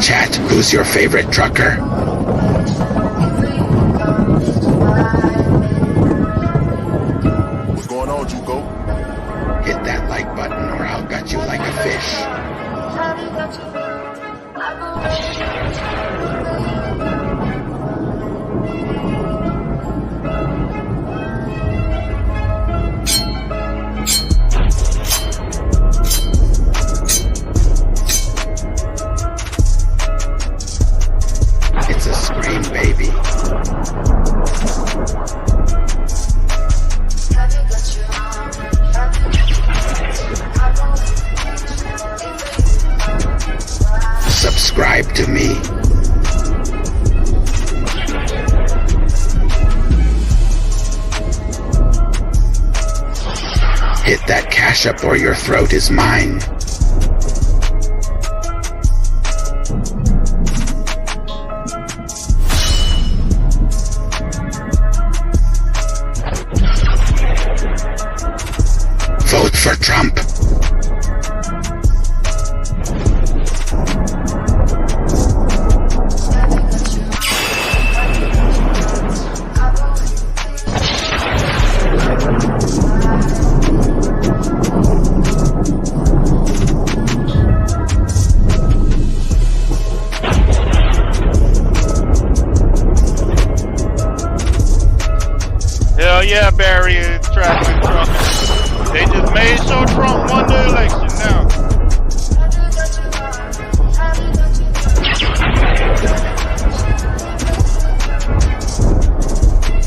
chat, who's your favorite trucker? What's going on, Juco? Hit that like button or I'll gut you like a fish. It's a scream, baby. Subscribe to me. Hit that cash up or your throat is mine. Vote for Trump. Hell yeah, Barry is tracking Trump. They just made sure Trump won the election now.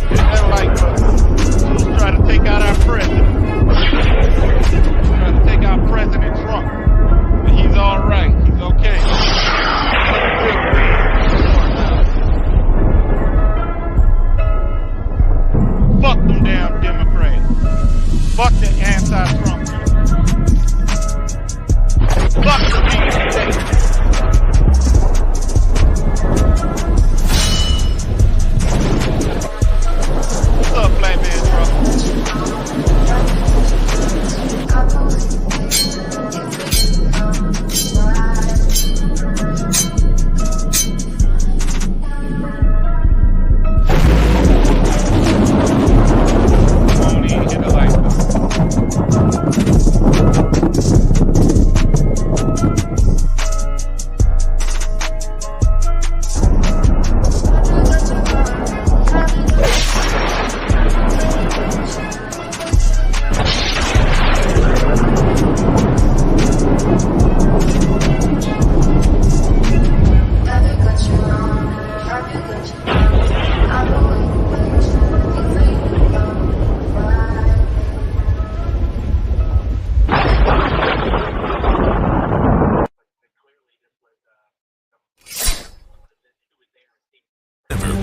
They're like, who's trying to take out our president? Trying to take out President Trump. But he's alright. He's okay. Fuck them damn Democrats. Fuck the anti-Trump. Fuck the deep state. What's up, Black Man Trump? Won't even hit the light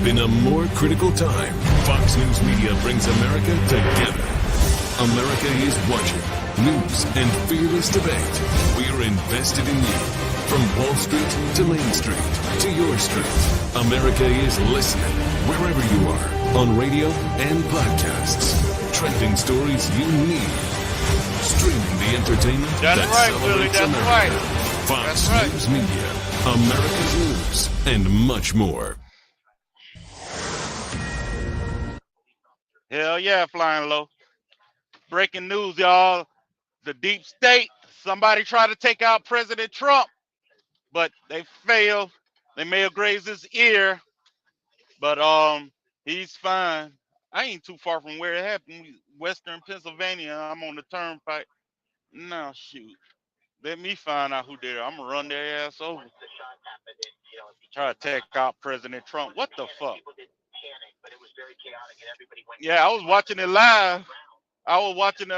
Been a more critical time. Fox News Media brings America together. America is watching. News and fearless debate. We are invested in you. From Wall Street to Main Street to your street. America is listening wherever you are. On radio and podcasts. Trending stories you need. Streaming the entertainment That's that right, celebrates Willie, that's America. right. Fox That's right. News Media. America's news and much more. Hell yeah, flying low. Breaking news, y'all. The deep state, somebody tried to take out President Trump, but they failed. They may have grazed his ear, but he's fine. I ain't too far from where it happened. Western Pennsylvania. I'm on the turnpike. No, shoot. Let me find out who did it. I'm gonna run their ass over. Try to take out President Trump. What the fuck? Yeah, I was watching it live. I was watching it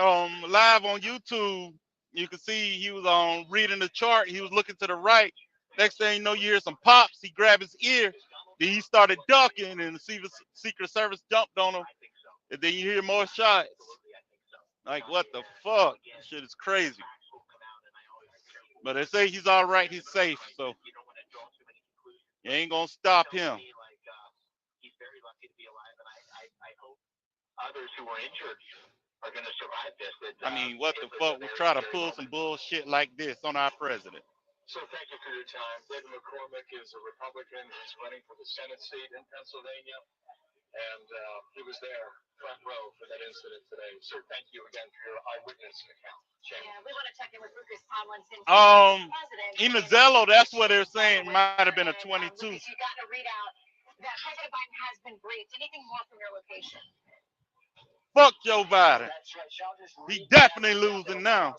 live on YouTube. You can see he was reading the chart. He was looking to the right. Next thing you know, you hear some pops. He grabbed his ear. Then he started ducking, and the Secret Service jumped on him. And then you hear more shots. Like, what the fuck? This shit is crazy. But they say he's all right. He's safe. So you ain't gonna stop him. Others who are injured are going to survive this. I mean, what the fuck? We try to pull some bullshit like this on our president. So thank you for your time. David McCormick is a Republican. He's running for the Senate seat in Pennsylvania, and he was there front row for that incident today. Sir, thank you again for your eyewitness account. Yeah, we want to check in with Lucas Tomlinson. In the Zello, that's what they're saying might have been a 22. Lucas, you got to read out that President Biden has been briefed. Anything more from your location? Fuck Joe Biden. He definitely losing now.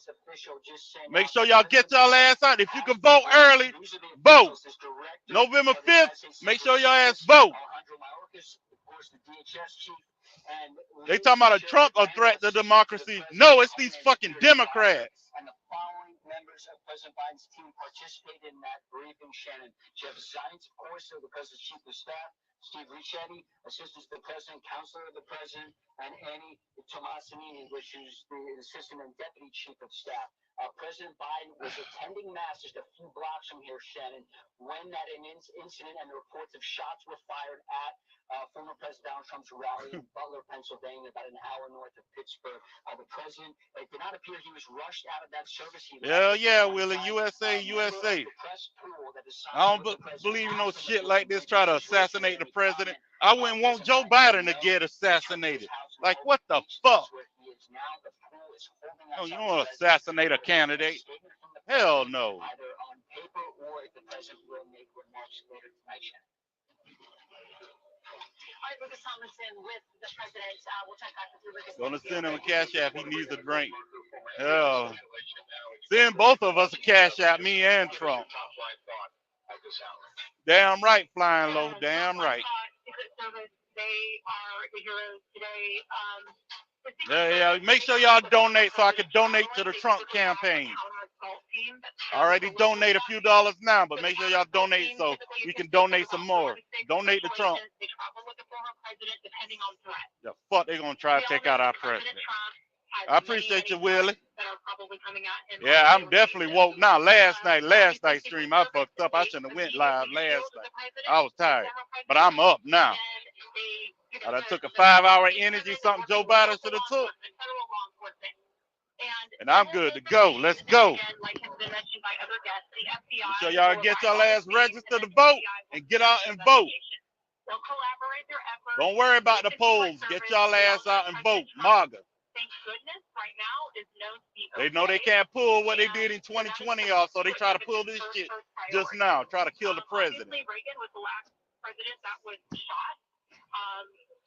Make sure y'all get y'all ass out. If you can vote early, vote. November 5th, make sure y'all ass vote. They talking about a Trump a threat to democracy. No, it's these fucking Democrats. And the following members of President Biden's team participated in that briefing, Shannon. Jeff Zients, of course, the president's chief of staff. Steve Ricchetti, assistant to the president, counselor of the president, and Annie Tomasinini, which is the assistant and deputy chief of staff. President Biden was attending mass just a few blocks from here, Shannon, when that incident and the reports of shots were fired at former President Donald Trump's rally in Butler, Pennsylvania, about an hour north of Pittsburgh. The president, it did not appear he was rushed out of that service. Hell yeah, Willie. USA, USA. I don't believe no shit like this. Try to assassinate the president. I wouldn't want Joe Biden to get assassinated. Like, what the fuck? Oh, you don't want to assassinate a candidate? Hell no. Either on paper or if the president will make remarks later tonight. All right, Lucas Tomlinson with the president. We'll check back with you, Lucas. Gonna send him a cash app. He needs a drink. Hell. Send both of us a cash app, me and Trump. Damn right, flying low. Damn right. They are the heroes today. Yeah, make sure y'all donate so I can donate to the Trump campaign. I already donate a few dollars now, but make sure y'all donate so we can donate some more. Donate to Trump. The fuck they gonna try to take out our president. I appreciate you, Willie. Yeah, I'm definitely woke now. Last night stream, I fucked up. I shouldn't have went live last night. I was tired, but I'm up now. I done took a 5-hour energy, something Joe Biden should have took. And I'm good to go. Let's go. Make sure y'all get y'all ass registered to vote and get out and vote. Don't worry about the polls. Get y'all ass out and vote. MAGA. Thank goodness right now is no speaker. They know they can't pull what they did in 2020 off, so they try to pull this shit just now. Try to kill the president. Reagan was the last president that was shot.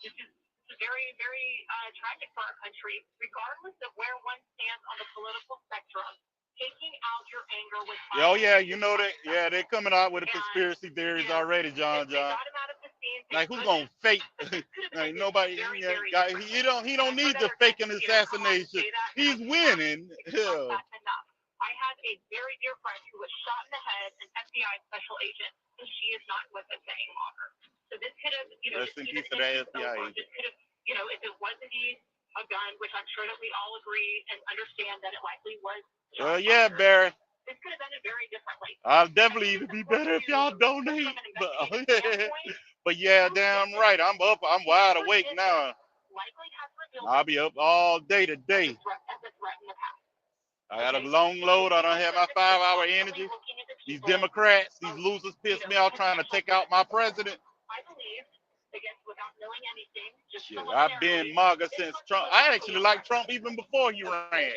This is very, very tragic for our country, regardless of where one stands on the political spectrum. Taking out your anger with violence. Oh yeah, you know that. Yeah, they're coming out with the conspiracy theories already, John. Like, who's gonna fake? Like, nobody. Yeah, he don't need to fake an assassination. He's winning. Yeah. I have a very dear friend who was shot in the head, an FBI special agent, and she is not with us any longer. So this could have, rest in peace to that FBI agent. This could have, if it was indeed a gun, which I'm sure that we all agree and understand that it likely was. Well, yeah, Barry. This could have ended very differently. I'll definitely even be better if y'all donate. But yeah, damn right. I'm up. I'm wide awake now. I'll be up all day today. I got a long load. I don't have my 5-hour energy. These Democrats, these losers piss me off trying to take out my president. I believe, again, without knowing anything, shit, I've been MAGA since Trump. I actually liked Trump even before he ran.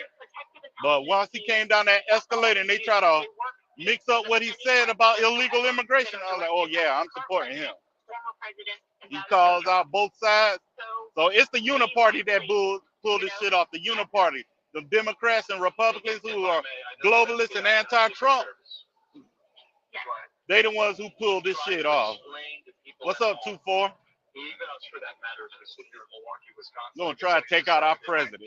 But once he came down that escalator and they try to mix up what he said about illegal immigration, I was like, oh yeah, I'm supporting him. He calls out both sides. So it's the Uniparty that pulled this shit off. The Uniparty. The Democrats and Republicans who are globalists and anti-Trump. They the ones who pulled this shit off. What's up, 2-4? Even us, for that matter, to sit here in Milwaukee, Wisconsin. Gonna try to take out our president.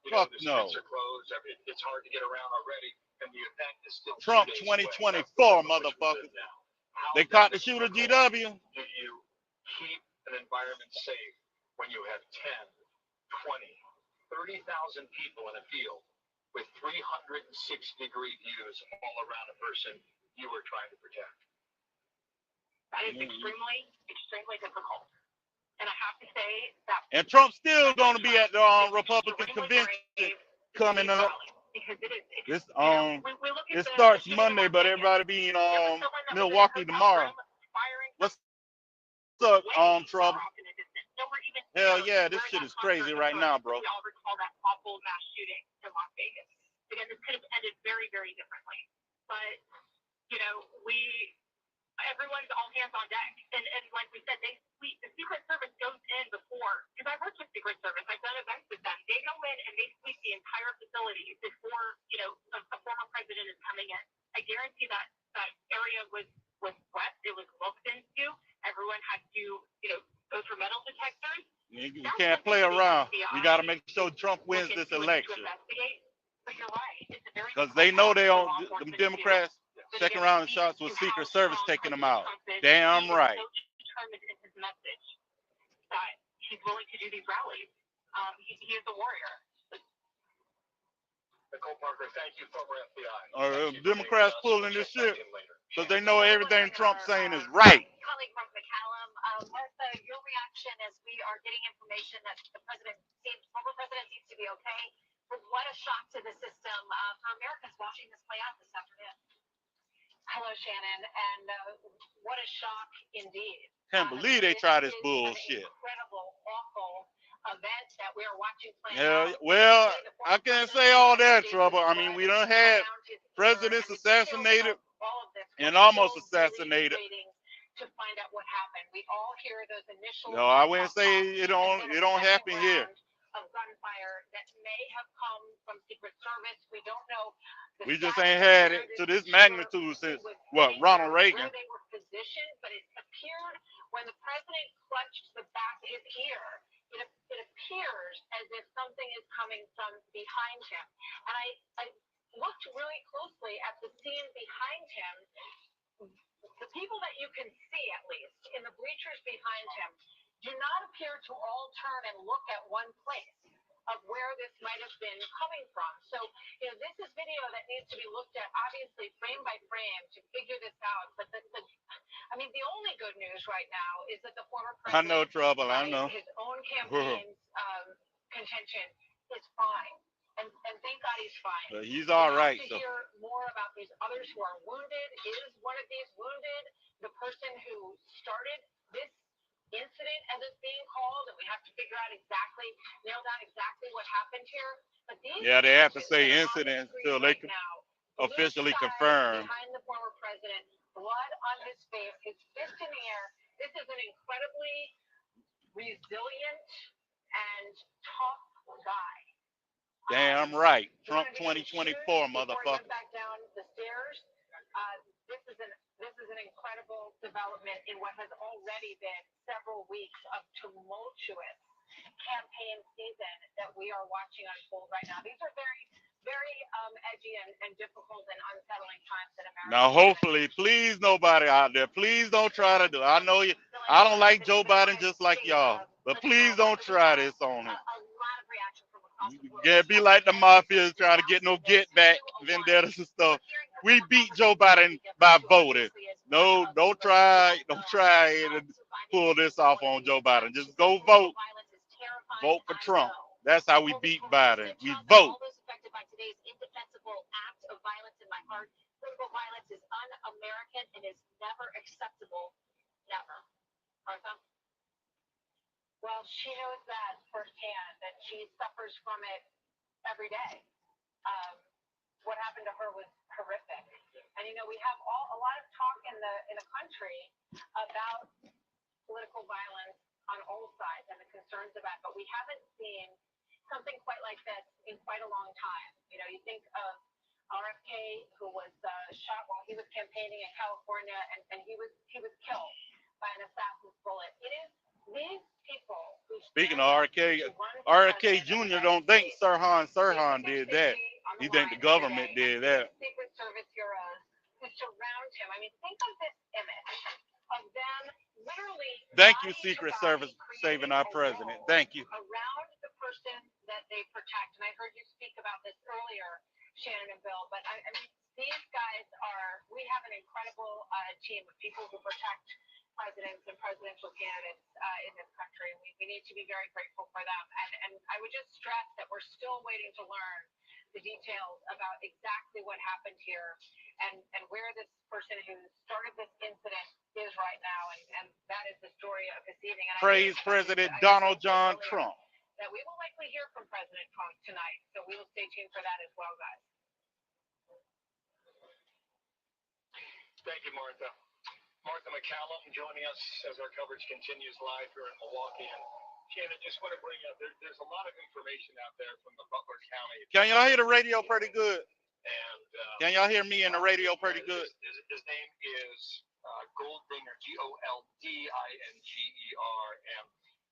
Fuck no. It's hard to get around already, and the event is still Trump 2024, motherfuckers. They caught the shooter, GW. Do you keep an environment safe when you have 10, 20, 30,000 people in a field with 360-degree views all around a person you were trying to protect? That is extremely, extremely difficult. And I have to say that. And Trump's still going to be at the Republican convention coming up. because it is. This We look at it the starts shooting in Monday, Las but Vegas. everybody be in There was someone that was in a Milwaukee hotel tomorrow. room firing What's way up, far Trouble? off in the distance. Nowhere even Hell near yeah, this where shit that is crazy concert right now, occurred. bro. We all recall that awful mass shooting in Las Vegas. Again, this could have ended very, very differently. But everyone's all hands on deck. And like we said, the Secret Service goes in before, because I've worked with Secret Service, I've done events with them. They go in and they sweep the entire facility before, a former president is coming in. I guarantee that area was swept, it was looked into. Everyone had to, go through metal detectors. You can't play around. You got to make sure Trump wins this election. But you're right. Because they know they don't, them Democrats checking around the shots with Secret Service taking them out. Damn right. He's so determined in his message that he's willing to do these rallies. He is a warrior. Nicole Parker, thank you, former FBI. Democrats pulling this shit because they know everything Trump's saying is right. Colleague Mark McCallum, Martha, your reaction as we are getting information that the former president seems to be okay. But what a shock to the system for Americans watching this play out this afternoon. Hello, Shannon, and what a shock indeed. Can't believe they try this bullshit. Incredible, awful event that we are watching play Yeah, out. well, I can't say all that, Trouble. I mean, we done had presidents assassinated and almost assassinated. To find out what happened. We all hear those initial. No, I wouldn't say it don't happen here. Of gunfire that may have come from Secret Service. We don't know. We just ain't had it to this magnitude since Ronald Reagan. Where they were positioned, but it appeared when the president clutched the back of his ear. It appears as if something is coming from behind him. And I looked really closely at the scene behind him. The people that you can see, at least, in the bleachers behind him, do not appear to all turn and look at one place of where this might have been coming from. So, this is video that needs to be looked at, obviously, frame by frame to figure this out. But the only good news right now is that the former president, I know, Trouble, I know. His own campaign's contention is fine. And thank God he's fine. But he's all right. To hear more about these others who are wounded. Is one of these wounded the person who started this incident, as it's being called? And we have to nail down exactly what happened here. But they have to say incident until they can officially confirm. Behind the former president, blood on his face, his fist in the air. This is an incredibly resilient and tough guy. Damn right. Trump 2024, motherfucker. Back down the stairs. This is an incredible development in what has already been several weeks of tumultuous campaign season that we are watching unfold right now. These are very, very edgy and difficult and unsettling times in America. Now, hopefully, please, nobody out there, please don't try to do it. I know you. I don't like Joe Biden just like y'all, but please don't try this on him. A lot of reaction from Yeah, be like the mafia trying to get no get back, vendettas and stuff. We beat Joe Biden by voting. No, don't try to pull this off on Joe Biden. Just go vote. Vote for Trump. That's how we beat Biden. We vote. Affected by today's indefensible act of violence in my heart. Political violence is un-American and is never acceptable. Never. Martha? Well, she knows that firsthand, and she suffers from it every day. What happened to her was horrific. And we have a lot of talk in the country about political violence on all sides and the concerns about it, but we haven't seen something quite like this in quite a long time. You think of RFK, who was shot while he was campaigning in California, and he was killed by an assassin's bullet. It is these people who. Speaking of RFK Jr. don't think Sirhan did that. He think the government did that. Secret Service heroes who surround him. I mean, think of this image of them literally. Thank you, Secret Service, saving our president. Thank you. Around the person that they protect, and I heard you speak about this earlier, Shannon and Bill. But I mean, these guys are. We have an incredible team of people who protect presidents and presidential candidates in this country. We need to be very grateful for them. And I would just stress that we're still waiting to learn the details about exactly what happened here and where this person who started this incident is right now. And that is the story of this evening. And Praise President Donald John Trump. That we will likely hear from President Trump tonight. So we will stay tuned for that as well, guys. Thank you, Martha. Martha McCallum joining us as our coverage continues live here in Milwaukee. And Shannon, just want to bring up, there's a lot of information out there from the Butler County. Can y'all hear the radio pretty good? And can y'all hear me in the radio pretty good? His name is Goldinger, Goldinger, and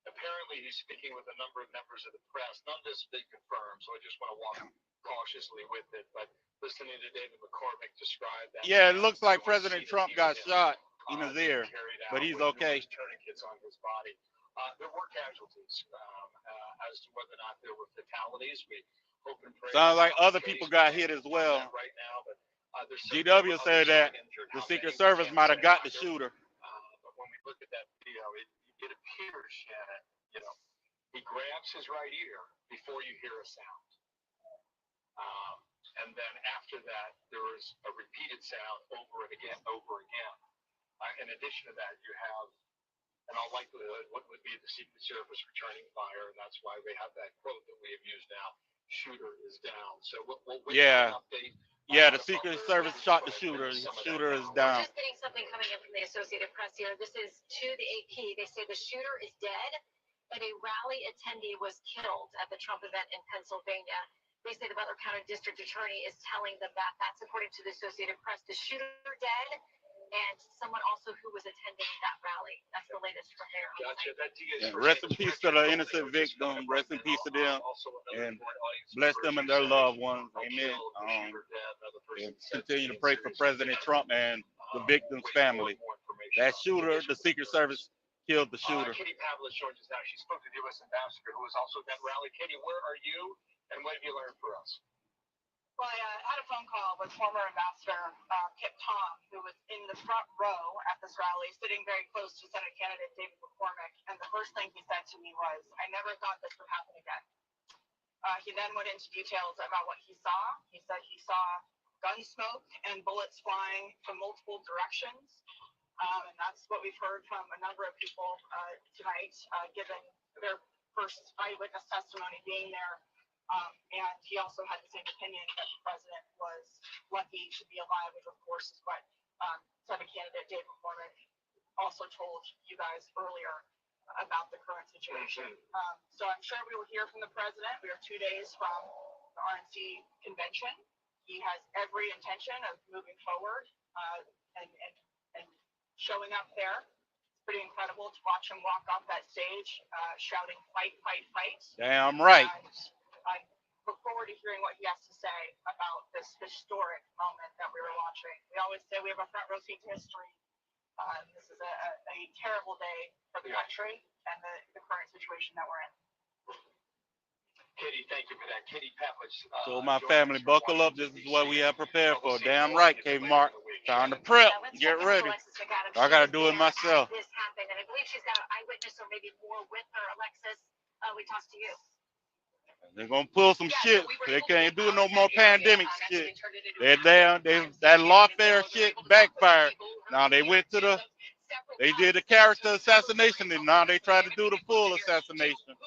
apparently he's speaking with a number of members of the press. None of this has been confirmed, so I just want to walk cautiously with it. But listening to David McCormick describe that. Yeah, it looks like President Trump got shot in his ear, but he's okay. Tourniquets on his body. There were casualties. As to whether or not there were fatalities, we hope and pray. Sounds like other people got hit as well. Right now, but GW said that the Secret Service might have got the shooter. But when we look at that video, it appears, Shannon, he grabs his right ear before you hear a sound. And then after that, there is a repeated sound over and again, over again. In addition to that, you have, in all likelihood, what would be the Secret Service returning fire, and that's why we have that quote that we have used now, shooter is down. So we'll wait for an update. Yeah, the Secret Service shot the shooter. The shooter is down. We're just getting something coming in from the Associated Press here. This is to the AP. They say the shooter is dead and a rally attendee was killed at the Trump event in Pennsylvania. They say the Butler County District Attorney is telling them that. That's according to the Associated Press. The shooter dead and someone also who was attending that rally. That's the latest from there. Gotcha. Rest in peace to the innocent victim. Rest in peace to them. And bless them and their loved ones. Amen. And continue to pray for President Trump and the victim's family. That shooter, the Secret Service killed the shooter. Katie Pavlis joins us now. She spoke to the U.S. ambassador who was also at that rally. Katie, where are you and what have you learned for us? Well, I had a phone call with former Ambassador Kip Tom, who was in the front row at this rally, sitting very close to Senate candidate David McCormick. And the first thing he said to me was, I never thought this would happen again. He then went into details about what he saw. He said he saw gun smoke and bullets flying from multiple directions. And that's what we've heard from a number of people tonight, given their first eyewitness testimony being there. And he also had the same opinion that the president was lucky to be alive, which of course is what Senate candidate David McCormick also told you guys earlier about the current situation. So I'm sure we will hear from the president. We are 2 days from the RNC convention. He has every intention of moving forward and showing up there. It's pretty incredible to watch him walk off that stage shouting, fight, fight, fight. Damn right. And I look forward to hearing what he has to say about this historic moment that we were watching. We always say we have a front row seat to history. This is a terrible day for the country and the current situation that we're in. Katie, thank you for that. Katie Pavlis. So my family, buckle up. This is what we have prepared for. Damn right, K. Mark. Time to prep. Get ready. I got to do it myself. This happened, and I believe she's got an eyewitness or maybe more with her. Alexis, we tossed to you. They're gonna pull some shit. They can't do no more pandemic shit. They're down. That lawfare shit backfired. Now they went to they did the character assassination, and now they try to do the full assassination.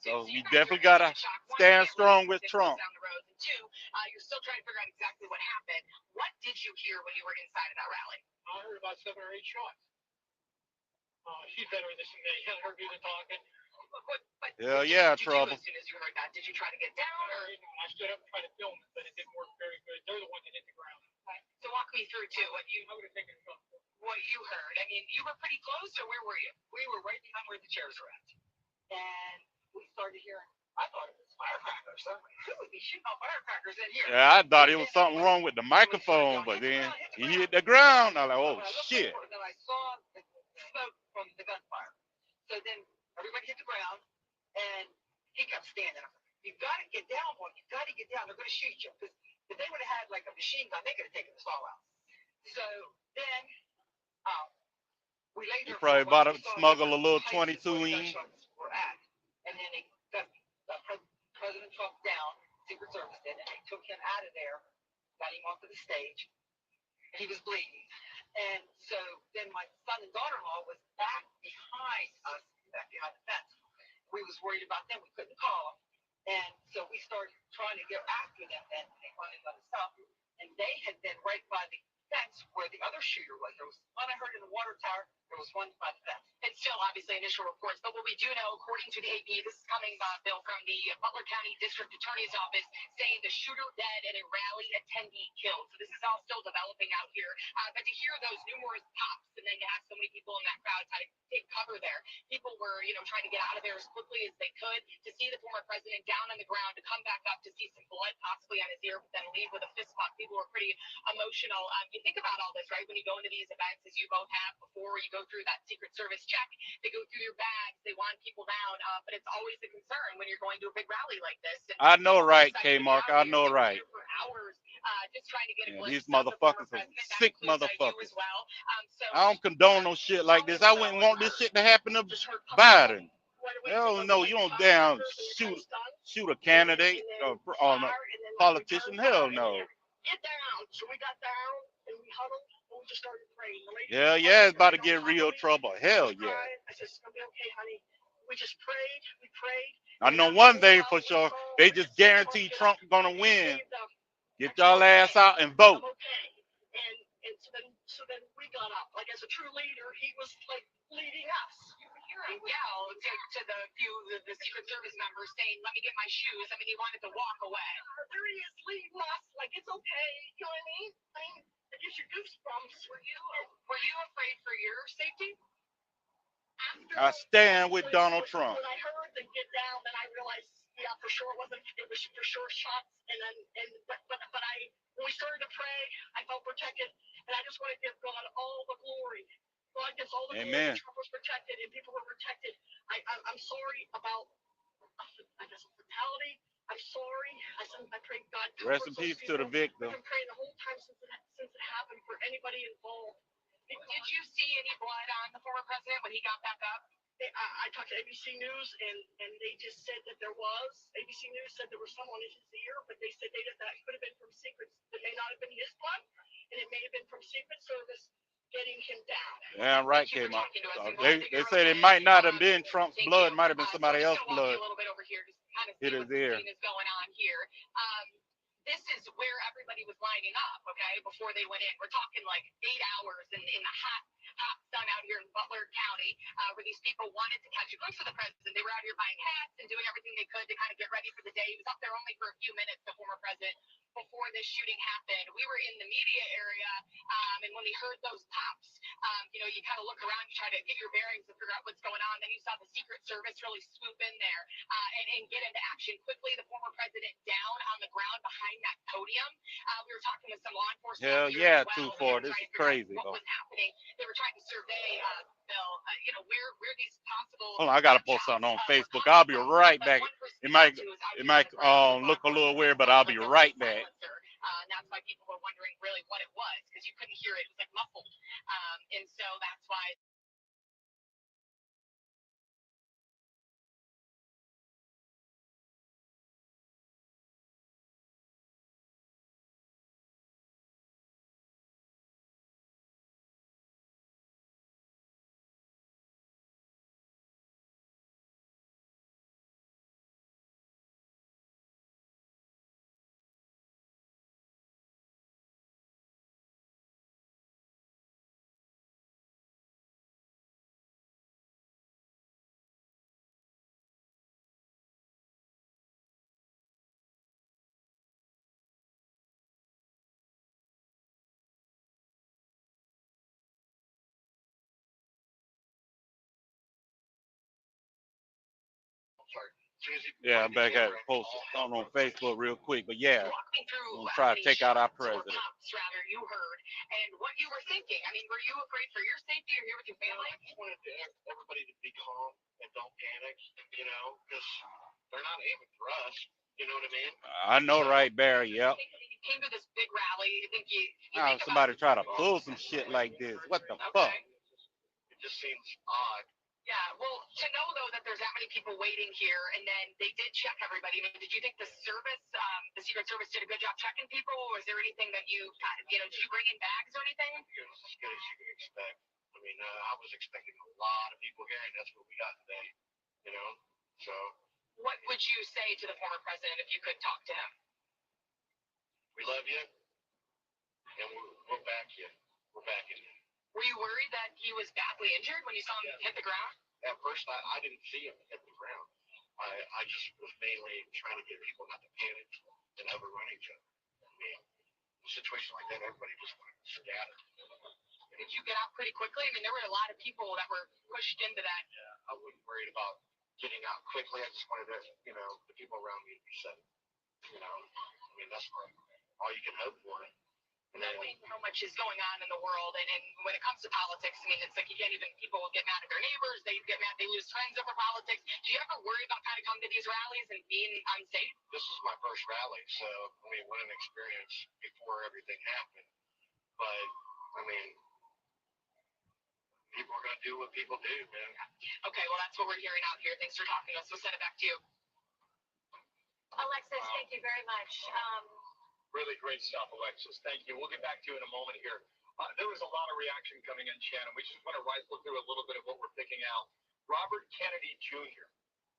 So we definitely gotta stand strong with Trump. You're still trying to figure out exactly what happened. What did you hear when you were inside of that rally? I heard about 7 or 8 shots. She's better than me. I heard people talking. Hell yeah, trouble. As soon as you heard that, did you try to get down? I stood up and tried to film it, but it didn't work very good. They're the ones that hit the ground. So walk me through too what you heard. I mean, you were pretty close, or where were you? We were right behind where the chairs were at. And we started hearing, I thought it was firecrackers. Who would be shooting off firecrackers in here? Yeah, I thought it was something wrong with the microphone, but then he hit the ground. I was like, oh shit. and I saw the smoke from the gunfire. So then everybody hit the ground, and he kept standing. You got to get down, boy. You got to get down. They're going to shoot you. Because if they would have had like a machine gun, they could have taken us all out. So then we laid there. He probably about to smuggle a little 22 in. And then he got President Trump down. Secret Service did, and they took him out of there, got him off of the stage, and he was bleeding. And so then my son and daughter-in-law was back behind us, back behind the fence. We was worried about them. We couldn't call them. And so we started trying to get after them, and they finally let us stop. And they had been right by the fence where the other shooter was. There was one I heard in the water tower. There was one by the fence. It's still obviously initial reports, but what we do know, according to the AP, this is coming, Bill, from the Butler County District Attorney's Office, saying the shooter dead and a rally attendee killed. So this is all still developing out here. But to hear those numerous pops and then to have so many people in that crowd try to take cover there, people were, trying to get out of there as quickly as they could. To see the former president down on the ground, to come back up, to see some blood possibly on his ear, but then leave with a fist bump, people were pretty emotional. You think about all this, right? When you go into these events, as you both have before, you go through that Secret Service check, they go through your bags, they want people down, but it's always a concern when you're going to a big rally like this. And I know, right, K-Mark. I know, right. For hours, just trying to get a These glimpse of the motherfuckers former are president. sick That includes, you motherfuckers. as well. So I don't condone no shit like this. I wouldn't want this shit to happen to Biden. Hell no, you don't damn shoot a candidate or a politician. Hell no. Get down. So we got down and we huddled and we just started praying. Hell yeah, it's about to get real trouble. Hell yeah. I said, it's gonna be okay, honey. We just prayed. We prayed. I know one thing for sure. They just guarantee Trump gonna win. Get y'all ass out and vote. Okay. And so then we got up. Like as a true leader, he was like leading us. Yell to the Secret Service members saying, "Let me get my shoes." I mean, he wanted to walk away. There he is leading us. Like it's okay. You know what I mean? It gives you goosebumps. Were you afraid for your safety? I stand with Donald Trump. When I heard them get down, then I realized, yeah, for sure it was for sure shots. But when we started to pray, I felt protected, and I just want to give God all the glory. God gets all the Amen. glory. Trump was protected, and people were protected. I'm sorry about, I guess, fatality. I'm sorry. I pray God. Rest in peace to the victim. I've been praying the whole time since it happened for anybody involved. Did you see any blood on the former president when he got back up? I talked to ABC News, and they just said that there was. ABC News said there was someone in his ear, but they said that could have been from Secret. It may not have been his blood, and it may have been from Secret Service getting him down. Yeah, right, K-Mark. They said it might not have been Trump's blood, it might have been somebody else's blood. A little bit over here, just kind of Hit see his what ear. is going on here. This is where everybody was lining up, okay, before they went in. We're talking like 8 hours in the hot sun out here in Butler County, where these people wanted to catch a glimpse of the president. They were out here buying hats and doing everything they could to kind of get ready for the day. He was up there only for a few minutes, the former president, before this shooting happened. We were in the media area, and when we heard those pops, you kind of look around, you try to get your bearings and figure out what's going on. Then you saw the Secret Service really swoop in there and get into action quickly. The former president down on the ground behind that podium. We were talking with some law enforcement. Hell yeah, 2-4. This is crazy. What was happening? They were trying to survey, Bill, where these possible. Hold on, I gotta post something on Facebook. I'll be right back. It might look a little weird, but I'll be right back. And that's why people were wondering really what it was, because you couldn't hear it. It was like muffled. And so that's why. Yeah, I'm back at it. Post it on Facebook real quick. But yeah, we'll try to take out our president. Rather, you heard and what you were thinking. I mean, were you afraid for your safety or here with your family? I just wanted everybody to be calm and don't panic, because they're not aiming for us. You know what I mean? I know, right, Barry? Yep. You came to this big rally. You think you Now think somebody about try to pull some shit like this. What the fuck? It just seems odd. Yeah. Well, to know though that there's that many people waiting here, and then they did check everybody. I mean, did you think the service, the Secret Service, did a good job checking people? Or was there anything that you know, did you bring in bags or anything? As good as you could expect. I mean, I was expecting a lot of people here, and that's what we got today. You know, so. What would you say to the former president if you could talk to him? We love you, and we'll back you. We're backing you. Were you worried that he was badly injured when you saw him hit the ground? At first, I didn't see him hit the ground. I just was mainly trying to get people not to panic and overrun each other. I mean, in a situation like that, everybody just wanted to scatter. Did you get out pretty quickly? I mean, there were a lot of people that were pushed into that. Yeah, I wasn't worried about getting out quickly. I just wanted to, you know, the people around me to be safe. You know, I mean, that's all you can hope for. Knowing how much is going on in the world, and when it comes to politics, I mean, it's like you can't even, people get mad at their neighbors, they get mad, they lose friends over politics. Do you ever worry about kind of coming to these rallies and being unsafe? This is my first rally, so, I mean, what an experience before everything happened. But, I mean, people are going to do what people do, man. Okay, well, that's what we're hearing out here. Thanks for talking to us. We'll send it back to you. Alexis, thank you very much. Really great stuff, Alexis. Thank you. We'll get back to you in a moment here. There was a lot of reaction coming in, Shannon. We just want to rifle through a little bit of what we're picking out. Robert Kennedy Jr.,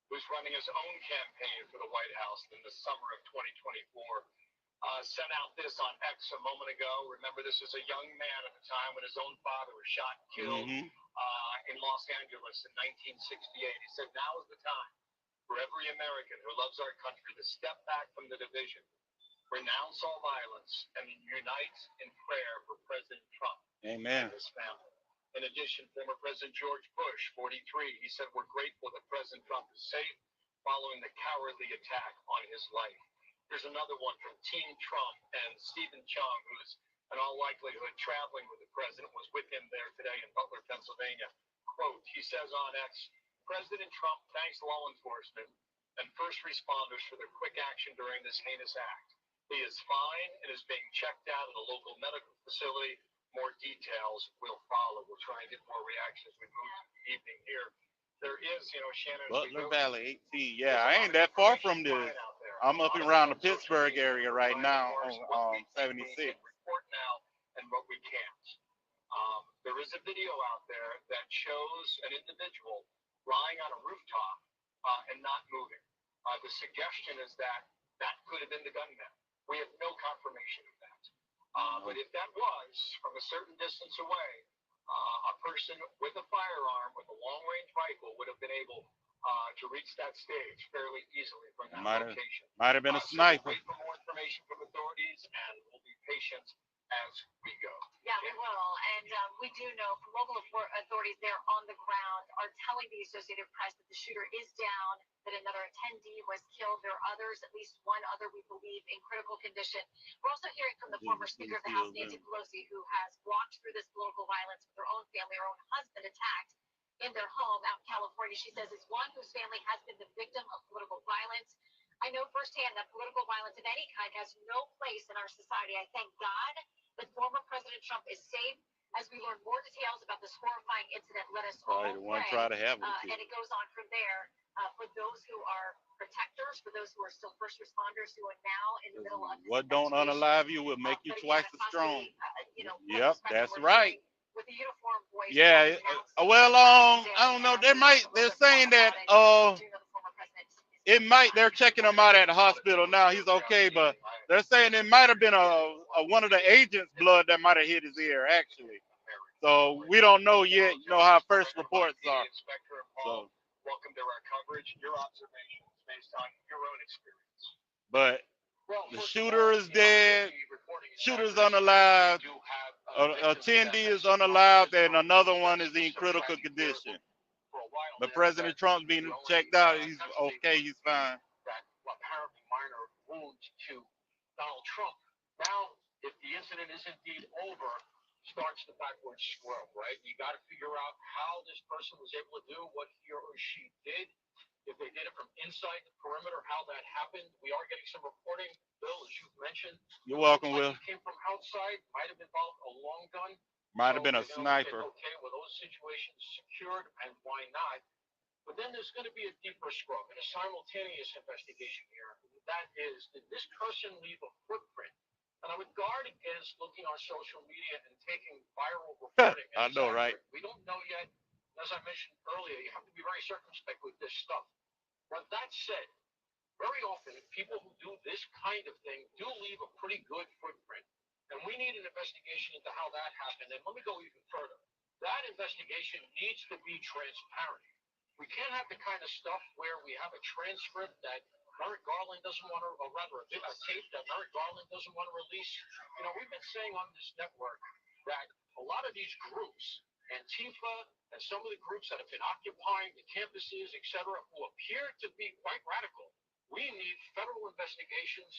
who's running his own campaign for the White House in the summer of 2024, sent out this on X a moment ago. Remember, this is a young man at the time when his own father was shot and killed in Los Angeles in 1968. He said, now is the time for every American who loves our country to step back from the division, renounce all violence, and unite in prayer for President Trump and his family. In addition, former President George Bush, 43, he said, we're grateful that President Trump is safe following the cowardly attack on his life. Here's another one from Team Trump, and Stephen Chung, who is in all likelihood traveling with the president, was with him there today in Butler, Pennsylvania. Quote, he says on X, President Trump thanks law enforcement and first responders for their quick action during this heinous act. He is fine and is being checked out at a local medical facility. More details will follow. We'll try and get more reactions as we move through the evening here. There is, you know, Shannon. Butler Valley, 18. Yeah, I ain't that far from this. I'm up and around the Pittsburgh area right now on 76. Report now and what we can't. There is a video out there that shows an individual lying on a rooftop and not moving. The suggestion is that could have been the gunman. We have no confirmation of that. But if that was from a certain distance away, a person with a firearm, with a long-range rifle, would have been able to reach that stage fairly easily from that location. Might have been a sniper. So we'll wait for more information from authorities, and we'll be patient as we go. Yeah, we will. And we do know from local authorities there on the ground are telling the Associated Press that the shooter is down, that another attendee was killed. There are others, at least one other, we believe, in critical condition. We're also hearing from the former Speaker of the House, Nancy Pelosi, who has walked through this political violence with her own family, her own husband attacked in their home out in California. She says it's one whose family has been the victim of political violence. I know firsthand that political violence of any kind has no place in our society. I thank God that former President Trump is safe. As we learn more details about this horrifying incident, let us all pray. And it goes on from there for those who are protectors, for those who are still first responders who are now in the middle of this. What don't unalive you will make you twice as strong. Yep, that's right. With the uniform voice. Yeah, well, I don't know. They're saying that they're checking him out at the hospital now. He's okay, but they're saying it might have been one of the agents' blood that might have hit his ear, actually. So we don't know yet. You know how first reports are. So, welcome to our coverage. Your observations based on your own experience. But the shooter is dead. Shooter's unalive. Attendee is unalive, and another one is in critical condition. But President Trump's being checked out. He's okay. He's fine. That apparently minor wound to Donald Trump. Now, if the incident is indeed over, starts the backward swirl, right? You got to figure out how this person was able to do what he or she did. If they did it from inside the perimeter, how that happened. We are getting some reporting, Bill, as you've mentioned. You're welcome, Will. Came from outside, might have involved a long gun. Might have been a sniper. Okay, well, those situations secured, and why not? But then there's going to be a deeper scrub and a simultaneous investigation here. That is, did this person leave a footprint? And I would guard against looking on social media and taking viral reporting. I know, right? We don't know yet. As I mentioned earlier, you have to be very circumspect with this stuff. But that said, very often people who do this kind of thing do leave a pretty good footprint. And we need an investigation into how that happened. And let me go even further. That investigation needs to be transparent. We can't have the kind of stuff where we have a transcript that Merrick Garland doesn't want to, or rather a tape that Merrick Garland doesn't want to release. You know, we've been saying on this network that a lot of these groups, Antifa and some of the groups that have been occupying the campuses, et cetera, who appear to be quite radical, we need federal investigations,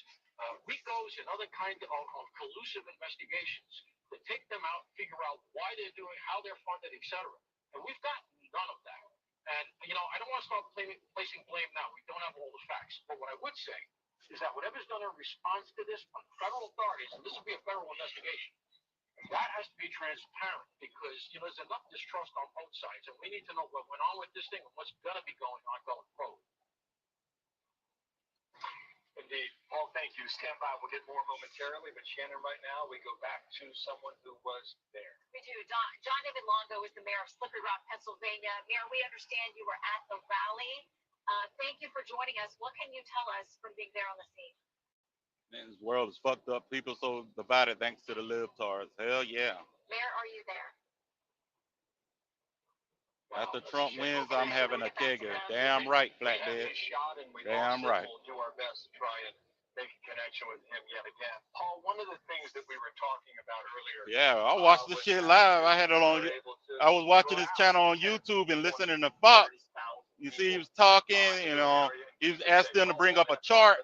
RICOs and other kinds of collusive investigations to take them out, figure out why they're doing, how they're funded, et cetera. And we've got none of that. And, you know, I don't want to start placing blame now. We don't have all the facts. But what I would say is that whatever's done in response to this from federal authorities, and this will be a federal investigation, that has to be transparent because, you know, there's enough distrust on both sides. And we need to know what went on with this thing and what's going to be going on going forward. Indeed. Paul, thank you. Stand by. We'll get more momentarily. But Shannon, right now, we go back to someone who was there. Me too. John David Longo is the mayor of Slippery Rock, Pennsylvania. Mayor, we understand you were at the rally. Thank you for joining us. What can you tell us from being there on the scene? Man, this world is fucked up. People so divided thanks to the libtards. Hell yeah. Mayor, are you there? After Trump wins, I'm having a kegger. Damn right, Flatbed. Damn right. We'll do our best to try and make a connection with him yet again. Paul, one of the things that we were talking about earlier. Yeah, I watched the shit live. I had it on. I was watching his channel on YouTube and listening to Fox. You see, he was talking. You know, he was asked them to bring up a chart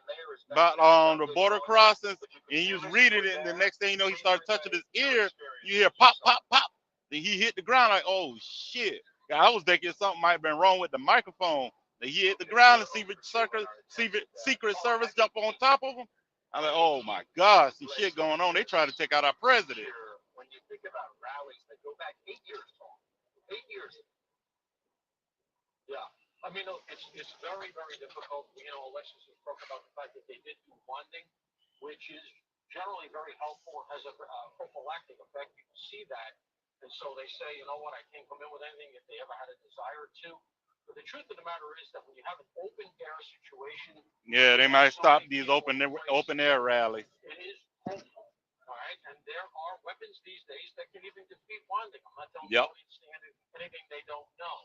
about the border crossings, and he was reading it. And the next thing you know, he started touching his ear. You hear pop, pop, pop. Then he hit the ground like, oh shit. I was thinking something might have been wrong with the microphone. Then he hit the ground and Secret Service jump on top of him. I'm like, oh my God, some shit going on. They try to take out our president. When you think about rallies that go back 8 years, Paul, 8 years. Yeah. I mean, look, it's very, very difficult. You know, Alexis has spoken about the fact that they did do bonding, which is generally very helpful, has a prophylactic effect. You can see that. And so they say, you know what, I can't come in with anything if they ever had a desire to. But the truth of the matter is that when you have an open air situation, yeah, they might stop these open air rallies. It is hopeful, all right. And there are weapons these days that can even defeat bonding. I'm not telling you to stand anything they don't know.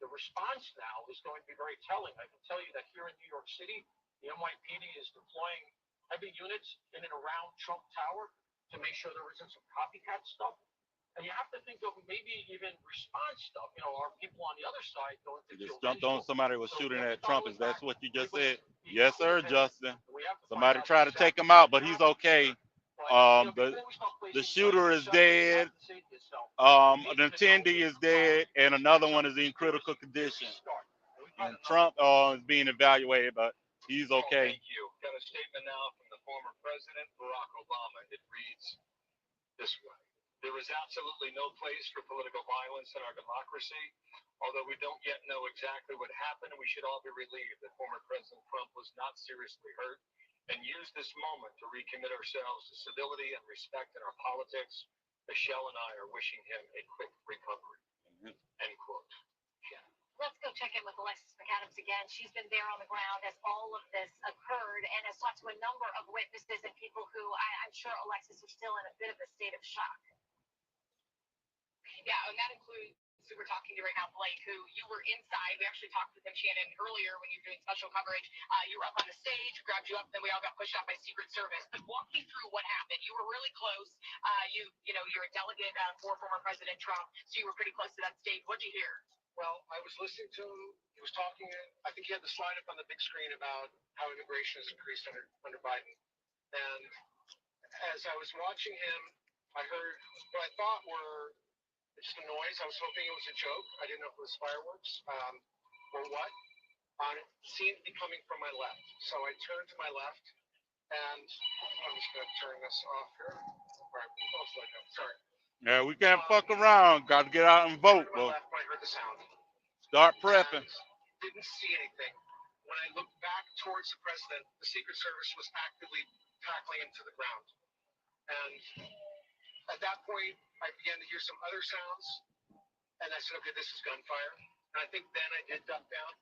The response now is going to be very telling. I can tell you that here in New York City, the NYPD is deploying heavy units in and around Trump Tower to make sure there isn't some copycat stuff. And you have to think of maybe even response stuff. You know, are people on the other side going to just jumped on somebody who was shooting at Trump? Is that's what you just said? Yes, sir, Justin. Somebody tried to take him out, but he's okay. The shooter is dead. An attendee is dead, and another one is in critical condition. And Trump is being evaluated, but he's okay. Thank you. Got a statement now from the former president, Barack Obama. It reads this way. There is absolutely no place for political violence in our democracy. Although we don't yet know exactly what happened, we should all be relieved that former President Trump was not seriously hurt and use this moment to recommit ourselves to civility and respect in our politics. Michelle and I are wishing him a quick recovery. End quote. Let's go check in with Alexis McAdams again. She's been there on the ground as all of this occurred and has talked to a number of witnesses and people who I'm sure, Alexis, are still in a bit of a state of shock. Yeah, and that includes who we're talking to right now, Blake, who you were inside. We actually talked with him, Shannon, earlier when you were doing special coverage. You were up on the stage, grabbed you up, and then we all got pushed out by Secret Service. But walk me through what happened. You were really close. You're a delegate for former President Trump, so you were pretty close to that stage. What'd you hear? Well, I was listening to him. He was talking. I think he had the slide up on the big screen about how immigration has increased under Biden. And as I was watching him, I heard what I thought were just a noise. I was hoping it was a joke. I didn't know if it was fireworks or what. It seemed to be coming from my left. So I turned to my left, and I'm just going to turn this off here. All right, sorry. Yeah, we can't fuck around. Got to get out and vote. I heard the sound. Start prepping. and didn't see anything. When I looked back towards the president, the Secret Service was actively tackling him to the ground. And at that point, I began to hear some other sounds, and I said, okay, this is gunfire. And I think then I did duck down.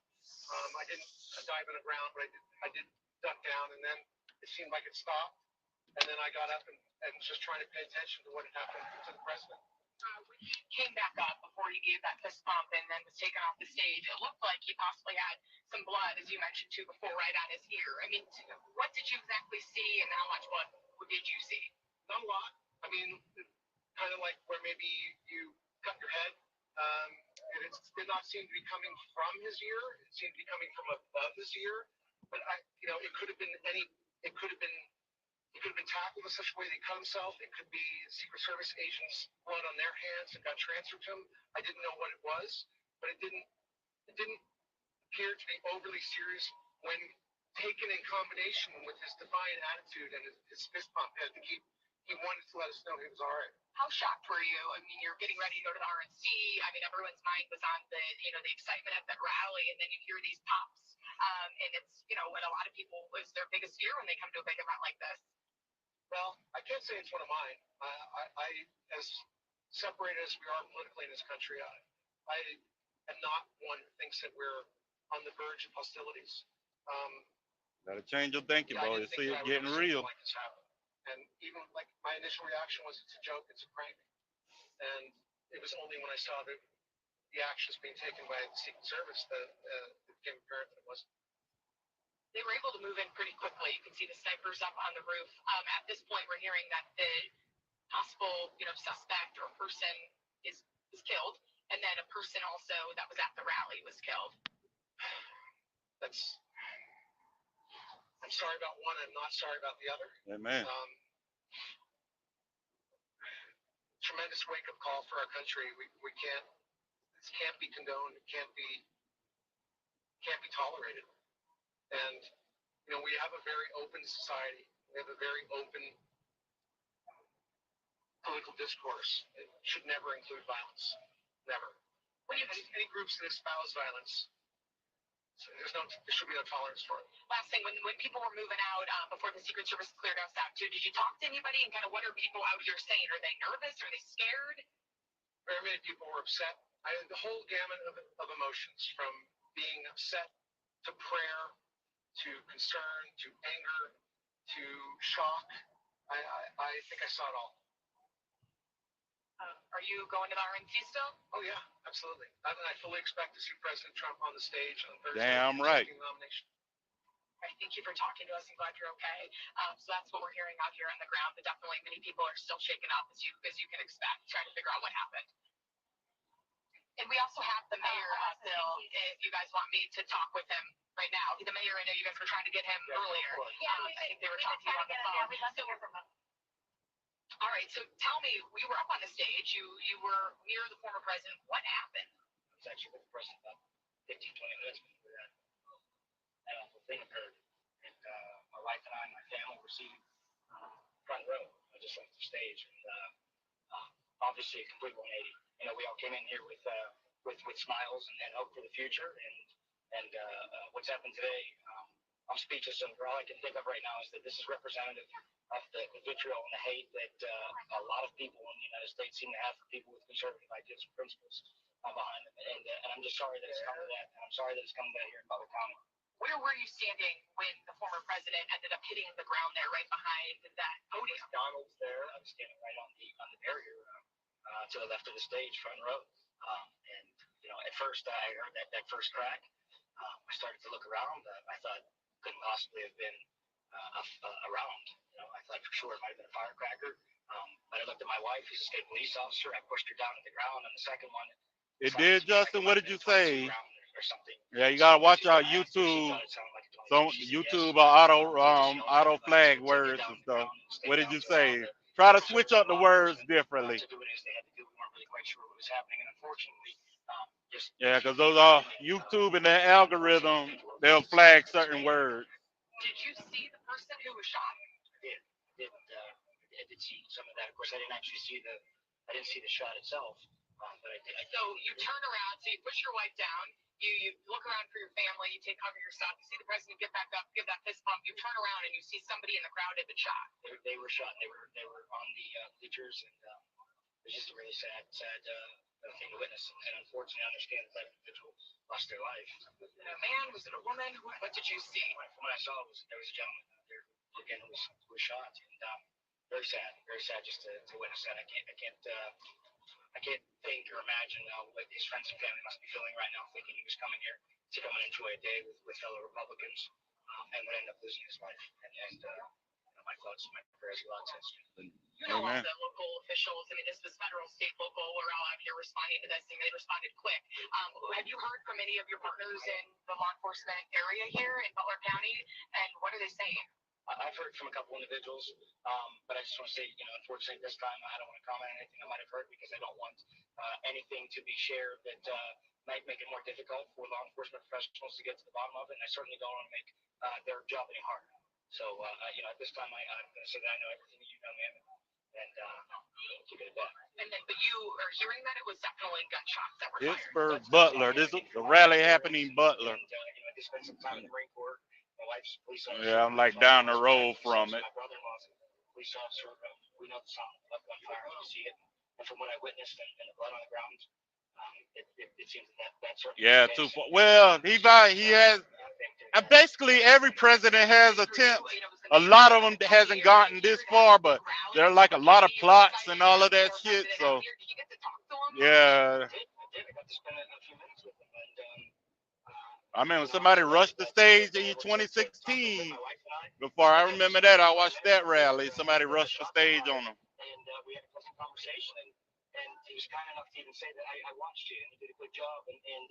I didn't dive in the ground, but I did duck down, and then it seemed like it stopped. And then I got up and just trying to pay attention to what had happened to the president. When he came back up before he gave that fist bump and then was taken off the stage, it looked like he possibly had some blood, as you mentioned too before, right on his ear. I mean, what did you exactly see, and how much blood did you see? Not a lot. I mean, kind of like where maybe you cut your head. It did not seem to be coming from his ear. It seemed to be coming from above his ear. But it could have been it could have been tackled in such a way that he cut himself. It could be Secret Service agents' blood on their hands and got transferred to him. I didn't know what it was, but it didn't appear to be overly serious when taken in combination with his defiant attitude and his fist pump. I think he wanted to let us know he was all right. How shocked were you? I mean, you're getting ready to go to the RNC. I mean, everyone's mind was on the excitement at that rally, and then you hear these pops, and it's what a lot of people was their biggest fear when they come to a big event like this. Well, I can't say it's one of mine. I as separated as we are politically in this country, I am not one who thinks that we're on the verge of hostilities. Gotta change your thinking, I boy. didn't You think see that it I would getting ever see real. something like this happen. And even like my initial reaction was, it's a joke, it's a prank. And it was only when I saw the actions being taken by the Secret Service that it became apparent that it wasn't. They were able to move in pretty quickly. You can see the snipers up on the roof. At this point, we're hearing that the possible, suspect or person is killed, and then a person also that was at the rally was killed. I'm sorry about one. I'm not sorry about the other. Amen. Tremendous wake-up call for our country. We can't. This can't be condoned. It can't be tolerated. And we have a very open society. We have a very open political discourse. It should never include violence. Never. When any groups that espouse violence, there should be no tolerance for it. Last thing, when people were moving out before the Secret Service cleared us out too, did you talk to anybody, and kind of what are people out here saying? Are they nervous? Are they scared? Very many people were upset. The whole gamut of emotions, from being upset to prayer to concern to anger to shock. I think I saw it all. Are you going to the RNC still? Oh yeah, absolutely. I fully expect to see President Trump on the stage on Thursday. Damn right. Nomination. Right, thank you for talking to us. I'm glad you're okay. So that's what we're hearing out here on the ground. But definitely, many people are still shaken up, as you can expect, trying to figure out what happened. And we also have the mayor, Bill, if you guys want me to talk with him right now. The mayor, I know you guys were trying to get him earlier. Yeah, I think they were talking on the phone. We'd love to hear from him. All right, so tell me, we were up on the stage. You were near the former president. What happened? I was actually with the president about 15, 20 minutes before that awful thing occurred. And my wife and I and my family were seated front row, just off the stage. And obviously a complete 180. We all came in here with smiles and hope for the future. And what's happened today, I'm speechless. And all I can think of right now is that this is representative of the vitriol and the hate that a lot of people in the United States seem to have for people with conservative ideas and principles behind them. And I'm just sorry that it's come to that. And I'm sorry that it's come to that here in Butler County. Where were you standing when the former president ended up hitting the ground there right behind that podium? Donald's there. I was standing right on the barrier to the left of the stage, front row. And at first I heard that first crack. I started to look around. I thought couldn't possibly have been around. I thought for sure it might have been a firecracker. But I looked at my wife, who's a state police officer. I pushed her down to the ground. And the second one. It did, Justin. What did you say? Or something. Yeah, you gotta watch our YouTube. So YouTube auto flag words and stuff. What did you say? Try to switch up the words differently. Yeah, because those are YouTube and their algorithm. They'll flag certain words. Did you see the person who was shot? I did see some of that. Of course, I didn't see the shot itself. So you turn around, so you push your wife down, you look around for your family, you take cover of your stuff, you see the president get back up, give that fist bump, you turn around and you see somebody in the crowd had been shot. They were shot. They were on the bleachers, and it was just a really sad thing to witness. And unfortunately, I understand that individual lost their life. A man? Was it a woman? What did you see? From what I saw, there was a gentleman out there again who was shot, and very sad just to witness that. I can't think or imagine what his friends and family must be feeling right now, thinking he was coming here to come and enjoy a day with fellow Republicans, and would end up losing his life. And my thoughts, my prayers go out to his family. You know, all the local officials, I mean, this was federal, state, local, we're all out here responding to this, and they responded quick. Have you heard from any of your partners in the law enforcement area here in Butler County, and what are they saying? I've heard from a couple individuals, but I just want to say, unfortunately, this time I don't want to comment on anything I might have heard because I don't want anything to be shared that might make it more difficult for law enforcement professionals to get to the bottom of it, and I certainly don't want to make their job any harder. So, at this time, I'm going to say that I know everything that you know, ma'am, and keep it at that. But you are hearing that it was definitely gunshots that were Pittsburgh, fired. Butler. This is the rally happening in Butler. And, I just spent some time in the Marine Corps. My wife's a police officer. Yeah, I'm like down the road from it. My brother-in-law's a police officer. We know the sound of gunfire when we see it. And from what I witnessed and the blood on the ground, it seems that's certainly. Yeah, too far. Well, he has. And basically, every president has attempt. A lot of them hasn't gotten this far, but there are like a lot of plots and all of that shit. So, yeah. I mean, when somebody rushed the stage in 2016, before I remember that, I watched that rally. Somebody rushed the stage on them. And we had a pleasant conversation, and he was kind enough to even say that I watched you and you did a good job, and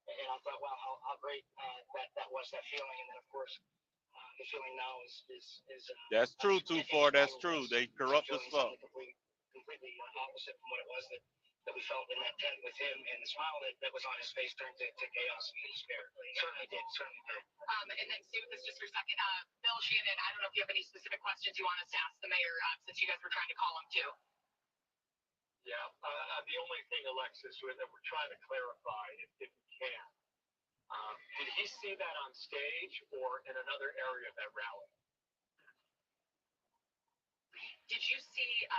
I thought, wow, how great that was, that feeling. And then of course, the feeling now is that's true, 2-4. That's true. They corrupt as fuck. Completely opposite from what it was that we felt in that tent with him, and the smile that was on his face turned to chaos and despair. Certainly did. And then stay with us just for a second. Bill, Shannon, I don't know if you have any specific questions you want us to ask the mayor, since you guys were trying to call him too. Yeah, the only thing, Alexis, that we're trying to clarify, if we can, did he see that on stage or in another area of that rally? Did you see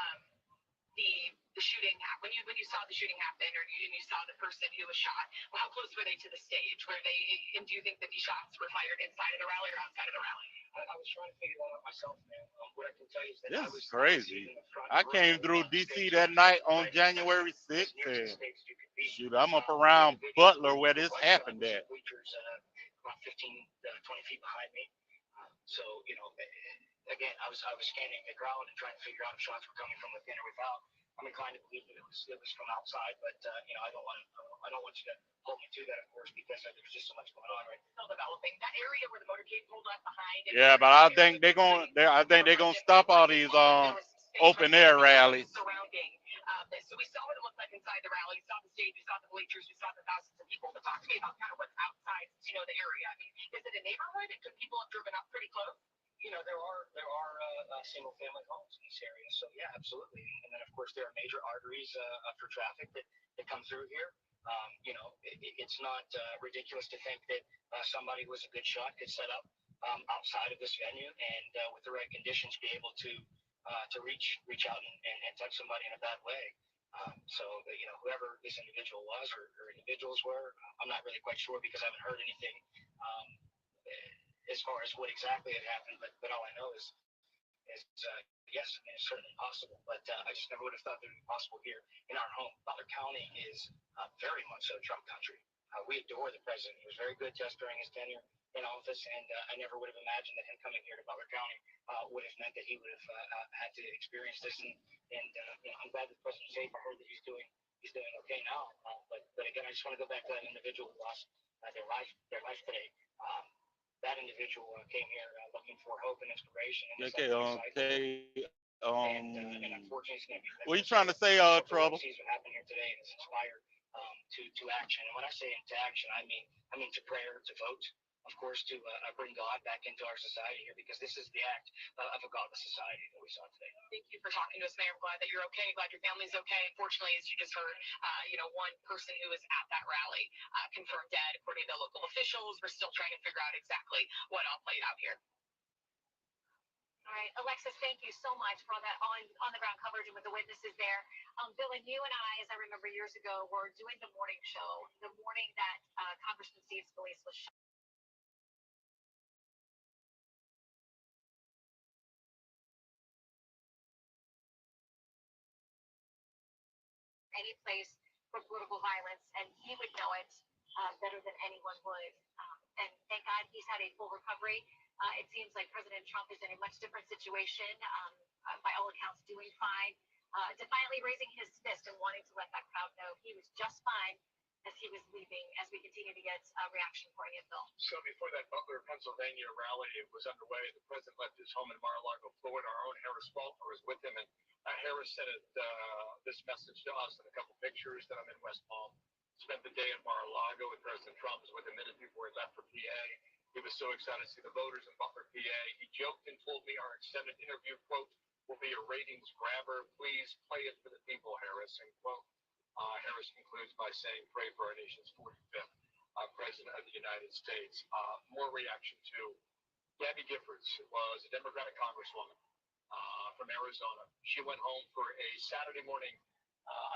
the shooting happen? When you saw the shooting happen, or you saw the person who was shot? Well, how close were they to the stage? And do you think that these shots were fired inside of the rally or outside of the rally? I was trying to figure that out myself, man. What I can tell you is that this is crazy. I came through DC that night on January 6th. And shoot, I'm up around Butler where this happened at. About 15 to 20 feet behind me. So, again, I was scanning the ground and trying to figure out if shots were coming from within or without. I'm inclined to believe that it was from outside, but I don't want you to hold me to that, of course, because there's just so much going on right now. Still developing that area where the motorcade pulled up behind. Yeah, but I think they're gonna stop all these open air rallies. Surrounding. So we saw what it looked like inside the rally. We saw the stage. We saw the bleachers. We saw the thousands of people. But talk to me about kind of what's outside, the area. I mean, is it a neighborhood? Could people have driven up pretty close? There are single family homes in this area, so yeah, absolutely. And then of course there are major arteries for traffic that come through here. It's not ridiculous to think that somebody with a good shot could set up outside of this venue and with the right conditions be able to reach out and touch somebody in a bad way. So whoever this individual was or individuals were, I'm not really quite sure because I haven't heard anything as far as what exactly had happened, but all I know is yes, it's certainly possible. But I just never would have thought that it would be possible here in our home. Butler County is very much so Trump country. We adore the president. He was very good to us during his tenure in office, and I never would have imagined that him coming here to Butler County would have meant that he would have had to experience this. And I'm glad that the president's safe. I heard that he's doing okay now. But again, I just want to go back to that individual who lost their life today. That individual came here looking for hope and inspiration. And and unfortunately, it's going to be. What are you trying to say, Trouble? Sees what happened here today, and it's inspired to action. And when I say into action, I mean to prayer, to vote, of course, to bring God back into our society here, because this is the act of a godless society that we saw today. Thank you for talking to us, Mayor. I'm glad that you're okay. Glad your family's okay. Unfortunately, as you just heard, one person who was at that rally confirmed dead. According to local officials, we're still trying to figure out exactly what all played out here. All right, Alexis, thank you so much for all that on the ground coverage and with the witnesses there. Bill, and you and I, as I remember years ago, were doing the morning show the morning that Congressman Steve Scalise was shot. Any place for political violence, and he would know it better than anyone would. And thank God he's had a full recovery. It seems like President Trump is in a much different situation, by all accounts doing fine, defiantly raising his fist and wanting to let that crowd know he was just fine as he was leaving, as we continue to get a reaction for you, Bill. So before that Butler, Pennsylvania rally was underway, the president left his home in Mar-a-Lago, Florida. Our own Harris Faulkner was with him, and Harris sent this message to us and a couple pictures that I'm in West Palm. Spent the day at Mar-a-Lago with President Trump. Was with him minutes before he left for PA. He was so excited to see the voters in Butler, PA. He joked and told me our extended interview, quote, will be a ratings grabber. Please play it for the people, Harris, end quote. Harris concludes by saying, pray for our nation's 45th president of the United States. More reaction to Gabby Giffords was a Democratic congresswoman from Arizona. She went home for a Saturday morning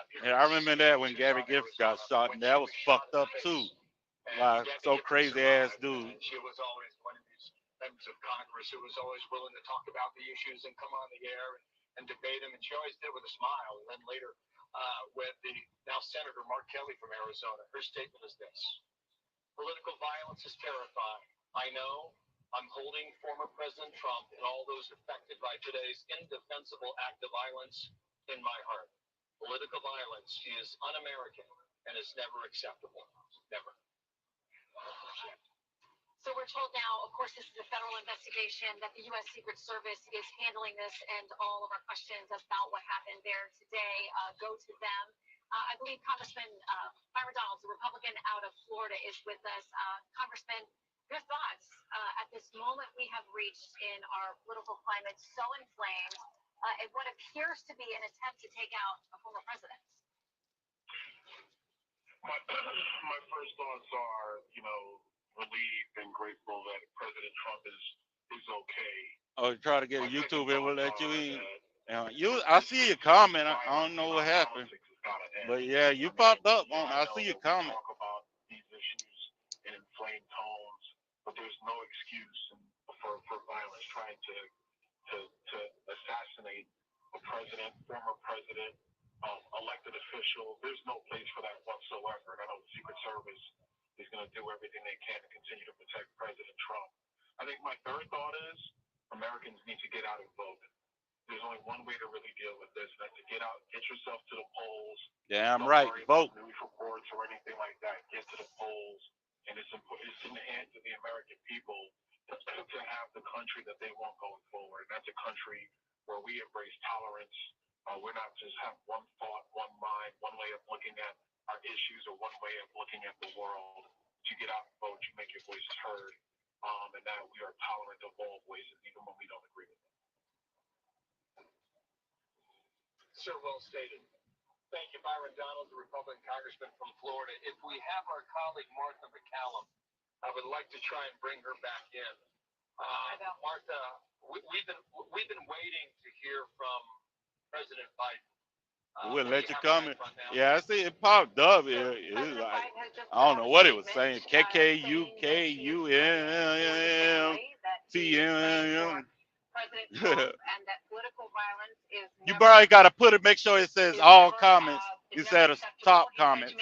appearance. Yeah, I remember that when Gabby Giffords got shot, and that was fucked up too. Like, so crazy ass dude. She was always one of these members of Congress who was always willing to talk about the issues and come on the air and debate them, and she always did with a smile. And then later, with the now Senator Mark Kelly from Arizona, her statement is this: political violence is terrifying. I know. I'm holding former President Trump and all those affected by today's indefensible act of violence in my heart. Political violence is un-American and is never acceptable. Never. So we're told now, of course, this is a federal investigation, that the U.S. Secret Service is handling this, and all of our questions about what happened there today go to them. I believe Congressman Byron Donalds, the Republican out of Florida, is with us. Congressman, your thoughts at this moment we have reached in our political climate, so inflamed, and what appears to be an attempt to take out a former president? My first thoughts are, relieved and grateful that President Trump is okay. Oh, try to get a YouTube, it will let you in. I see your comment. I don't know what happened, but yeah, you popped up on. I see your comment. Talk about these issues in inflamed tones, but there's no excuse for violence. Trying to assassinate a president, former president, elected official. There's no place for that whatsoever. And I know the Secret Service is going to do everything they can to continue to protect President Trump. I think my third thought is Americans need to get out and vote. There's only one way to really deal with this, and that's to get out, get yourself to the polls. Damn Don't right, worry vote. about news reports or anything like that. Get to the polls, and it's in the hands of the American people to have the country that they want going forward. And that's a country where we embrace tolerance. We're not just have one thought, one mind, one way of looking at our issues, or one way of looking at the world. You get out and vote, you make your voices heard, and that we are tolerant of all voices, even when we don't agree with them. Sir, well stated. Thank you, Byron Donald, the Republican congressman from Florida. If we have our colleague Martha McCallum, I would like to try and bring her back in. Martha, we've been waiting to hear from President Biden. We'll let you comment. Yeah, I see it popped up. It was like, I don't know what it was saying. KKUKUM TM. And that political violence is You probably got to put it. Make sure it says all comments instead of top comments.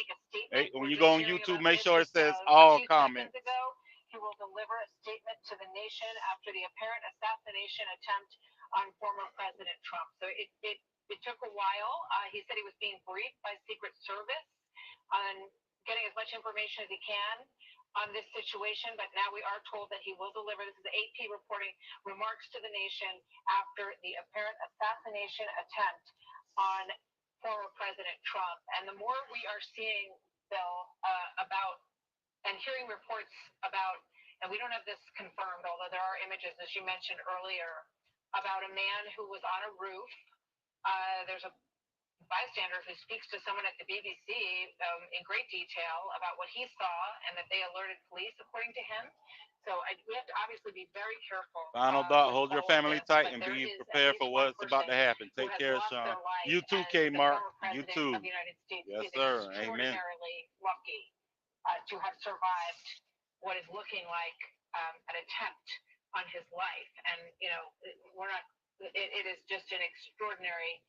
Hey, when you go on YouTube, make sure it says all comments. He will deliver a statement to the nation after the apparent assassination attempt on former President Trump. So it took a while. He said he was being briefed by Secret Service on getting as much information as he can on this situation, but now we are told that he will deliver. This is AP reporting remarks to the nation after the apparent assassination attempt on former President Trump. And the more we are seeing, Bill, about and hearing reports about and we don't have this confirmed, although there are images, as you mentioned earlier, about a man who was on a roof. There's a bystander who speaks to someone at the BBC in great detail about what he saw and that they alerted police, according to him. So we have to obviously be very careful. Final thought, hold your family tight and be prepared for what's about to happen. Take care, Sean. You too, K Mark. You too. Yes, sir. Amen. Extraordinarily lucky to have survived what is looking like an attempt on his life. And, you know, it is just an extraordinary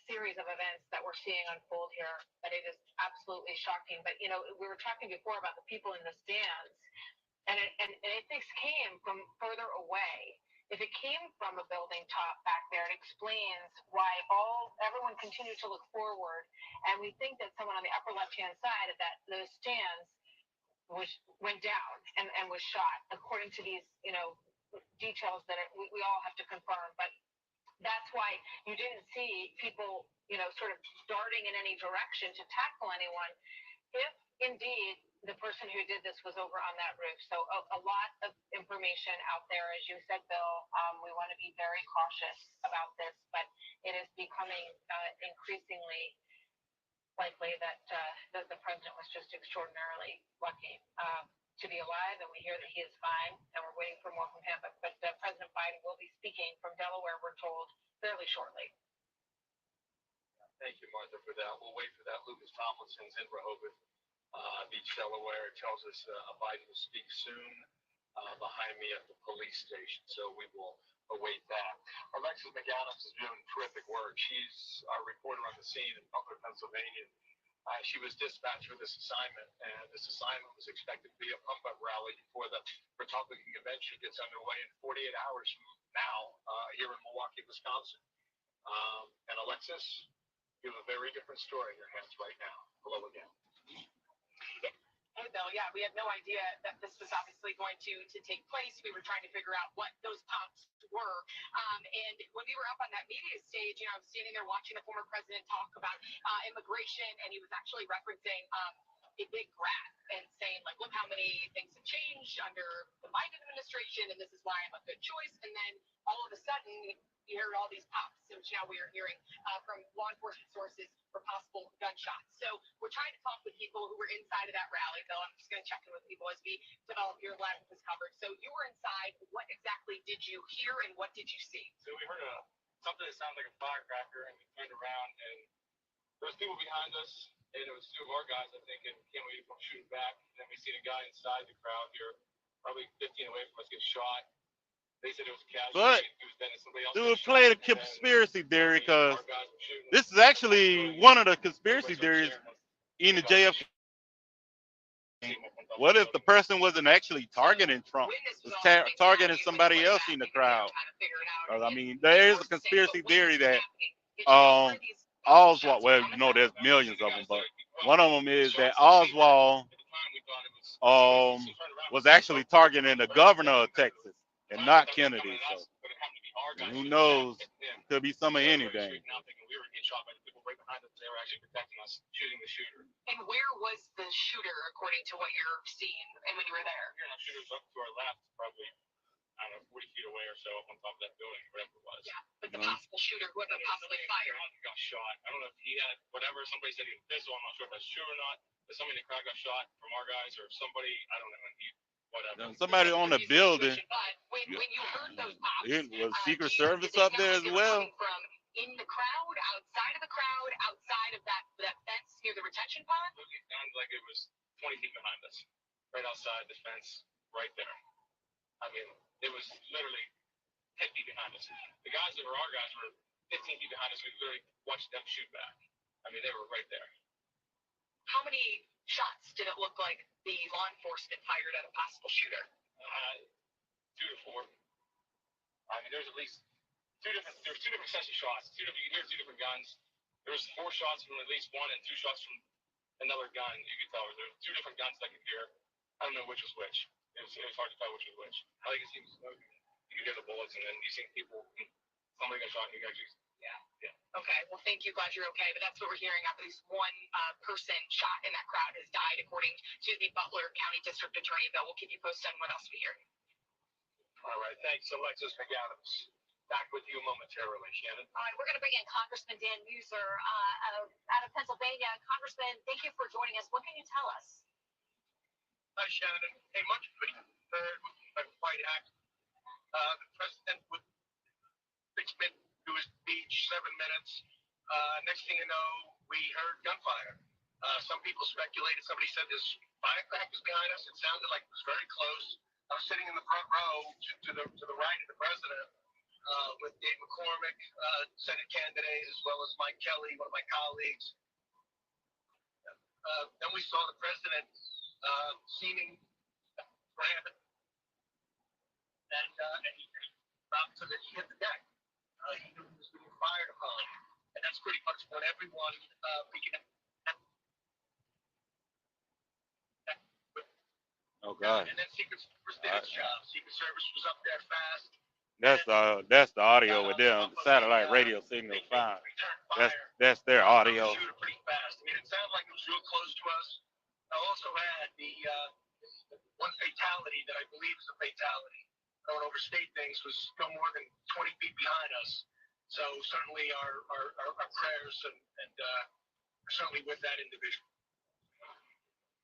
series of events that we're seeing unfold here, that it is absolutely shocking. But, you know, we were talking before about the people in the stands, and if this came from further away, if it came from a building top back there, it explains why everyone continued to look forward. And we think that someone on the upper left-hand side of those stands went down and was shot, according to these, you know, details that we all have to confirm. But that's why you didn't see people, you know, sort of darting in any direction to tackle anyone, if indeed the person who did this was over on that roof. So a lot of information out there, as you said, Bill. We want to be very cautious about this, but it is becoming increasingly likely that the president was just extraordinarily lucky to be alive, and we hear that he is fine, and we're waiting for more from him. But President Biden will be speaking from Delaware, we're told, fairly shortly. Thank you, Martha, for that. We'll wait for that. Lucas Tomlinson's in Rehoboth Beach, Delaware. It tells us Biden will speak soon behind me at the police station, so we will await that. Alexis McAdams is doing terrific work. She's our reporter on the scene in Butler, Pennsylvania. She was dispatched for this assignment, and this assignment was expected to be a pump-up rally before the Republican convention gets underway in 48 hours from now here in Milwaukee, Wisconsin. And Alexis, you have a very different story in your hands right now. Hello again. Hey, Bill. Yeah, we had no idea that this was obviously going to take place. We were trying to figure out what those pops were. And when we were up on that media stage, you know, I was standing there watching the former president talk about immigration, and he was actually referencing a big graph and saying, like, look how many things have changed under the Biden administration, and this is why I'm a good choice. And then all of a sudden, you heard all these pops, which now we are hearing from law enforcement sources for possible gunshots. So we're trying to talk with people who were inside of that rally, Bill. I'm just going to check in with people as we develop your live with this coverage. So you were inside. What exactly did you hear, and what did you see? So we heard something that sounded like a firecracker, and we turned around, and there was people behind us, and it was two of our guys, I think, and can't wait for shooting back. And then we seen a guy inside the crowd here, probably 15 away from us, get shot. They said it was a casualty. But He was dead, and somebody else do got it play the shot, and then conspiracy theory, because our guys were shooting. this is actually one of the conspiracy theories in the JFK. What if the person wasn't actually targeting Trump, was targeting somebody else in the crowd? I mean, there is a conspiracy theory that Oswald, well, you know, there's millions of them, but one of them is that Oswald was actually targeting the governor of Texas and not Kennedy. So who knows? It could be some of anything. We were getting shot by the people right behind us. They were actually protecting us, shooting the shooter. And where was the shooter, according to what you're seeing, and when you were there? The shooter was up to our left, probably, I don't know, 40 feet away or so, up on top of that building, whatever it was. Yeah, but the possible shooter, whoever possibly fired. Got shot. I don't know if he had whatever. Somebody said he was pistol. I'm not sure if that's true or not. But somebody in the crowd got shot from our guys, or somebody, I don't know. Whatever. Somebody on the building. When you heard those pops, It was Secret Service up there as well. From in the crowd, outside of the crowd, outside of that fence near the retention pond? It sounded like it was 20 feet behind us, right outside the fence, right there. I mean, it was literally 10 feet behind us. The guys that were our guys were 15 feet behind us. We literally watched them shoot back. I mean, they were right there. How many shots did it look like the law enforcement fired at a possible shooter? 2 to 4. I mean, there's at least two different sets of shots. You can hear 2 different guns. There was 4 shots from at least one and 2 shots from another gun. You could tell there were 2 different guns I could hear. I don't know which was which. It was hard to tell which was which. I think it seems you could hear the bullets, and then you see people. Somebody got shot, and you actually, yeah. Okay, well, thank you. Glad you're okay. But that's what we're hearing. At least one person shot in that crowd has died, according to the Butler County District Attorney. But we'll keep you posted on what else we hear. All right, thanks, Alexis McAdams. Back with you momentarily, Shannon. All right, we're going to bring in Congressman Dan Muser out of Pennsylvania. Congressman, thank you for joining us. What can you tell us? Hi, Shannon. Hey, much prepared with a quiet act. The president would 6 minutes to his speech, 7 minutes. Next thing you know, we heard gunfire. Some people speculated. Somebody said this firecrackers behind us. It sounded like it was very close. I was sitting in the front row to the right of the president with Dave McCormick, Senate candidate, as well as Mike Kelly, one of my colleagues. Then we saw the president seeming frantic, and he dropped so that he hit the deck. He knew he was being fired upon, and that's pretty much when everyone began. Oh God. And then Secret Service did its job. Secret Service was up there fast. That's the audio with them. The satellite radio signal is fine. That's their audio. Shooter pretty fast. I mean, it sounded like it was real close to us. I also had the one fatality that I believe is a fatality. I don't overstate things. Was no more than 20 feet behind us. So certainly our prayers and certainly with that individual.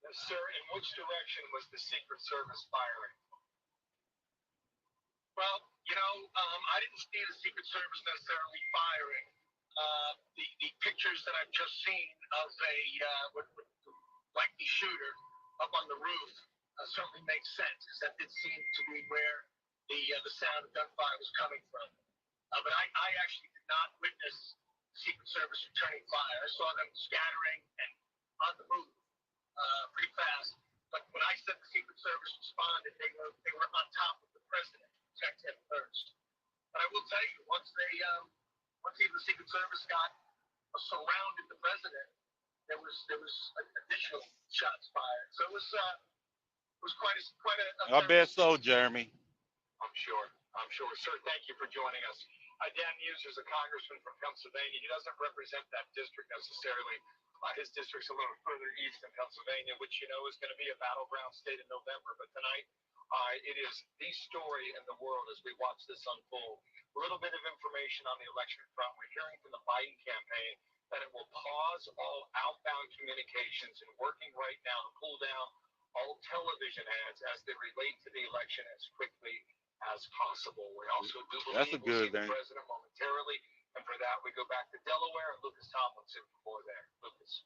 Sir, in which direction was the Secret Service firing? Well, I didn't see the Secret Service necessarily firing. The pictures that I've just seen of a likely shooter up on the roof certainly makes sense, because that did seem to be where the sound of gunfire was coming from. But I actually did not witness the Secret Service returning fire. I saw them scattering and on the move pretty fast. But when I said the Secret Service responded, they were on top of the president to protect him first. But I will tell you, once even the Secret Service got surrounded the president, there was additional shots fired. So it was quite a I bet so, Jeremy. I'm sure. Sir, thank you for joining us. Dan Muser is a congressman from Pennsylvania. He doesn't represent that district necessarily. His district's a little further east in Pennsylvania, which is going to be a battleground state in November. But tonight, it is the story in the world as we watch this unfold. A little bit of information on the election front. We're hearing from the Biden campaign that it will pause all outbound communications and working right now to pull down all television ads as they relate to the election as quickly as possible. We also do believe we'll see the president momentarily. And for that, we go back to Delaware and Lucas Tomlinson before there. Lucas.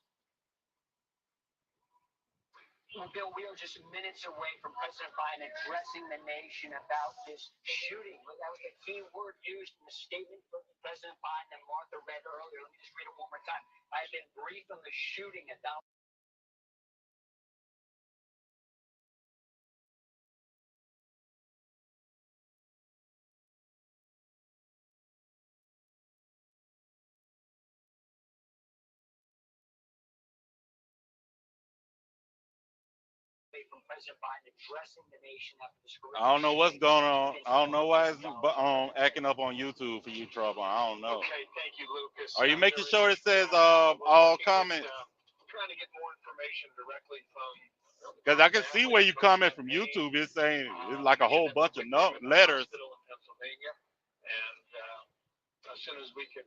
Well, Bill, we are just minutes away from President Biden addressing the nation about this shooting. That was the key word used in the statement from President Biden and Martha read earlier. Let me just read it one more time. I have been briefed on the shooting at Donald. From President Biden addressing the nation after the school. I don't know what's going on. I don't know why it's acting up on YouTube for you, Trouble. I don't know. Okay, thank you, Lucas. Are you making sure it says all comments? Trying to get more information directly from. Because I can see where you comment from YouTube. It's saying it's like a whole bunch of letters. Pennsylvania, and as soon as we can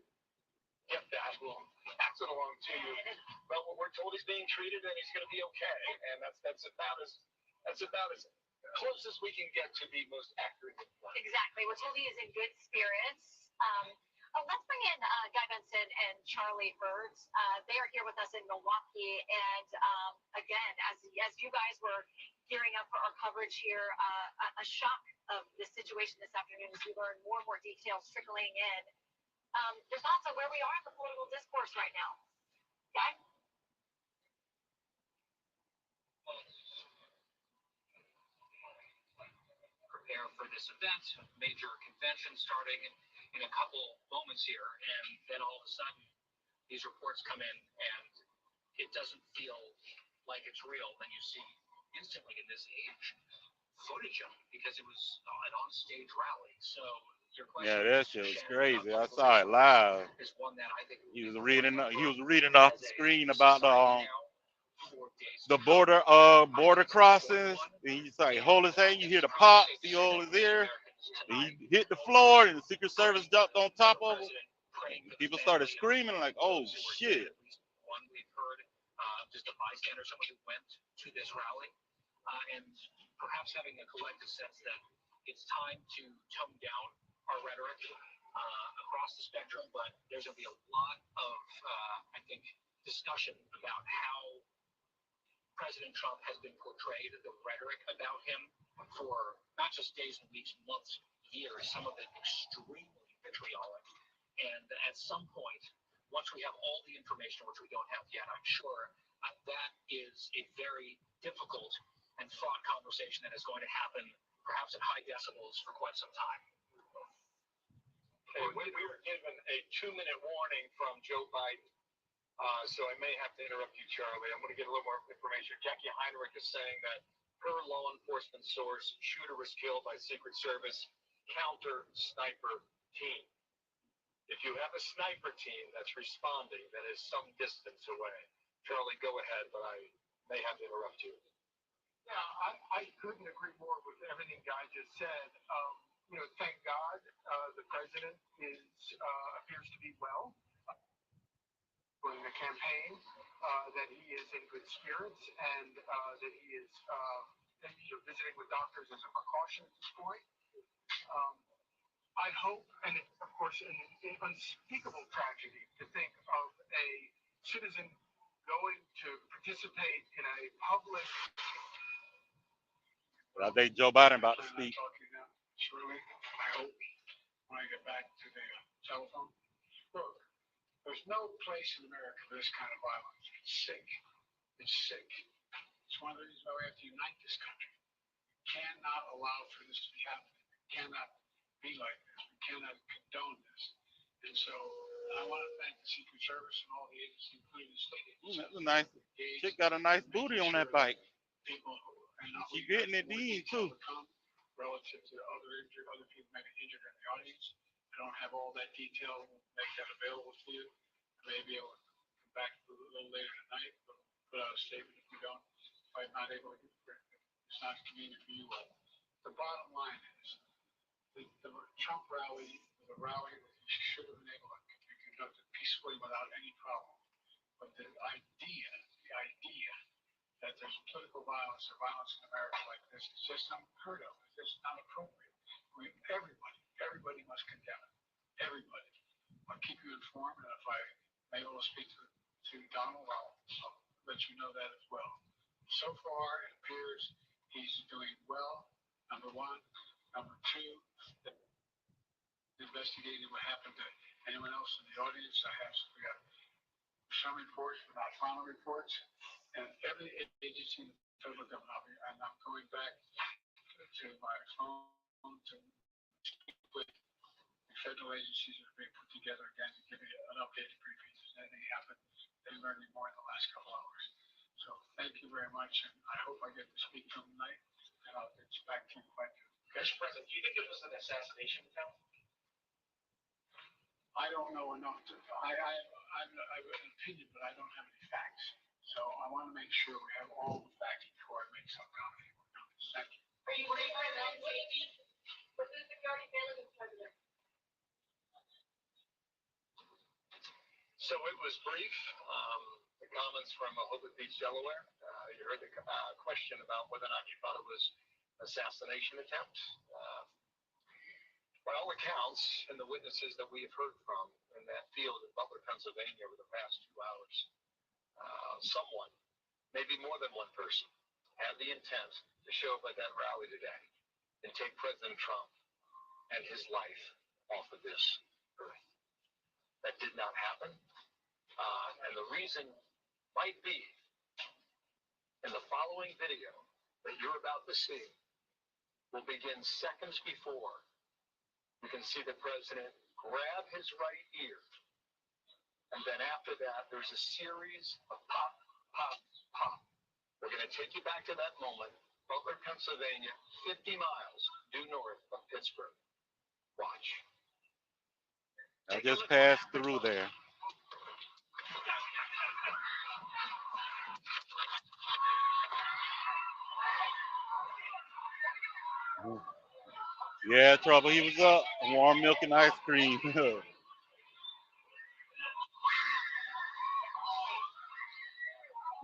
get that, we'll pass it along to you. But we're told he's being treated and he's going to be okay, and that's about as close as we can get to the most accurate report. Exactly. We're told he is in good spirits. Let's bring in Guy Benson and Charlie Hertz. They are here with us in Milwaukee, and again, as you guys were gearing up for our coverage here, a shock of the situation this afternoon as we learn more and more details trickling in. Your thoughts on where we are in the political discourse right now? Guy? Prepare for this event, a major convention starting in a couple moments here, and then all of a sudden these reports come in and it doesn't feel like it's real. Then you see instantly in this age footage of it because it was an on-stage rally. So Yeah, that shit was crazy. I saw it live. He was reading off the screen about the border crossings. And he's like, hold his hand. You hear the pop. He hold his ear. And he hit the floor, and the Secret Service jumped on top of him. People started screaming like, "Oh shit!" One we've heard, just a bystander, someone who went to this rally, and perhaps having a collective sense that it's time to tone down our rhetoric across the spectrum. But there's going to be a lot of, I think, discussion about how President Trump has been portrayed, the rhetoric about him for not just days and weeks, months, years, some of it extremely vitriolic. And at some point, once we have all the information, which we don't have yet, I'm sure, that is a very difficult and fraught conversation that is going to happen, perhaps at high decibels, for quite some time. Hey, we were given a 2-minute warning from Joe Biden, so I may have to interrupt you, Charlie. I'm going to get a little more information. Jackie Heinrich is saying that her law enforcement source, shooter was killed by Secret Service counter sniper team. If you have a sniper team that's responding that is some distance away, Charlie, go ahead, but I may have to interrupt you. Yeah, I couldn't agree more with everything Guy just said. Thank God the president appears to be well during the campaign, that he is in good spirits, and that he is visiting with doctors as a precaution at this point. I hope, and of course, an unspeakable tragedy to think of a citizen going to participate in a public. But I think Joe Biden about to speak. Shirley, I hope when I get back to the telephone. Look, there's no place in America for this kind of violence. It's sick. It's sick. It's one of the reasons why we have to unite this country. We cannot allow for this to be happening. We cannot be like this. We cannot condone this. And so I want to thank the Secret Service and all the agencies, including the state agencies. That's a nice chick. Got a nice booty on that bike. People she getting it in too. Relative to other people maybe injured in the audience. I don't have all that detail. We'll make that available to you. Maybe I'll come back a little later tonight. But put out a statement if we don't. If I'm not able to get it, it's not convenient for you all. The bottom line is the Trump rally was a rally that he should have been able to be conducted peacefully without any problem. But the idea that there's political violence or violence in America like this is just unheard of. It's just not appropriate. I mean, everybody must condemn it. Everybody. I'll keep you informed, and if I may be able to speak to Donald, I'll let you know that as well. So far, it appears he's doing well, number one. Number two, investigating what happened to anyone else in the audience. We got some reports, but not final reports. And every agency in the federal government, and I'm going back to my phone to speak with the federal agencies that are being put together again to give you an updated briefing. If anything happened, they learned more in the last couple hours. So thank you very much, and I hope I get to speak to them tonight, and I'll get back to you quite soon. Mr. President, do you think it was an assassination attempt? I don't know enough to. I have an opinion, but I don't have any facts. So I want to make sure we have all the facts before I make some comment. Thank you. Are you worried about that safety? What's the security failing the president? So it was brief. The comments from Rehoboth Beach, Delaware. You heard the question about whether or not you thought it was an assassination attempt. By all accounts, and the witnesses that we have heard from in that field in Butler, Pennsylvania over the past 2 hours, someone, maybe more than one person, had the intent to show up at that rally today and take President Trump and his life off of this earth. That did not happen. And the reason might be in the following video that you're about to see will begin seconds before you can see the president grab his right ear. And then after that, there's a series of pop, pop, pop. We're going to take you back to that moment, Butler, Pennsylvania, 50 miles due north of Pittsburgh. Watch. I just passed through there. Yeah, Trouble, he was up. Warm milk and ice cream.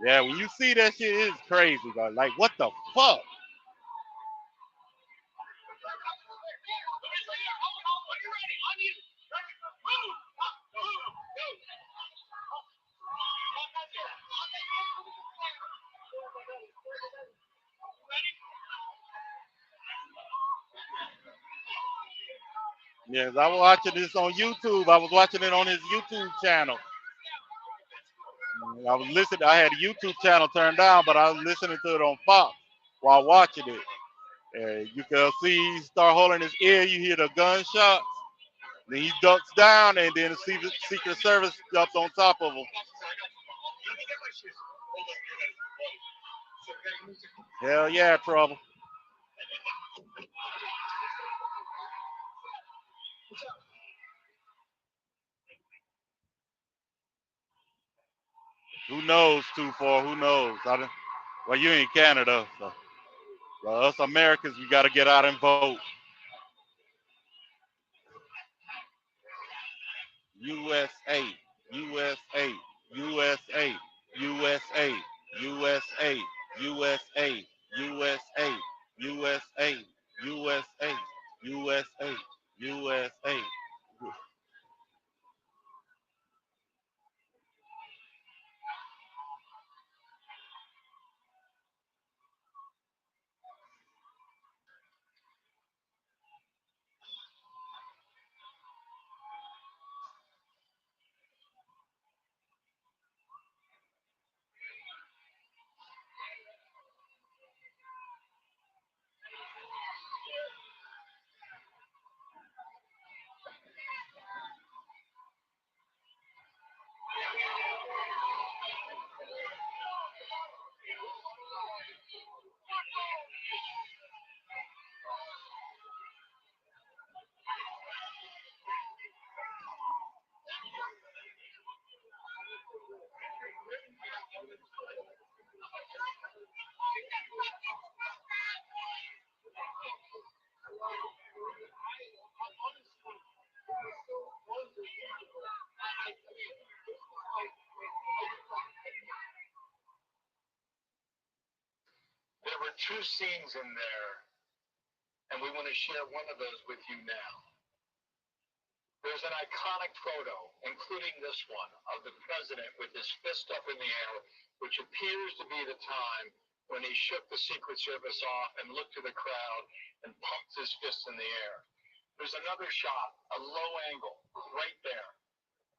Yeah, when you see that shit, it's crazy, bro. Like, what the fuck? Yes, I was watching this on YouTube. I was watching it on his YouTube channel. I was listening. I had a YouTube channel turned down, but I was listening to it on Fox while watching it. And you can see he start holding his ear. You hear the gunshots. Then he ducks down, and then the Secret Service jumped on top of him. Hell yeah, Trouble. Who knows, 2-4? Who knows? Well, you in Canada, so well, us Americans, we got to get out and vote. USA, USA, USA, USA, USA, USA, USA, USA, USA, USA, USA. There were two scenes in there, and we want to share one of those with you now. There's an iconic photo, including this one, of the president with his fist up in the air, which appears to be the time when he shook the Secret Service off and looked to the crowd and pumped his fist in the air. There's another shot, a low angle, right there,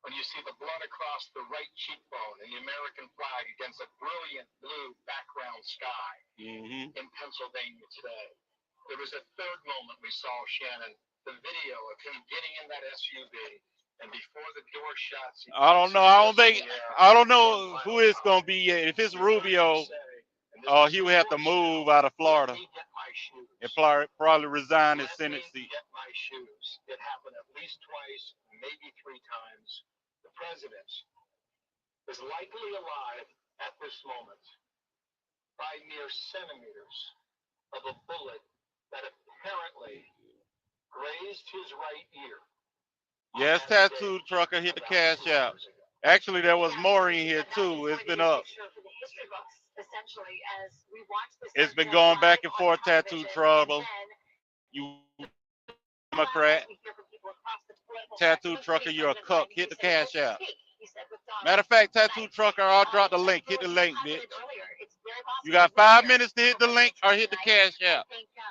when you see the blood across the right cheekbone and the American flag against a brilliant blue background sky in Pennsylvania today. There was a third moment we saw, Shannon, the video of him getting in that SUV, and before the door shuts, I don't know. I don't know who it's gonna be yet. If it's Rubio, he would have to move out of Florida and probably resign his Senate seat. Get my shoes. It happened at least twice, maybe three times. The president is likely alive at this moment by mere centimeters of a bullet that apparently grazed his right ear. Yes, Tattoo Trucker hit the cash out. Actually, there was more in here too. It's been up. It's been going back and forth, Tattoo Trouble. You Democrat. Tattoo Trucker, you're a cuck. Hit the cash out. Matter of fact, Tattoo Trucker, I'll drop the link. Hit the link, bitch. You got 5 minutes to hit the link or hit the cash out.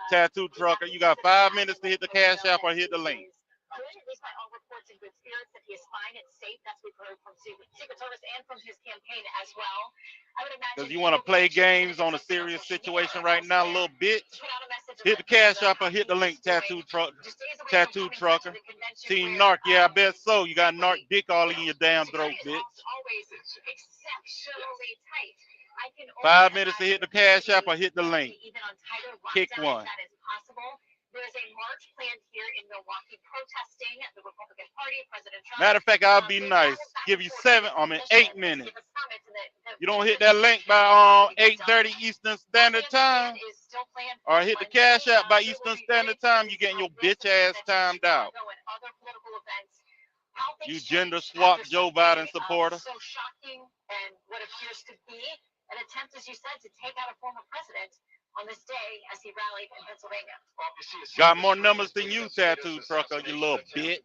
Tattoo Trucker, you got 5 minutes to hit the cash out or hit the link. At least by all reports in good spirits that he is fine and safe. That's what we've heard from Secret Service and from his campaign as well. I would imagine. Because you want to play games on a serious situation right now, little bitch. Hit the cash up or hit the link, Tattoo Trucker. Team Narc, yeah, I bet so. You got Narc dick all in your damn throat, bitch. Always exceptionally tight. 5 minutes to hit the cash app or hit the link. Kick one. That is possible. There's a march planned here in Milwaukee protesting the Republican Party. President Trump. Matter of fact, I'll be nice. Give you 8 minutes. You don't hit that link by 8:30 Eastern Standard Time, or hit the Cash App by Eastern Standard Time, you getting your bitch ass timed out. You gender swap Joe Biden supporter. So shocking and what appears to be an attempt, as you said, to take out a former president on this day as he rallied in Pennsylvania. Got more numbers than you, tattoo trucker, you little bitch.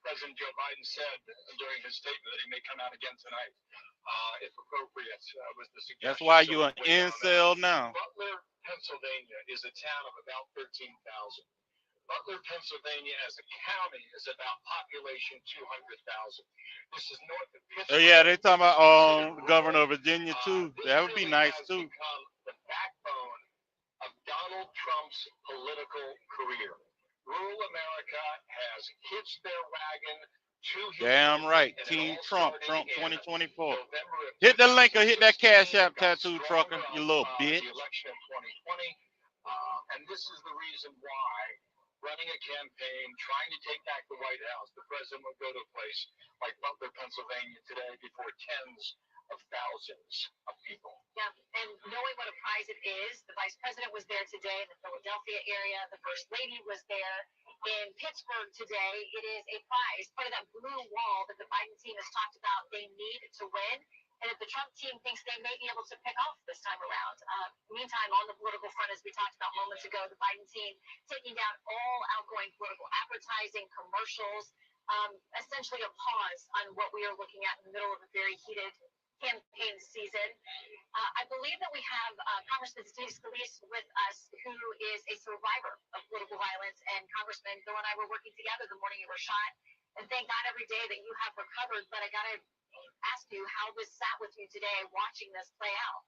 President Joe Biden said during his statement that he may come out again tonight, if appropriate, was the suggestion. That's why you're an incel now. Butler, Pennsylvania is a town of about 13,000. Butler, Pennsylvania as a county is about population 200,000. This is north of Pittsburgh. Oh yeah, they talking about the governor of Virginia too. That would be nice too. Become the backbone of Donald Trump's political career. Rural America has hitched their wagon to his Damn right, and Team it all Trump, started Trump in 2024. November of Hit the link or hit that 2016, Cash App, got tattoo stronger trucker, you little of, bitch. The election of 2020, and this is the reason why running a campaign, trying to take back the White House, the president would go to a place like Butler, Pennsylvania today before tens of thousands of people. Yeah, and knowing what a prize it is, the vice president was there today in the Philadelphia area. The first lady was there in Pittsburgh today. It is a prize, part of that blue wall that the Biden team has talked about they need to win. And if the Trump team thinks they may be able to pick off this time around. Meantime, on the political front, as we talked about moments ago, the Biden team taking down all outgoing political advertising, commercials, essentially a pause on what we are looking at in the middle of a very heated campaign season. I believe that we have Congressman Steve Scalise with us, who is a survivor of political violence. And Congressman, Bill and I were working together the morning you were shot. And thank God every day that you have recovered. But I got to ask you how this sat with you today watching this play out.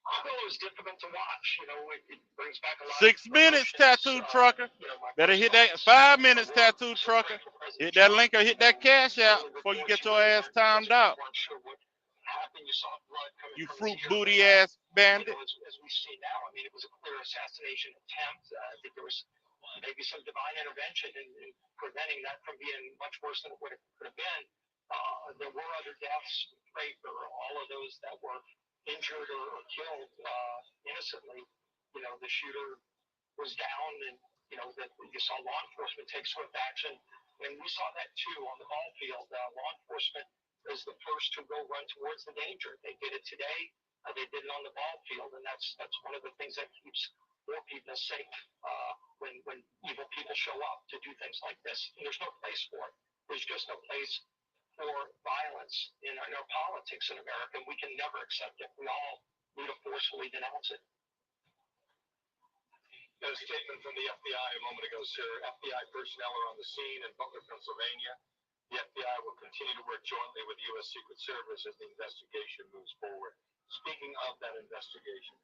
Although it was difficult to watch, you know, it brings back a lot 6 of minutes, emotions. tattoo trucker. Better hit that 5 minutes, tattoo trucker. Hit that link or hit that Cash App before you get your ass timed out. You fruit booty ass bandit. As we see now, I mean, it was a clear assassination attempt. I think there was maybe some divine intervention in preventing that from being much worse than it could have been. There were other deaths, right? There were all of those that were injured or killed innocently. You know, the shooter was down, and you know that you saw law enforcement take swift action, and we saw that too on the ball field. Law enforcement is the first to go run towards the danger. They did it today. They did it on the ball field, and that's one of the things that keeps more people safe when evil people show up to do things like this. And there's no place for it. There's just no place for violence in our politics in America, and we can never accept it. We all need to forcefully denounce it. A statement from the FBI a moment ago, sir. FBI personnel are on the scene in Butler, Pennsylvania. The FBI will continue to work jointly with the U.S. Secret Service as the investigation moves forward. Speaking of that investigation,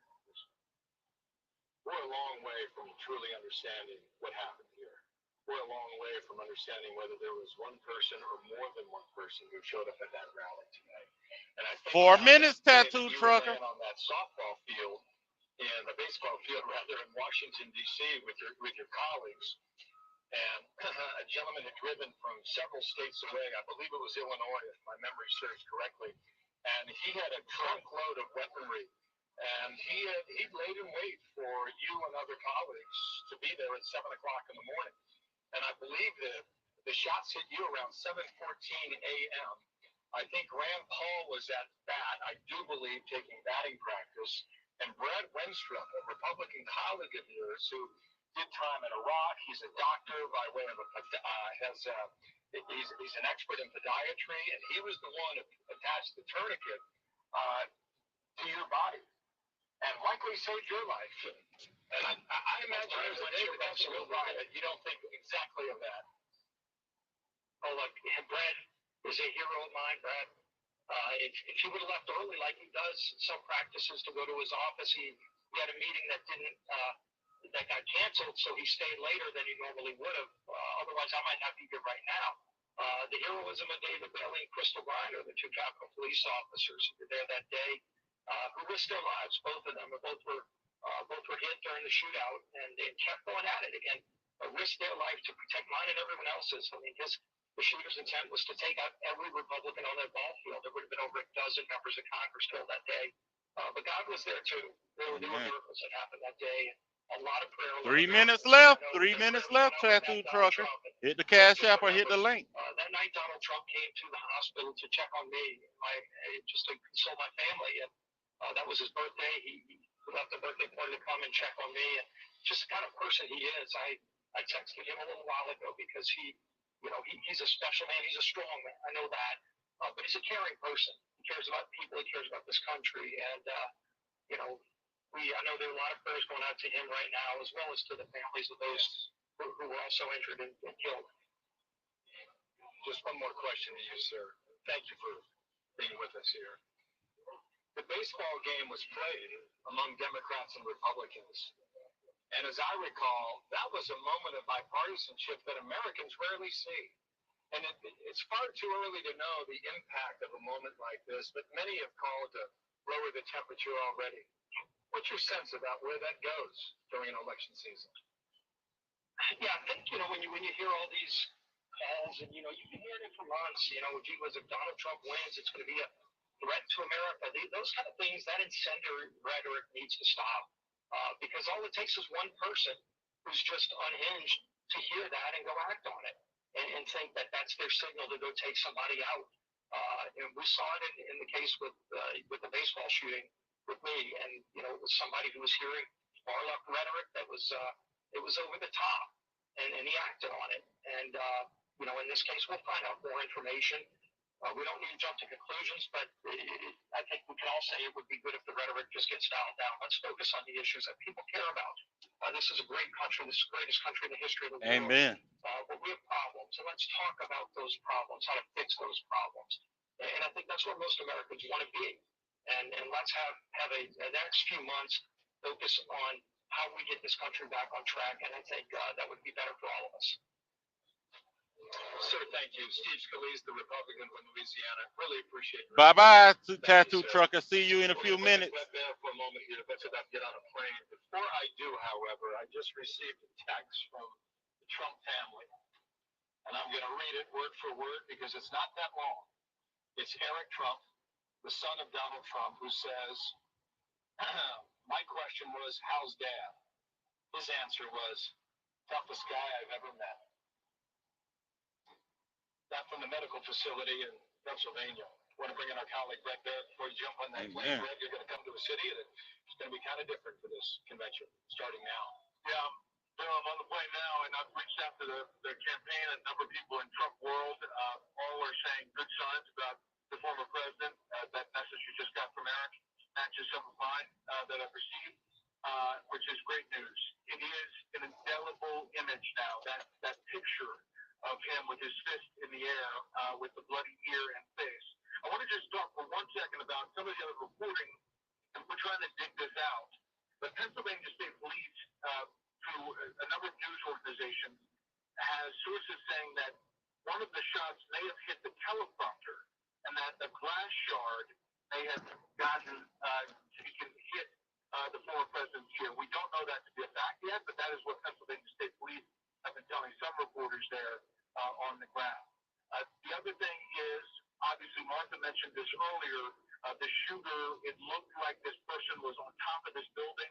we're a long way from truly understanding what happened here. We're a long way from understanding whether there was one person or more than one person who showed up at that rally today. And I think 4 minutes, tattoo trucker. On that softball field, in a baseball field rather, in Washington D.C. with your colleagues, and a gentleman had driven from several states away. I believe it was Illinois, if my memory serves correctly, and he had a trunk load of weaponry. And he laid in wait for you and other colleagues to be there at 7 o'clock in the morning. And I believe that the shots hit you around 7:14 a.m. I think Rand Paul was at bat, I do believe, taking batting practice. And Brad Wenstrup, a Republican colleague of yours who did time in Iraq, he's a doctor by way of he's an expert in podiatry, and he was the one who attached the tourniquet to your body and likely saved your life. And I imagine there's a day that that's a real riot. You don't think exactly of that. Oh, look, Brad is a hero of mine, Brad. If he would have left early like he does some practices to go to his office, he had a meeting that got canceled, so he stayed later than he normally would have. Otherwise, I might not be here right now. The heroism of David Bailey and Crystal Reiner, the two Capitol police officers who were there that day, who risked their lives, both of them. Both were Both were hit during the shootout, and they kept going at it again. Risked their life to protect mine and everyone else's. I mean, the shooter's intent was to take out every Republican on that ball field. There would have been over a dozen members of Congress killed that day. But God was there too. There were miracles that happened that day. A lot of prayer. 3 minutes left. 3 minutes left, Tattoo Trucker. Hit the Cash App or hit the link. That night, Donald Trump came to the hospital to check on me, just to console my family. And that was his birthday. He left the birthday party to come and check on me. And just the kind of person he is. I texted him a little while ago because he's a special man. He's a strong man. I know that. But he's a caring person. He cares about people. He cares about this country. And, I know there are a lot of prayers going out to him right now, as well as to the families of those who were also injured and killed. Just one more question to you, sir. Thank you for being with us here. The baseball game was played among Democrats and Republicans. And as I recall, that was a moment of bipartisanship that Americans rarely see. And it's far too early to know the impact of a moment like this, but many have called to lower the temperature already. What's your sense about where that goes during an election season? Yeah, I think, when you hear all these calls, and, you can hear it for months, if Donald Trump wins, it's going to be a threat to America. Those kind of things, that incendiary rhetoric needs to stop. Because all it takes is one person who's just unhinged to hear that and go act on it and think that that's their signal to go take somebody out. And we saw it in the case with the baseball shooting with me, and it was somebody who was hearing far left rhetoric that was it was over the top, and he acted on it. And in this case, we'll find out more information. We don't need to jump to conclusions, but I think we can all say it would be good if the rhetoric just gets dialed down. Let's focus on the issues that people care about. This is a great country. This is the greatest country in the history of the world. Amen. But we have problems, and let's talk about those problems, how to fix those problems. And I think that's where most Americans want to be. And let's have the next few months focus on how we get this country back on track. And I think that would be better for all of us. Sir, thank you. Steve Scalise, the Republican from Louisiana. Really appreciate it. Bye-bye, Tattoo Trucker. See you in a few minutes. For a moment here, that's about to get on a plane. Before I do, however, I just received a text from the Trump family. And I'm going to read it word for word because it's not that long. It's Eric Trump, the son of Donald Trump, who says, my question was, how's Dad? His answer was, toughest guy I've ever met. That from the medical facility in Pennsylvania. I want to bring in our colleague Brett there before you jump on that plane. Brett, you're going to come to a city that it's going to be kind of different for this convention starting now. Yeah, I'm on the plane now, and I've reached out to the campaign. A number of people in Trump world all are saying good signs about the former president. That message you just got from Eric matches some of mine that I've received, which is great news. It is an indelible image now. That picture of him with his fist in the air, with the bloody ear and face. I want to just talk for 1 second about some of the other reporting, and we're trying to dig this out. But Pennsylvania State Police, through a number of news organizations, has sources saying that one of the shots may have hit the teleprompter, and that the glass shard may have gotten hit the former president's ear. We don't know that to be a fact yet, but that is what Pennsylvania State Police have been telling some reporters there on the ground. The other thing is, obviously, Martha mentioned this earlier. The shooter, it looked like this person was on top of this building.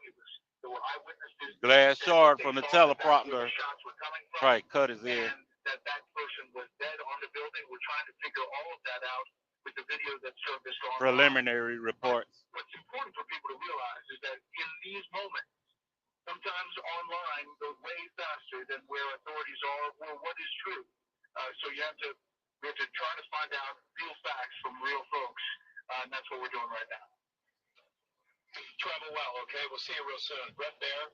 There were eyewitnesses. Glass shard from the teleprompter. Right, cut his ear. And that person was dead on the building. We're trying to figure all of that out with the video that surfaced online. Preliminary reports. What's important for people to realize is that in these moments, sometimes online goes way faster than where authorities are or what is true. So we have to try to find out real facts from real folks, and that's what we're doing right now. Travel well, okay? We'll see you real soon. Brett Baer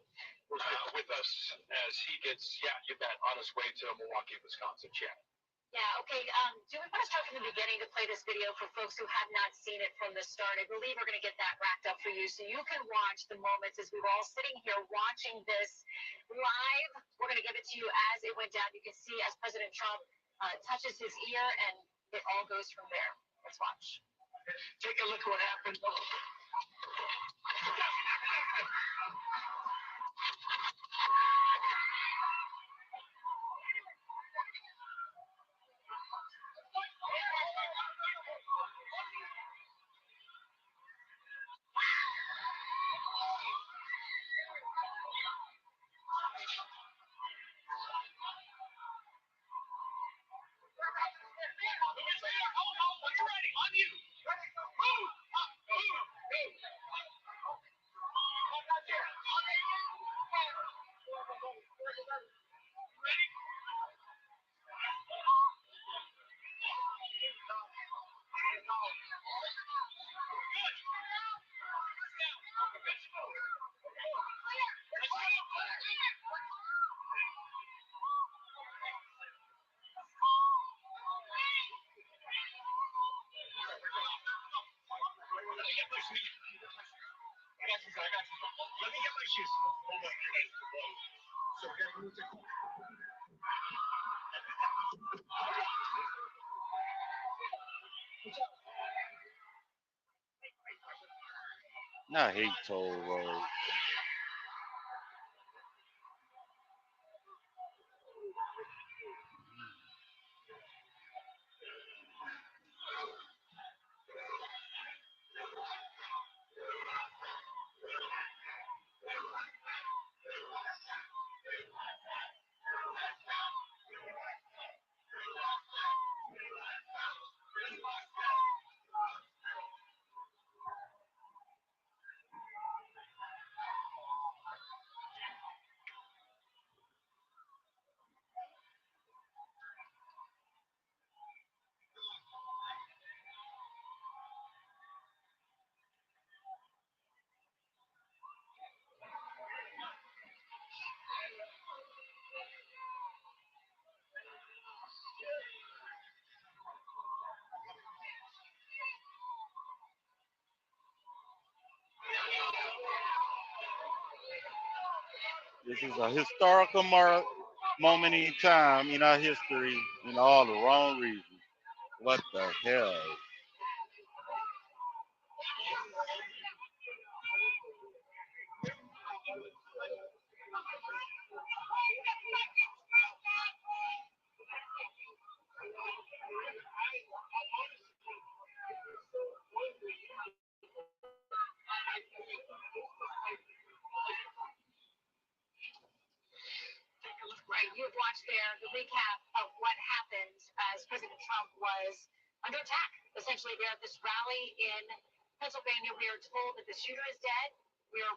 with us as he gets, you bet, on his way to Milwaukee, Wisconsin. Chat. Yeah, okay. Do we want to start from the beginning to play this video for folks who have not seen it from the start? I believe we're going to get that wrapped up for you so you can watch the moments as we were all sitting here watching this live. We're going to give it to you as it went down. You can see as President Trump touches his ear, and it all goes from there. Let's watch. Take a look at what happened. I hate toll road. This is a historical moment in time in our history in all the wrong reasons. What the hell? Right, you have watched there the recap of what happened as President Trump was under attack, essentially there at this rally in Pennsylvania. We are told that the shooter is dead. We are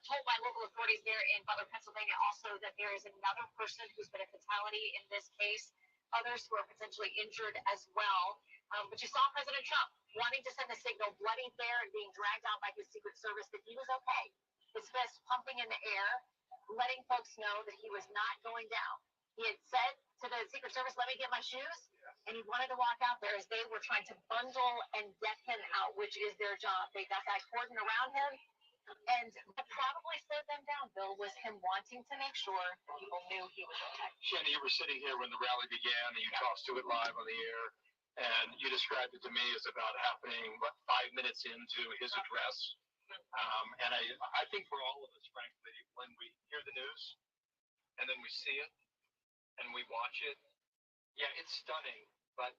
told by local authorities there in Butler, Pennsylvania, also that there is another person who's been a fatality in this case, others who are potentially injured as well. But you saw President Trump wanting to send a signal, bloody there and being dragged out by his Secret Service, that he was okay. His fist pumping in the air, letting folks know that he was not going down. He had said to the Secret Service, "Let me get my shoes," and he wanted to walk out there as they were trying to bundle and get him out, which is their job. They got that cordon around him, and what probably slowed them down, Bill, was him wanting to make sure people knew he was okay. Shannon, you were sitting here when the rally began, and you talked to it live on the air, and you described it to me as about happening, 5 minutes into his address. And I think for all of us, frankly, when we hear the news and then we see it and we watch it, yeah, it's stunning. But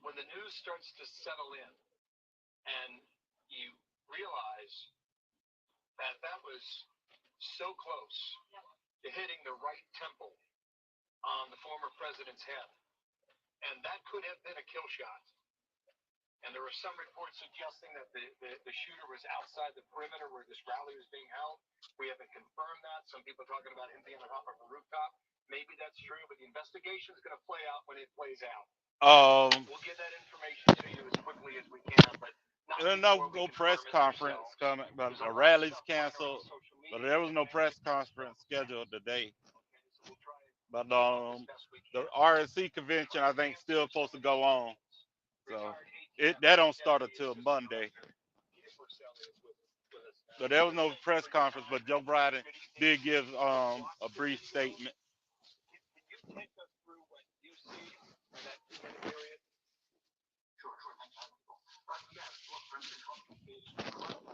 when the news starts to settle in and you realize that that was so close to hitting the right temple on the former president's head, and that could have been a kill shot. And there were some reports suggesting that the shooter was outside the perimeter where this rally was being held. We haven't confirmed that. Some people are talking about him being on top of a rooftop. Maybe that's true, but the investigation is going to play out when it plays out. We'll get that information to you as quickly as we can, but no press conference coming, but a rally's canceled. But there was no press conference scheduled today. But the RNC convention, I think, still supposed to go on. So that don't start until Monday. So there was no press conference, but Joe Biden did give a brief statement. Can you take us through what you see in that period? Sure. Yes, well, President Trump is July.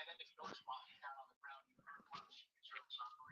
And then if you notice while he's down on the ground, you heard one of the Secret Service operators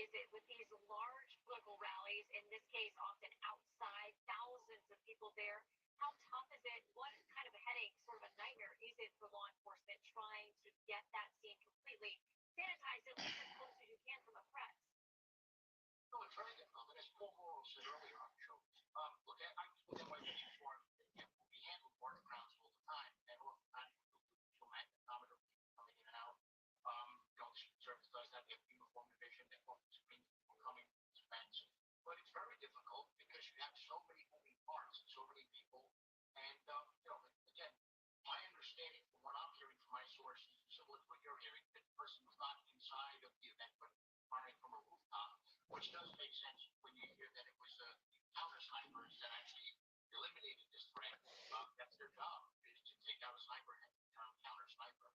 is it with these large political rallies, in this case, often outside, thousands of people there? How tough is it? What kind of a headache, sort of a nightmare, is it for law enforcement trying to get that scene completely sanitized, at least as close as you can from a press? No, it's very difficult. And as Paul Morrell said earlier on the show, look, I was with NYPD before. We handle border crowds all the time, and oftentimes you'll magnetometer coming in and out. The Secret Service does that. They have uniform division. They have screens people coming to this fence. But it's very difficult because you have so many moving parts and so many people. And, again, my understanding from what I'm hearing from my sources, similar to what you're hearing, that the person was not inside of the event, but firing from a rooftop, which does make sense when you hear that it was counter snipers that actually eliminated this threat. That's their job, is to take out a sniper and turn counter sniper.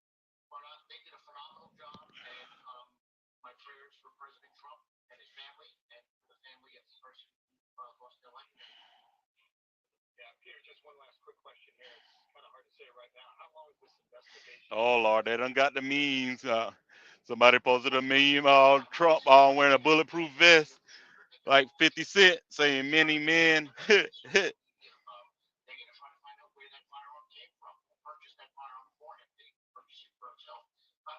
But they did a phenomenal job, and my prayers for President Trump and his family, and for the family of the person who lost their life. Yeah, Peter, just one last quick question here. It's kind of hard to say right now. How long is this investigation? Oh Lord, they done got the memes. Somebody posted a meme Trump wearing a bulletproof vest, like 50 Cent, saying many men. They're going to try to find out where that firearm came from, who purchased that firearm for him. Did he purchase it for himself?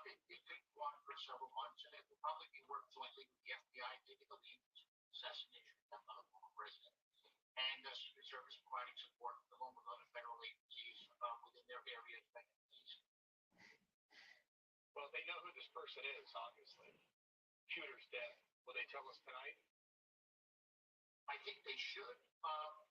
It could go on for several months, and it will probably be worked jointly with the FBI, taking the lead in assassination of the former president, and the Secret Service providing support along with other federal agencies within their area of expertise. Well, they know who this person is, obviously. Shooter's dead. Will they tell us tonight? I think they should,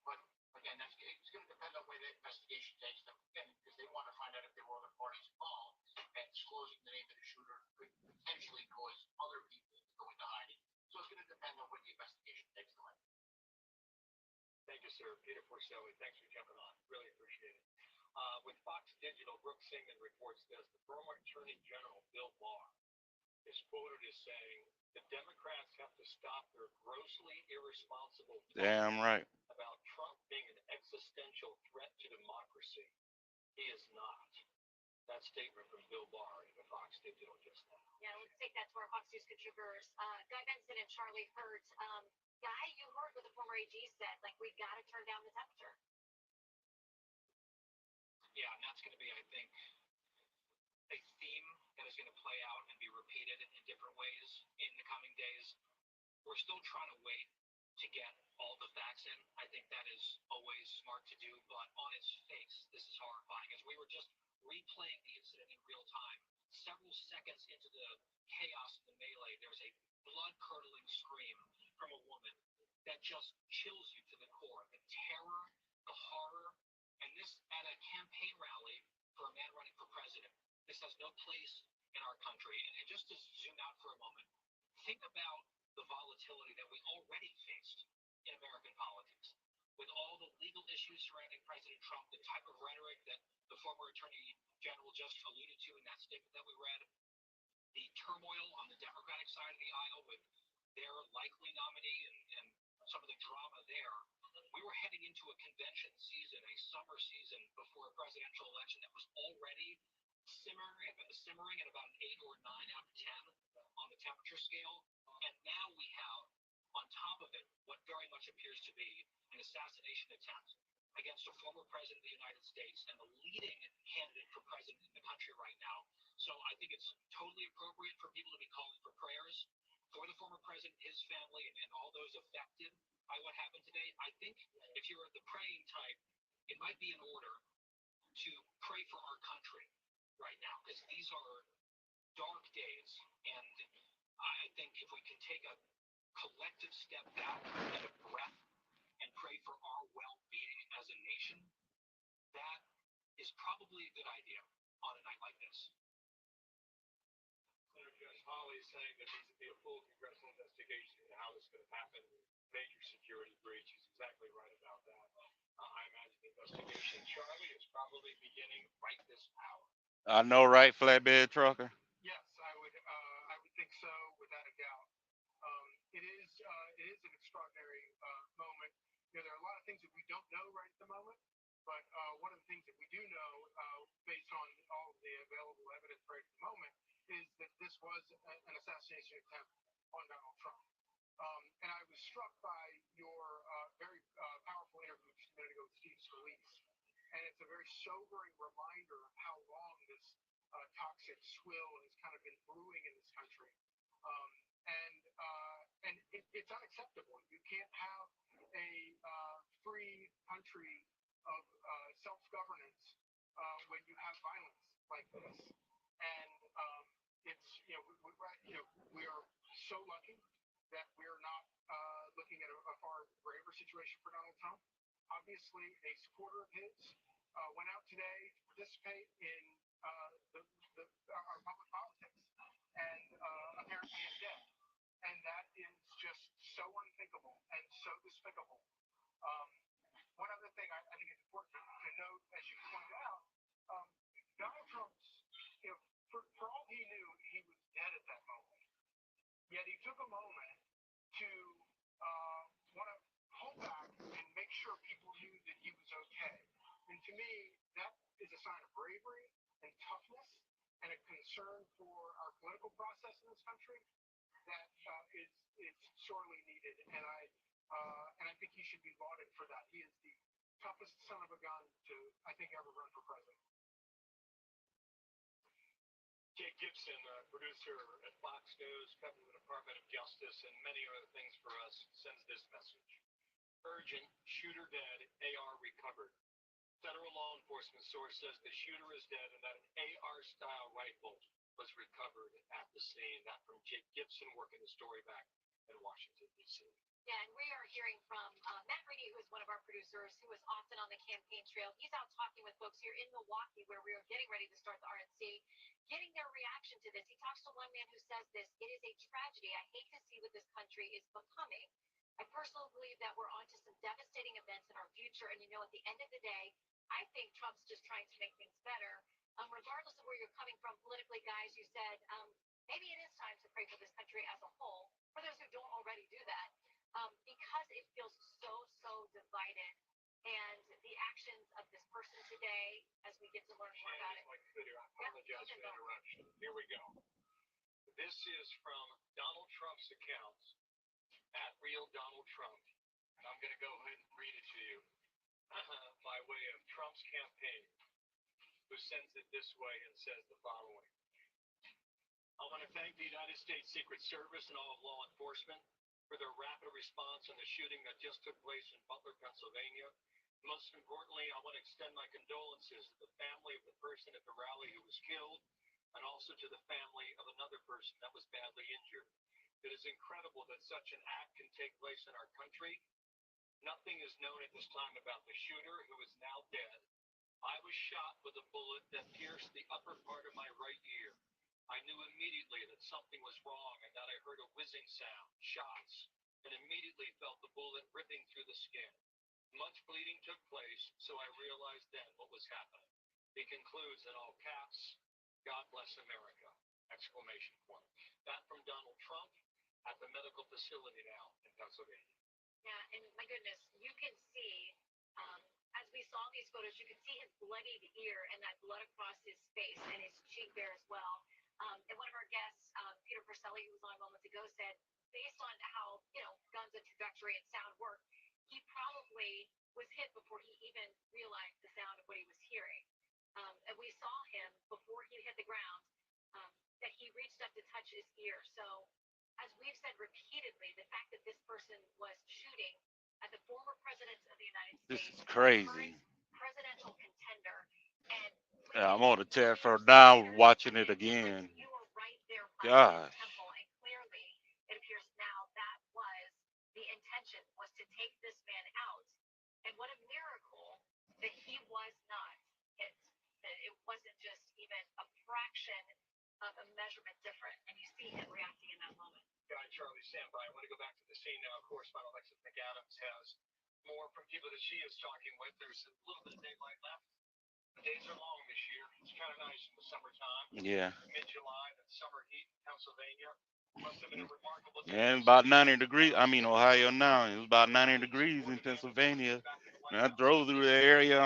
but again, it's going to depend on where the investigation takes them. Again, because they want to find out if there were other parties involved, and disclosing the name of the shooter could potentially cause other people to go into hiding. So it's going to depend on where the investigation takes them. Thank you, sir. Peter Porcelli, thanks for jumping on. Really appreciate it. With Fox Digital, Brooke Singman reports this. The former Attorney General, Bill Barr, is quoted as saying, the Democrats have to stop their grossly irresponsible Damn right. about Trump being an existential threat to democracy. He is not. That statement from Bill Barr in the Fox Digital just now. Yeah, let's take that to our Fox News contributors. Guy Benson and Charlie Hurt. Guy, you heard what the former AG said. Like, we got to turn down the temperature. Yeah, and that's going to be, I think, a theme that is going to play out and be repeated in different ways in the coming days. We're still trying to wait to get all the facts in. I think that is always smart to do, but on its face, this is horrifying. As we were just replaying the incident in real time, several seconds into the chaos of the melee, there's a blood-curdling scream from a woman that just chills you to the core. The terror, the horror, and this at a campaign rally for a man running for president. This has no place in our country. And just to zoom out for a moment, think about the volatility that we already faced in American politics. With all the legal issues surrounding President Trump, the type of rhetoric that the former Attorney General just alluded to in that statement that we read, the turmoil on the Democratic side of the aisle with their likely nominee and some of the drama there, we were heading into a convention season, a summer season before a presidential election that was already simmering at about an 8 or 9 out of 10 on the temperature scale. And now we have, on top of it, what very much appears to be an assassination attempt against a former president of the United States and the leading candidate for president in the country right now. So I think it's totally appropriate for people to be calling for prayers for the former president, his family, and all those affected by what happened today. I think if you're the praying type, it might be in order to pray for our country right now, because these are dark days, and I think if we can take a collective step back and a breath and pray for our well-being as a nation, that is probably a good idea on a night like this. Senator Judge Hawley is saying there needs to be a full congressional investigation into how this could have happened. Major security breach. He's exactly right about that. I imagine the investigation, Charlie, is probably beginning right this hour. I know, right, flatbed trucker? Yes, I would think so, without a doubt. It is an extraordinary moment. There are a lot of things that we don't know right at the moment, but one of the things that we do know, based on all of the available evidence right at the moment, is that this was an assassination attempt on Donald Trump. And I was struck by your very powerful interview just a minute ago with Steve Scalise. And it's a very sobering reminder of how long this toxic swill has kind of been brewing in this country. Um, and it's unacceptable. You can't have a free country of self-governance when you have violence like this. And it's we are so lucky that we're not looking at a far graver situation for Donald Trump. Obviously, a supporter of his went out today to participate in our public politics, and apparently is dead. And that is just so unthinkable and so despicable. Um, One other thing I think is important to note, as you pointed out, Donald Trump's, for all he knew, he was dead at that moment. Yet he took a moment to want to hold back and make sure people knew that he was okay. And to me, that is a sign of bravery and toughness and a concern for our political process in this country that is sorely needed. And I think he should be lauded for that. He is the toughest son of a gun to, I think, ever run for president. Jake Gibson, producer at Fox News, covering the Department of Justice and many other things for us, sends this message. Urgent, shooter dead, AR recovered. Federal law enforcement source says the shooter is dead and that an AR-style rifle was recovered at the scene. That from Jake Gibson, working the story back in Washington, D.C. Yeah, and we are hearing from Matt Reedy, who is one of our producers, who is often on the campaign trail. He's out talking with folks here in Milwaukee, where we are getting ready to start the RNC, getting their reaction to this. He talks to one man who says this: "It is a tragedy. I hate to see what this country is becoming. I personally believe that we're onto some devastating events in our future. And at the end of the day, I think Trump's just trying to make things better. Regardless of where you're coming from politically, guys, you said maybe it is time to pray for this country as a whole, for those who don't already do that, because it feels so divided. And the actions of this person today, as we get to learn more about it." I apologize for the interruption. Here we go. This is from Donald Trump's account, at Real Donald Trump. I'm going to go ahead and read it to you by way of Trump's campaign, who sends it this way and says the following. I want to thank the United States Secret Service and all of law enforcement for their rapid response on the shooting that just took place in Butler, Pennsylvania. Most importantly, I want to extend my condolences to the family of the person at the rally who was killed, and also to the family of another person that was badly injured. It is incredible that such an act can take place in our country. Nothing is known at this time about the shooter, who is now dead. I was shot with a bullet that pierced the upper part of my right ear. I knew immediately that something was wrong and that I heard a whizzing sound, shots, and immediately felt the bullet ripping through the skin. Much bleeding took place, so I realized then what was happening. He concludes in all caps, "God bless America!" Exclamation point. That from Donald Trump at the medical facility now in Pennsylvania. Yeah, and my goodness, you can see, as we saw these photos, you can see his bloodied ear and that blood across his face and his cheek there as well. And one of our guests, Peter Porcelli, who was on moments ago, said, based on how, guns and trajectory and sound work, he probably was hit before he even realized the sound of what he was hearing. And we saw him before he hit the ground, that he reached up to touch his ear. So, as we've said repeatedly, the fact that this person was shooting at the former president of the United States, This is crazy. presidential contender, and Yeah, I'm on the tear for now watching it again. you were right there by Gosh. the temple, and clearly it appears now that was the intention, was to take this man out. And what a miracle that he was not hit. That it wasn't just even a fraction of a measurement different, and you see him reacting in that moment. Guy Charlie, stand by. I want to go back to the scene now. Correspondent Alexis McAdams has more from people that she is talking with. There's a little bit of daylight left. The days are long this year. It's kind of nice in the summertime. Yeah. Mid-July, that summer heat in Pennsylvania must have been a remarkable day. Yeah, it's about 90 degrees. I mean, Ohio now. It was about 90 degrees in Pennsylvania. And I drove through the area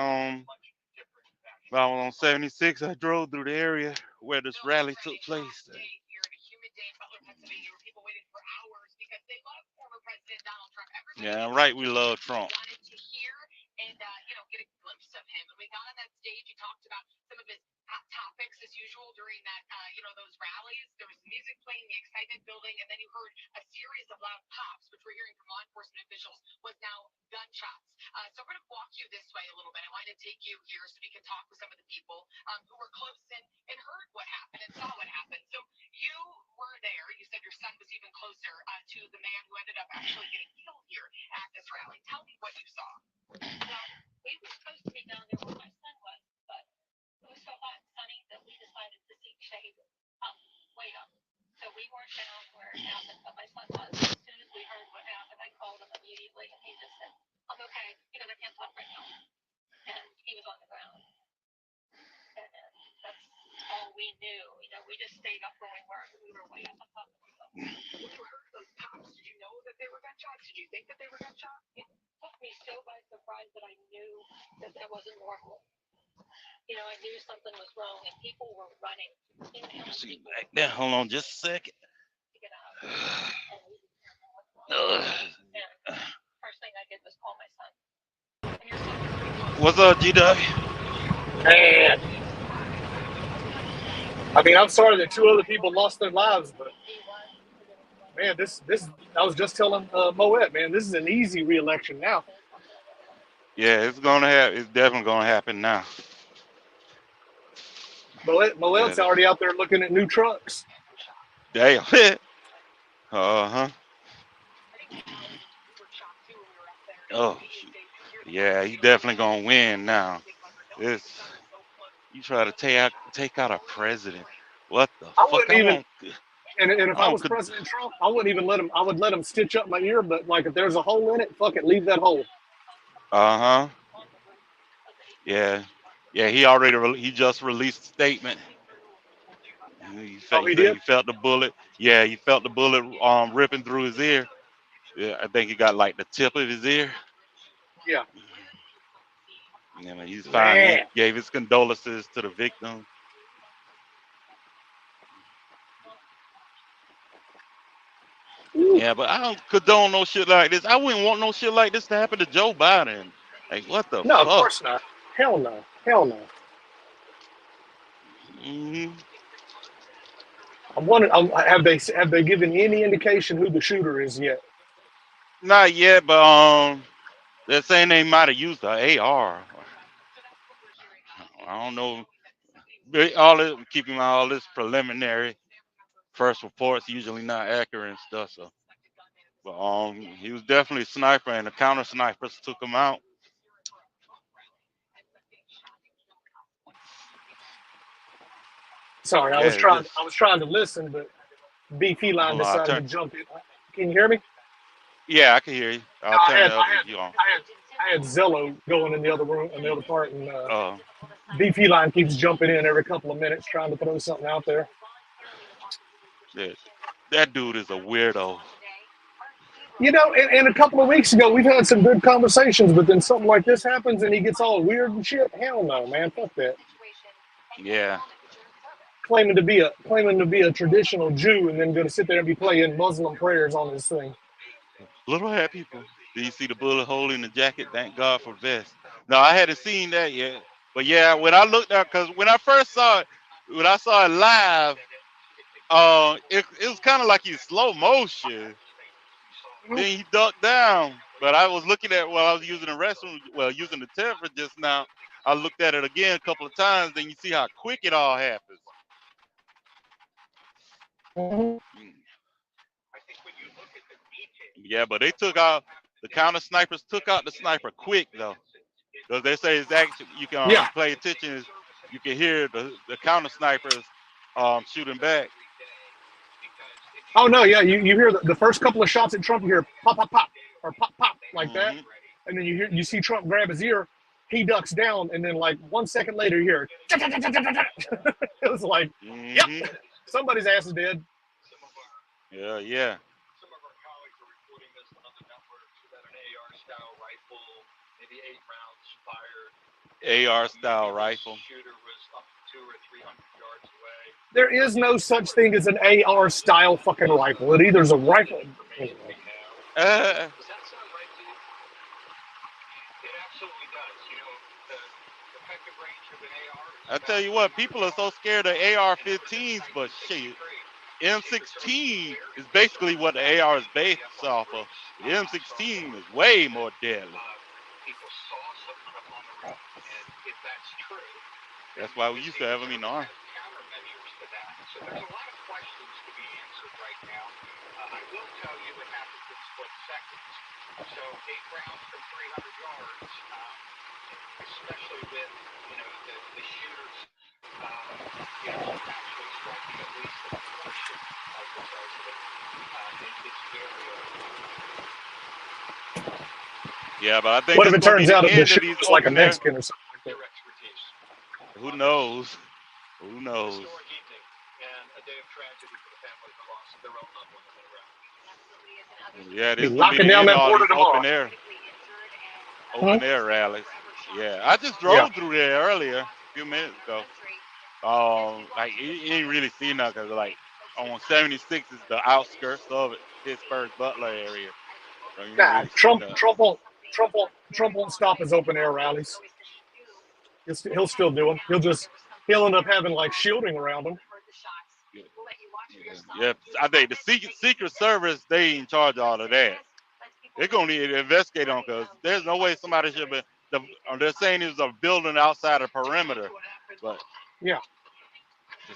I was on 76. I drove through the area where this rally took place. Here in a humid day in Butler, Pennsylvania, where people waited for Yeah, right. We love Trump. Wanted to hear and get a glimpse of him. And we got on that stage. He talked about some of his hot topics as usual during that those rallies. There was music playing, the excitement building, and then you heard a series of loud pops, which we're hearing from law enforcement officials was now gunshots. So we're going to walk you this way a little bit. I wanted to take you here so we can talk with some of the people who were close and heard what happened and saw what happened. So you were there. You said your son was even closer to the man who ended up actually getting killed here at this rally. Tell me what you saw. Well, we were supposed to be down there where my son was, but it was so hot and sunny that we decided to seek shade way up. So we weren't down where it happened, but my son was. As soon as we heard what happened, I called him immediately, and he just said, "I'm okay. I can't talk right now." And he was on the ground. And that's all we knew. We just stayed up where we were. We were way up on top of the hill. When you heard those pops, did you know that they were gunshots? Did you think that they were gunshots? It took me so by surprise that I knew that wasn't normal. I knew something was wrong, and people were running. See back there. Hold on just a second. To get out. And first thing I did was call my son. And your son. What's up, GW? Man, I mean, I'm sorry that 2 other people lost their lives, but man, this I was just telling Moet, man, this is an easy re-election now. Yeah, it's definitely gonna happen now. Moet's already out there looking at new trucks. Damn. Uh-huh. Oh, yeah, he's definitely gonna win now. You try to take out a president. What the I fuck? wouldn't even. And if I was President Trump, I wouldn't even let him. I would let him stitch up my ear, but like if there's a hole in it, fuck it, leave that hole. Uh-huh. Yeah. He just released a statement. He did? He felt the bullet. Yeah, he felt the bullet ripping through his ear. Yeah, I think he got like the tip of his ear. Yeah. He's fine. He gave his condolences to the victim. Ooh. Yeah, but I don't condone no shit like this. I wouldn't want no shit like this to happen to Joe Biden. Like, what the fuck? No, of course not. Hell no. Hell no. Mm-hmm. I'm wondering, have they given any indication who the shooter is yet? Not yet, but they're saying they might have used the AR. I don't know. Keeping all this preliminary. First reports usually not accurate and stuff. So, but he was definitely a sniper, and the counter snipers took him out. Sorry, I was trying to listen, but B Feline decided to jump in. Can you hear me? Yeah, I can hear you. I had Zello going in the other room, in the other part, and B Feline keeps jumping in every couple of minutes trying to throw something out there. That dude is a weirdo. And a couple of weeks ago, we've had some good conversations, but then something like this happens and he gets all weird and shit. Hell no, man. Fuck that. Yeah. Claiming to be a traditional Jew and then going to sit there and be playing Muslim prayers on this thing. Little hat people. Do you see the bullet hole in the jacket? Thank God for vest. No, I hadn't seen that yet. But yeah, when I looked at, because when I first saw it, when I saw it live, it was kind of like in slow motion. Then he ducked down. But I was looking at while I was using the restroom, using the temper just now. I looked at it again a couple of times. Then you see how quick it all happens. Yeah, but they took out the counter snipers. Took out the sniper quick though, because they say it's actually you can pay attention. You can hear the counter snipers shooting back. Oh no, yeah, you hear the first couple of shots at Trump. You hear pop pop pop or pop pop like that, and then you see Trump grab his ear. He ducks down, and then like 1 second later, you hear. It was like, yep, somebody's ass is dead. Yeah, yeah. Some of our colleagues are reporting this on the networks that an AR-style rifle, maybe 8 rounds fired. AR-style rifle. The shooter was up to 200 or 300 yards away. There is no such thing as an AR-style fucking rifle. It either's a rifle. Anyway. Does that sound right to absolutely does. You know, the effective range of an AR is I tell about you what, 300 people are so yards. scared of AR-15s, but shit, M16 is basically what the AR is based off of. The M16 is way more deadly. People saw something up on the roof, and if that's true, That's why we used to have them in the army. countermeasures to that. So there's a lot of questions to be answered right now. I will tell you it happens in split seconds. So 8 rounds from 300 yards, especially with the shooters, actually striking at least a portion of the president. It's very Yeah, but I think What this if is it going to be turns the out that the end of shooter these was like a open air. Mexican or something like that? your expertise. Who knows? Who knows? Historic evening and a day of tragedy for the families that lost their own loved one in the round. Yeah, Be this is going to locking be the down end of that all border these tomorrow. open air rallies. Yeah, I just Yeah. drove through there earlier, a few minutes ago. Like you ain't really see nothing. Like on 76 is the outskirts of it, Pittsburgh Butler area. So you ain't Nah, really see Trump nothing. won't stop his open air rallies. He'll still do them. He'll end up having like shielding around him. Yeah, I think the Secret Service, they in charge of all of that. They're gonna need to investigate on because there's no way somebody should be. They're saying it was a building outside the perimeter, but Yeah.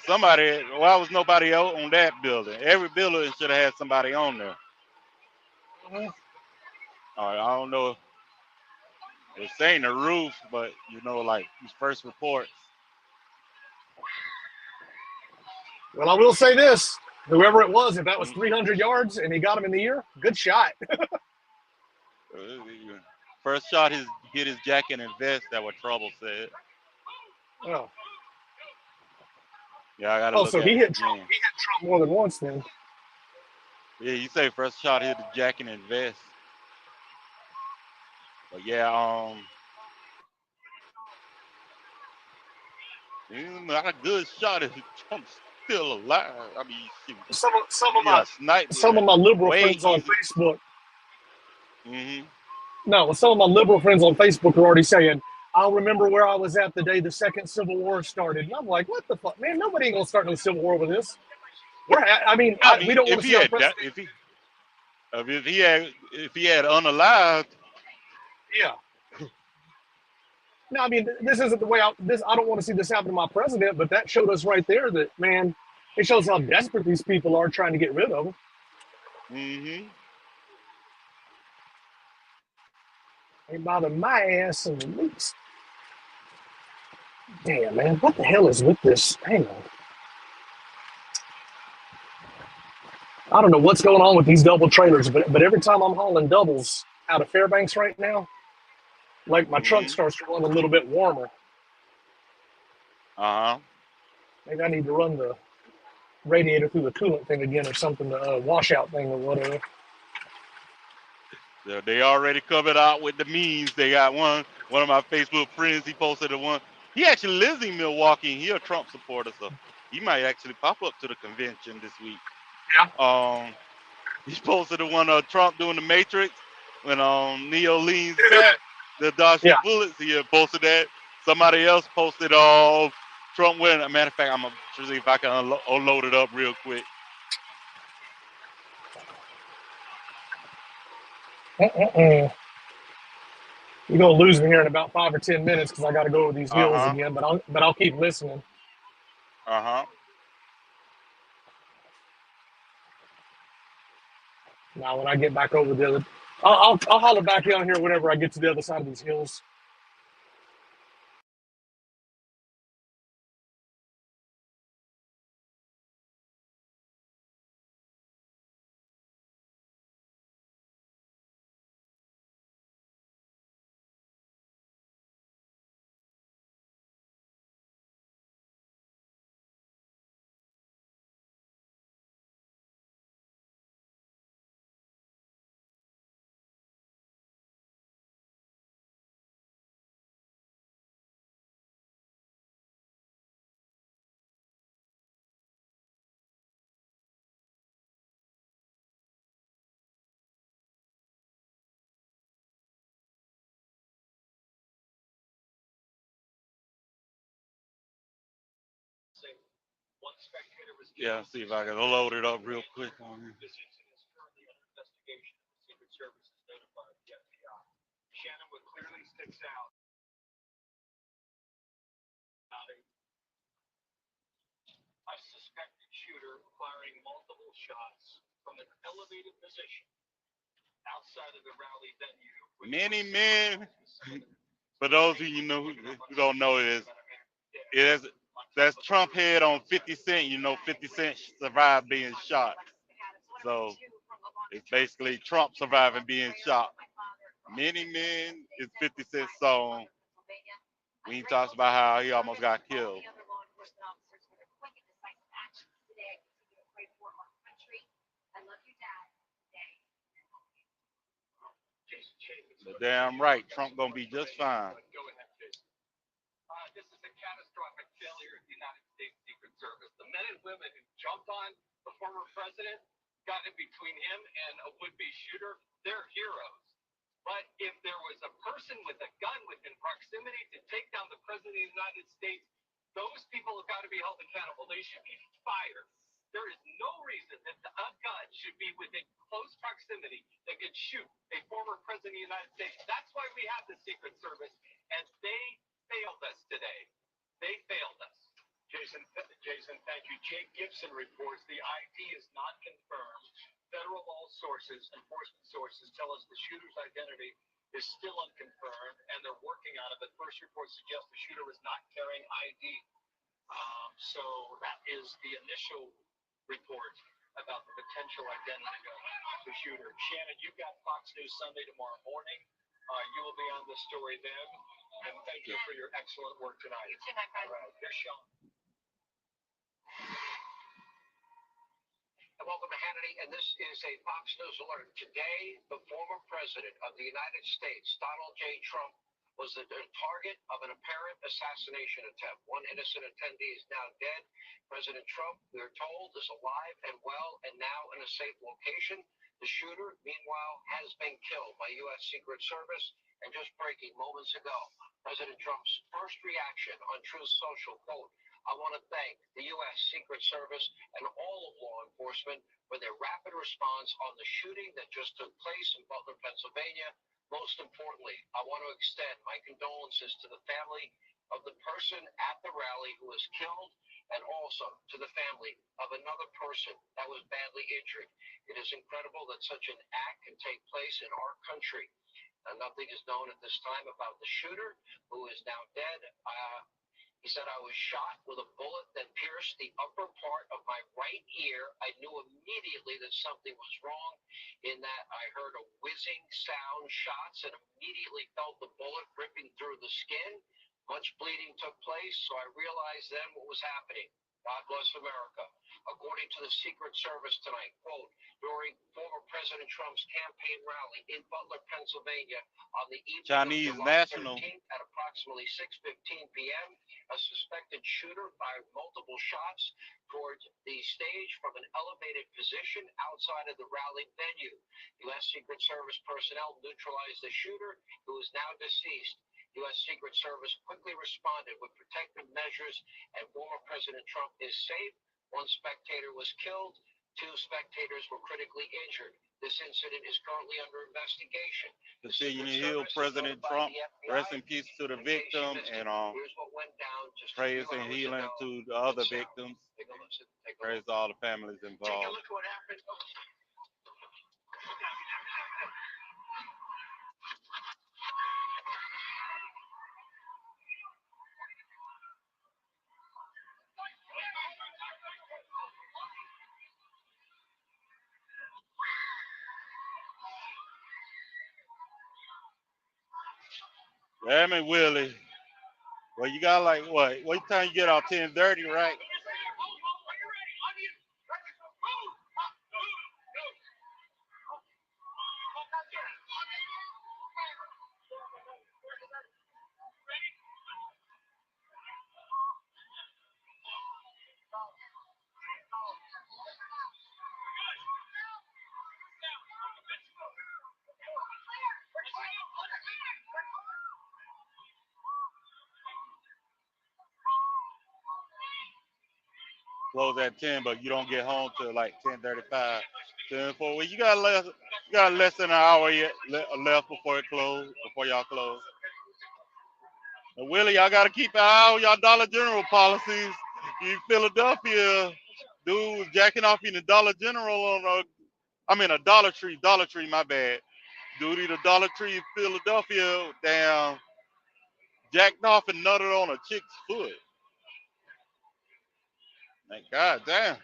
somebody. Why was nobody else on that building? Every building should have had somebody on there. All right, I don't know. They're saying the roof, but like these first reports. Well, I will say this: whoever it was, if that was 300 yards and he got him in the ear, good shot. First shot hit his jacket and vest. That what Trouble said. Oh. Yeah, I gotta Oh, look so at he it hit Trump. again. He hit Trump more than once then. Yeah, you say first shot hit the jacket and vest. But yeah, not a good shot if Trump's still alive. I mean, shoot, Some yeah, snipe of my liberal way friends on easy. Facebook. Mm-hmm. No, some of my liberal friends on Facebook are already saying, "I'll remember where I was at the day the second Civil War started." And I'm like, "What the fuck, man? Nobody ain't gonna start no Civil War with this." I We mean, don't want to see our president. if he had unalived, Yeah. No, I mean, this isn't the way I don't want to see this happen to my president, but that showed us right there that, man, it shows how desperate these people are trying to get rid of him. mm-hmm. Ain't bothering my ass in the least. Damn, man, what the hell is with this? Hang on. I don't know what's going on with these double trailers, but every time I'm hauling doubles out of Fairbanks right now, like my truck Mm-hmm. starts to run a little bit warmer. Uh-huh. Maybe I need to run the radiator through the coolant thing again or something, the washout thing or whatever. They already covered out with the memes. They got one of my Facebook friends. He posted the one. He actually lives in Milwaukee. And he a Trump supporter, so he might actually pop up to the convention this week. Yeah. He posted the one of Trump doing the Matrix when Neo leans back to dodge the Yeah. bullets. He had posted that. Somebody else posted Trump wearing. A matter of fact, I'm gonna see if I can unload it up real quick. You're gonna lose me here in about 5 or 10 minutes because I got to go over these hills Uh-huh. again. But I'll keep listening. Uh-huh. Now when I get back over the other, I'll holler back down here whenever I get to the other side of these hills. One spectator was Yeah, killed. see if I can load it up real quick on here. This incident is currently under investigation. The Secret Service has notified the FBI. Shannon, what clearly sticks out. A suspected shooter firing multiple shots from an elevated position outside of the rally venue. Many men. For those of you know who don't know this, it is that's Trump head on 50 Cent. You know 50 Cent survived being shot. So it's basically Trump surviving being shot. Many men is 50 Cent song. When he talks about how he almost got killed. But damn right, Trump gonna be just fine. Go ahead, Jason. This is a catastrophic failure of the United States Secret Service. The men and women who jumped on the former president, got in between him and a would-be shooter, they're heroes. But if there was a person with a gun within proximity to take down the president of the United States, those people have got to be held accountable. They should be fired. There is no reason that a gun should be within close proximity that could shoot a former president of the United States. That's why we have the Secret Service, and they failed us today. They failed us. Jason, thank you. Jake Gibson reports the ID is not confirmed. Federal law sources, enforcement sources, tell us the shooter's identity is still unconfirmed, and they're working on it. But first reports suggest the shooter was not carrying ID. So that is the initial report about the potential identity of the shooter. Shannon, you've got Fox News Sunday tomorrow morning. You will be on the story then. And thank you for your excellent work tonight. You too, my friend. All right, here's Sean. And welcome to Hannity, and this is a Fox News alert. Today, the former president of the United States, Donald J. Trump, was the target of an apparent assassination attempt. One innocent attendee is now dead. President Trump, we are told, is alive and well and now in a safe location. The shooter, meanwhile, has been killed by U.S. Secret Service. And just breaking moments ago, President Trump's first reaction on Truth Social, quote, I want to thank the U.S. Secret Service and all of law enforcement for their rapid response on the shooting that just took place in Butler, Pennsylvania. Most importantly, I want to extend my condolences to the family of the person at the rally who was killed and also to the family of another person that was badly injured. It is incredible that such an act can take place in our country. Nothing is known at this time about the shooter, who is now dead. He said, I was shot with a bullet that pierced the upper part of my right ear. I knew immediately that something was wrong in that I heard a whizzing sound, shots, and immediately felt the bullet ripping through the skin. Much bleeding took place, so I realized then what was happening. God bless America. According to the Secret Service tonight, quote, during former President Trump's campaign rally in Butler, Pennsylvania, on the evening Chinese of July national 13th at approximately 6:15 p.m., a suspected shooter fired multiple shots towards the stage from an elevated position outside of the rally venue. U.S. Secret Service personnel neutralized the shooter, who is now deceased. U.S. Secret Service quickly responded with protective measures, and former President Trump is safe. One spectator was killed. 2 spectators were critically injured. This incident is currently under investigation. continue to heal President Trump. Rest in peace to the victim, and Here's what went down just a praise few and hours healing ago. to the other victims. Take a listen. Take a Praise all the families Take a involved. look at what happened. Damn it, Willie. Well, you got like what? What time you get out? 10:30, right? close at 10, but you don't get home till like 10:35. 10:04. Well, you got less than an hour yet left before it close, before y'all close. And Willie, y'all got to keep an eye on y'all Dollar General policies. In Philadelphia, dude was jacking off in the Dollar General a Dollar Tree, my bad. Dude in the Dollar Tree in Philadelphia, damn, jacked off and nutted on a chick's foot. Like, God damn.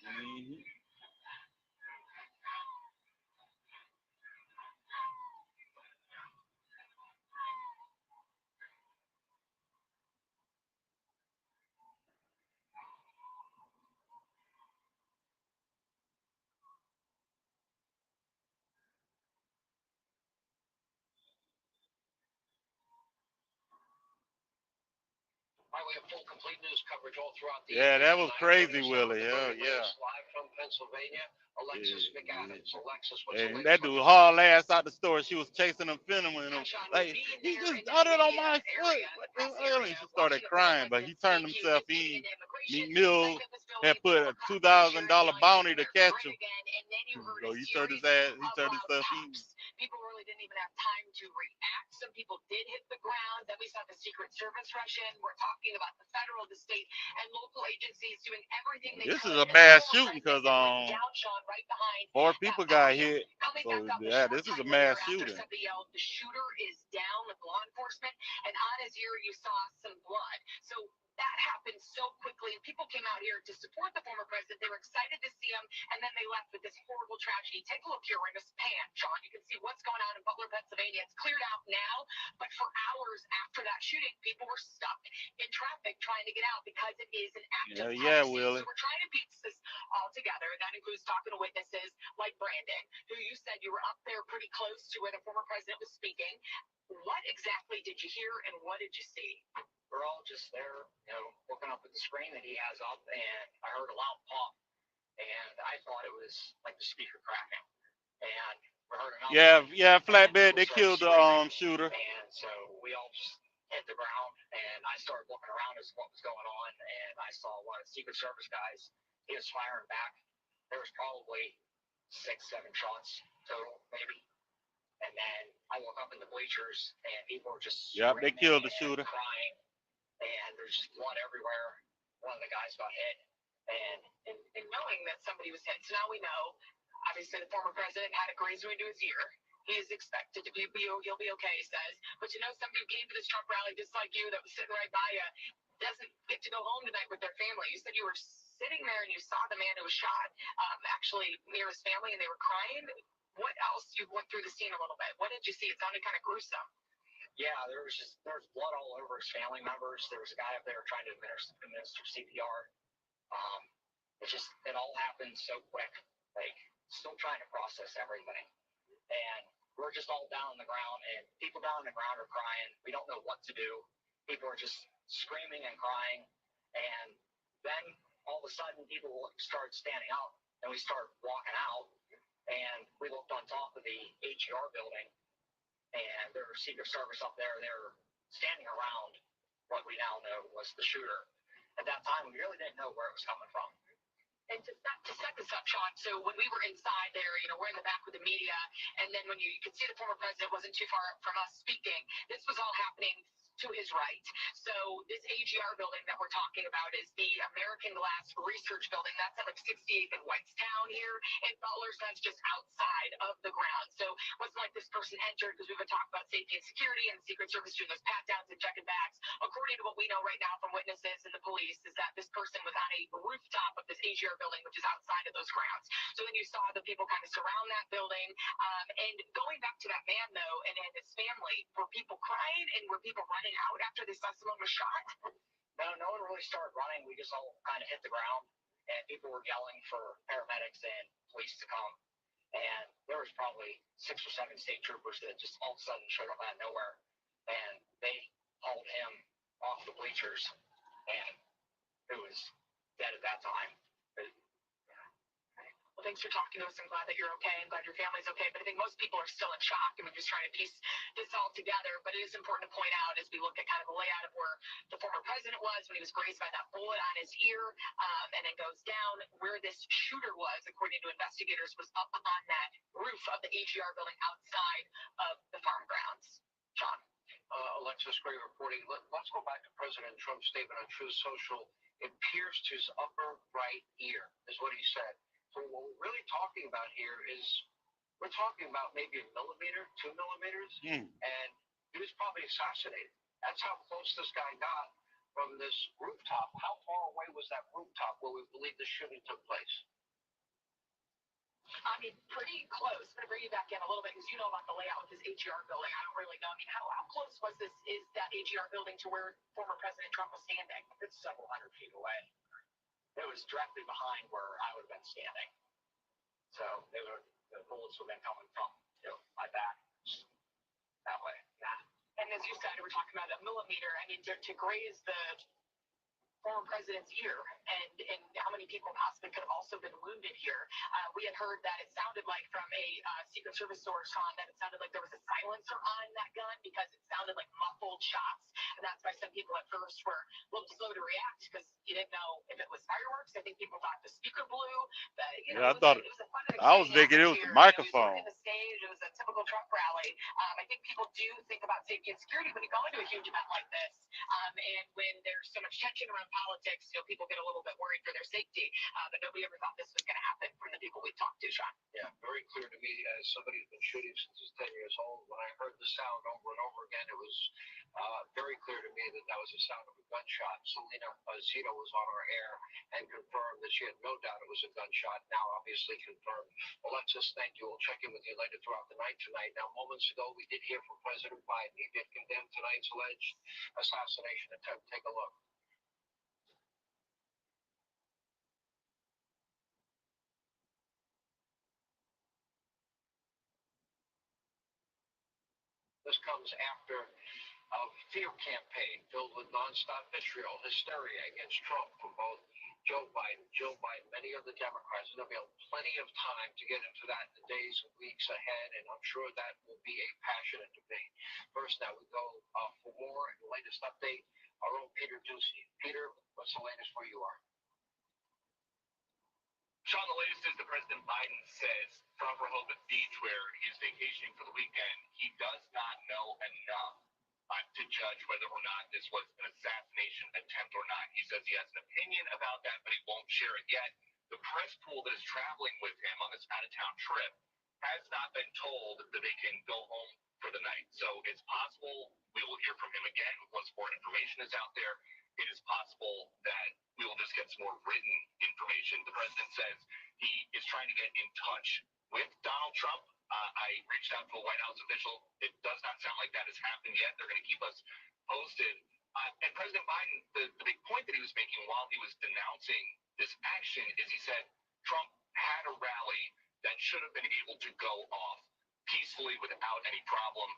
Mhm. All right, we have full, complete news coverage all throughout the Yeah, that was crazy, evening. Willie. Hell yeah. Live from Pennsylvania, Alexis McAdams. Alexis, what's the And latest that dude hauled ass out the store. She was chasing him, filming him. Like, he just uttered on my foot. What the hell? And she started crying, but he turned himself in. Meek Mill had put a $2,000 bounty to catch him. So he turned himself in. People really didn't even have time to react. Some people did hit the ground. Then we saw the Secret Service rush in. We're talking about the federal, the state, and local agencies doing everything they This could. is a mass And shooting because down, Sean, right behind 4 people got hit. Coming So back up a yeah, short this is a time mass later, shooting. after somebody yelled, the shooter is down with law enforcement, and on his ear you saw some blood. So that happened so quickly, and people came out here to support the former president. They were excited to see him, and then they left with this horrible tragedy. Take a look here. We're in this pan, Sean. You can see what's going on in Butler, Pennsylvania. It's cleared out now, but for hours after that shooting, people were stuck in traffic trying to get out because it is an active crime scene. Willie. So we're trying to piece this all together. That includes talking to witnesses like Brandon, who you said you were up there pretty close to where the former president was speaking. What exactly did you hear, and what did you see? We're all just there, looking up at the screen that he has up, and I heard a loud pop, and I thought it was like the speaker cracking. And we heard another. Yeah, flatbed. They killed the shooter. And so we all just hit the ground, and I started looking around as what was going on, and I saw one of the Secret Service guys. He was firing back. There was probably 6, 7 shots total, maybe. And then I look up in the bleachers, and people were just they killed the shooter. Crying, and there's just blood everywhere. One of the guys got hit, and knowing that somebody was hit, so now we know. Obviously, the former president had a graze wound to his ear. He is expected to he'll be okay, he says. But somebody who came to this Trump rally just like you, that was sitting right by you, doesn't get to go home tonight with their family. You said you were sitting there and you saw the man who was shot actually near his family, and they were crying. What else? You went through the scene a little bit. What did you see? It sounded kind of gruesome. Yeah, there was blood all over his family members. There was a guy up there trying to administer CPR. It all happened so quick. Like, still trying to process everything. And we're just all down on the ground, and people down on the ground are crying. We don't know what to do. People are just screaming and crying. And then all of a sudden, people start standing up, and we start walking out. And we looked on top of the AGR building, and there was Secret Service up there. They were standing around what we now know was the shooter. At that time, we really didn't know where it was coming from. And to set this up, Sean, so when we were inside there, we're in the back with the media, and then when you could see the former president wasn't too far from us speaking, this was all happening to his right. So this AGR building that we're talking about is the American Glass Research Building. That's at like 68th and Whitestown here in Butler, so that's just outside of the ground. So it wasn't like this person entered, because we've been talking about safety and security and the Secret Service doing those pat-downs and checking bags. According to what we know right now from witnesses and the police, is that this person was on a rooftop of this AGR building, which is outside of those grounds. So then you saw the people kind of surround that building. And going back to that man, though, and his family, were people crying and were people running out after they saw someone was shot? No one really started running. We just all kind of hit the ground, and people were yelling for paramedics and police to come. And there was probably 6 or 7 state troopers that just all of a sudden showed up out of nowhere, and they hauled him off the bleachers, and it was dead at that time. Well, thanks for talking to us. I'm glad that you're okay. I'm glad your family's okay. But I think most people are still in shock. I mean, just trying to piece this all together. But it is important to point out as we look at kind of the layout of where the former president was when he was grazed by that bullet on his ear, and then goes down, where this shooter was, according to investigators, was up on that roof of the AGR building outside of the farm grounds. Sean. Alexis, great reporting. Let's go back to President Trump's statement on Truth Social. It pierced his upper right ear, is what he said. So what we're really talking about here is we're talking about maybe 1 millimeter, 2 millimeters, and he was probably assassinated. That's how close this guy got from this rooftop. How far away was that rooftop where we believe the shooting took place? I mean, pretty close. I'm going to bring you back in a little bit because you know about the layout with this AGR building. I don't really know. I mean, how close is that AGR building to where former President Trump was standing? It's several hundred feet away. It was directly behind where I would have been standing. So the bullets would have been coming from my back that way. Yeah. And as you said, we're talking about 1 millimeter. I mean, to graze the former president's ear, and how many people possibly could have also been wounded here. We had heard that it sounded like from a Secret Service source, Sean, that it sounded like there was a silencer on that gun because it sounded like muffled shots. And that's why some people at first were a little slow to react because you didn't know if it was fireworks. I think people thought the speaker blew. But, I thought I was thinking it was the microphone. The stage, it was a typical Trump rally. I think people do think about safety and security when you go into a huge event like this. And when there's so much tension around politics, people get a little bit worried for their safety. But nobody ever thought this was going to happen from the people we talked to, Sean. Yeah, very clear to me as somebody who's been shooting since he's 10 years old. When I heard the sound over and over again, it was very clear to me that that was the sound of a gunshot. Selena Zito was on our air and confirmed that she had no doubt it was a gunshot. Now, obviously confirmed. Alexis, thank you. We'll check in with you later throughout the night tonight. Now, moments ago, we did hear from President Biden. He did condemn tonight's alleged assassination attempt. Take a look. This comes after a fear campaign filled with nonstop vitriol, hysteria against Trump from both Joe Biden, Jill Biden, many of the Democrats. There'll be plenty of time to get into that in the days and weeks ahead, and I'm sure that will be a passionate debate. First, now we go for more and the latest update. Our own Peter Ducey. Peter, what's the latest where you are? Sean, the latest is that President Biden says from Rehoboth Beach, where he's vacationing for the weekend, he does not know enough to judge whether or not this was an assassination attempt or not. He says he has an opinion about that, but he won't share it yet. The press pool that is traveling with him on this out-of-town trip has not been told that they can go home for the night. So it's possible we will hear from him again once more information is out there. It is possible that we will just get some more written information. The president says he is trying to get in touch with Donald Trump. I reached out to a White House official. It does not sound like that has happened yet. They're going to keep us posted. And President Biden, the big point that he was making while he was denouncing this action is he said Trump had a rally that should have been able to go off peacefully without any problem.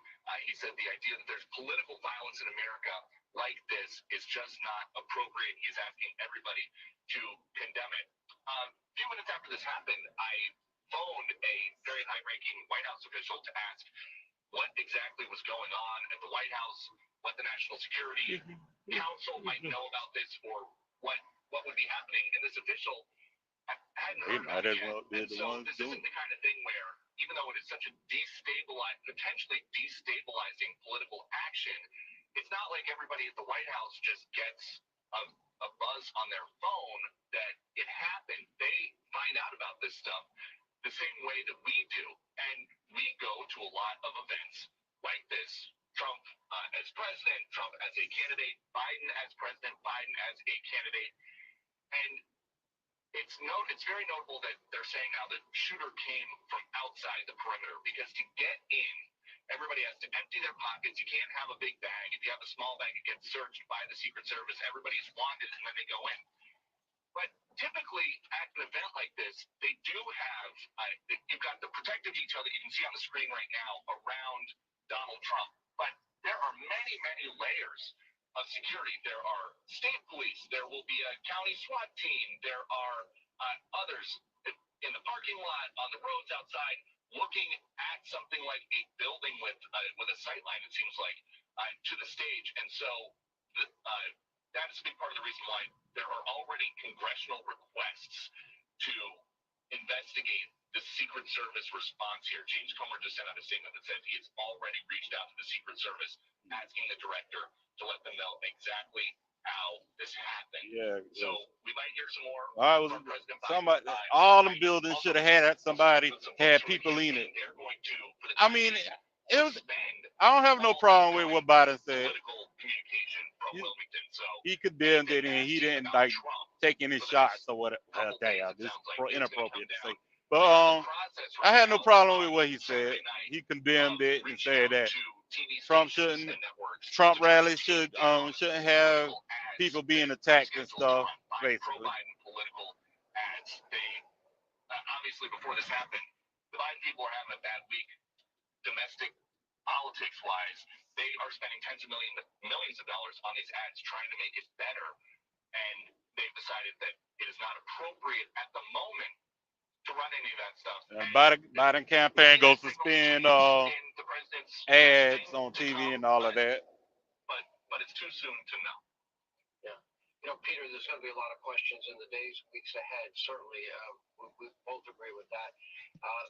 He said the idea that there's political violence in America like this is just not appropriate. He's asking everybody to condemn it. A few minutes after this happened, I phoned a very high-ranking White House official to ask what exactly was going on at the White House, what the National Security Council might know about this, or what would be happening. And this official hadn't heard about it yet. And so this isn't the kind of thing where, even though it is such a potentially destabilizing political action, it's not like everybody at the White House just gets a buzz on their phone that it happened. They find out about this stuff the same way that we do. And we go to a lot of events like this. Trump as president, Trump as a candidate, Biden as president, Biden as a candidate. And it's very notable that they're saying now the shooter came from outside the perimeter, because to get in, everybody has to empty their pockets. You can't have a big bag. If you have a small bag, it gets searched by the Secret Service. Everybody's wanted, and then they go in. But typically at an event like this, they do have, you've got the protective detail that you can see on the screen right now around Donald Trump. But there are many, many layers of security. There are state police. There will be a county SWAT team. There are others in the parking lot, on the roads outside, looking at something like a building with a sight line, it seems like, to the stage. And so that is a big part of the reason why there are already congressional requests to investigate the Secret Service response here. James Comer just sent out a statement that said he has already reached out to the Secret Service, asking the director to let them know exactly how this happened. Yeah. So we might hear some more from President Biden. Somebody, all them buildings should have had somebody had people in it. I mean, it was. I don't have no problem with what Biden said. He condemned it and he didn't like take any shots or whatever. Damn, this is inappropriate to say. But I had no problem with what he said. He condemned it and said that Trump rallies shouldn't have people being attacked and stuff, basically. Obviously, before this happened, the Biden people are having a bad week, domestic politics-wise. They are spending tens of millions of dollars on these ads trying to make it better, and they've decided that it is not appropriate at the moment to run any of that stuff. Biden campaign goes to spend ads on TV and all of that. But it's too soon to know. Yeah. Peter, there's going to be a lot of questions in the days, weeks ahead. Certainly, we both agree with that.